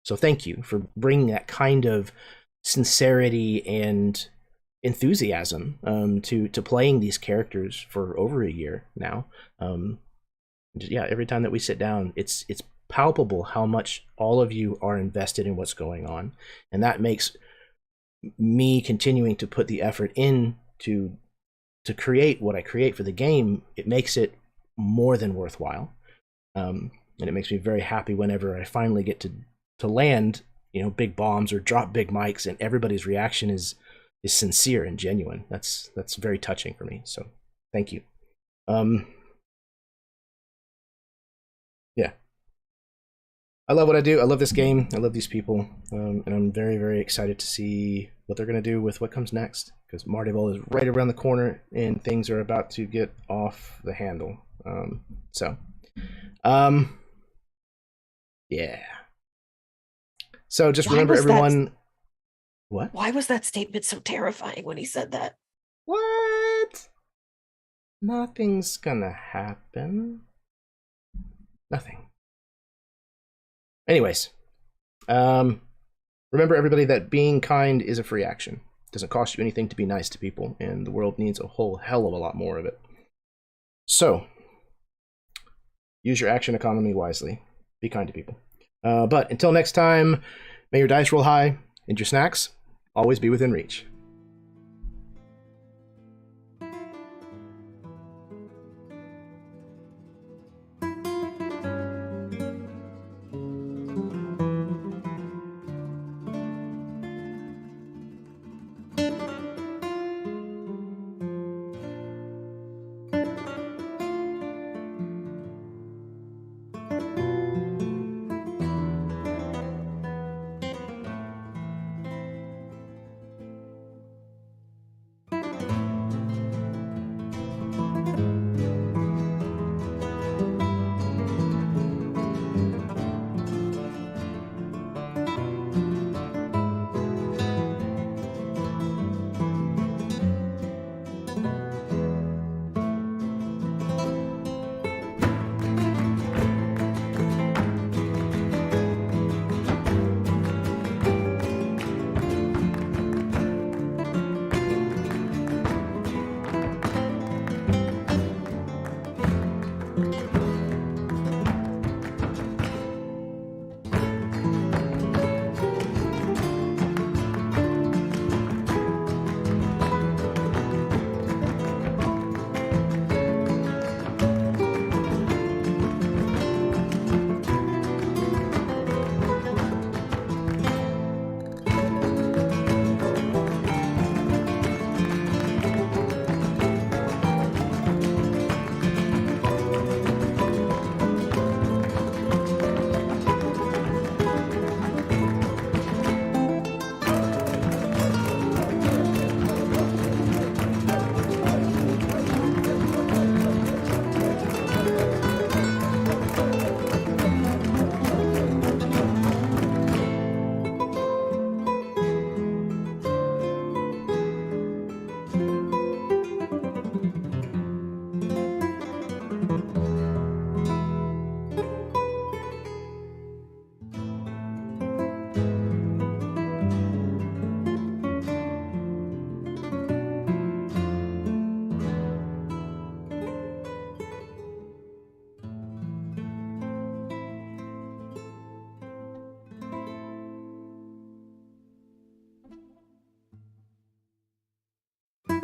So thank you for bringing that kind of sincerity and enthusiasm to playing these characters for over a year now. Yeah, every time that we sit down, it's palpable how much all of you are invested in what's going on, and that makes me continuing to put the effort in to create what I create for the game. It makes it more than worthwhile, and it makes me very happy whenever I finally get to land, you know, big bombs or drop big mics, and everybody's reaction is sincere and genuine. That's very touching for me. So thank you. Yeah, I love what I do. I love this game. I love these people, and I'm very, very excited to see what they're going to do with what comes next, because Mardival is right around the corner and things are about to get off the handle. Yeah. So just remember, everyone. What? Why was that statement so terrifying when he said that? What? Nothing's gonna happen. Nothing. Anyways, remember, everybody, that being kind is a free action. It doesn't cost you anything to be nice to people, and the world needs a whole hell of a lot more of it. So, use your action economy wisely. Be kind to people. But until next time, may your dice roll high and your snacks always be within reach.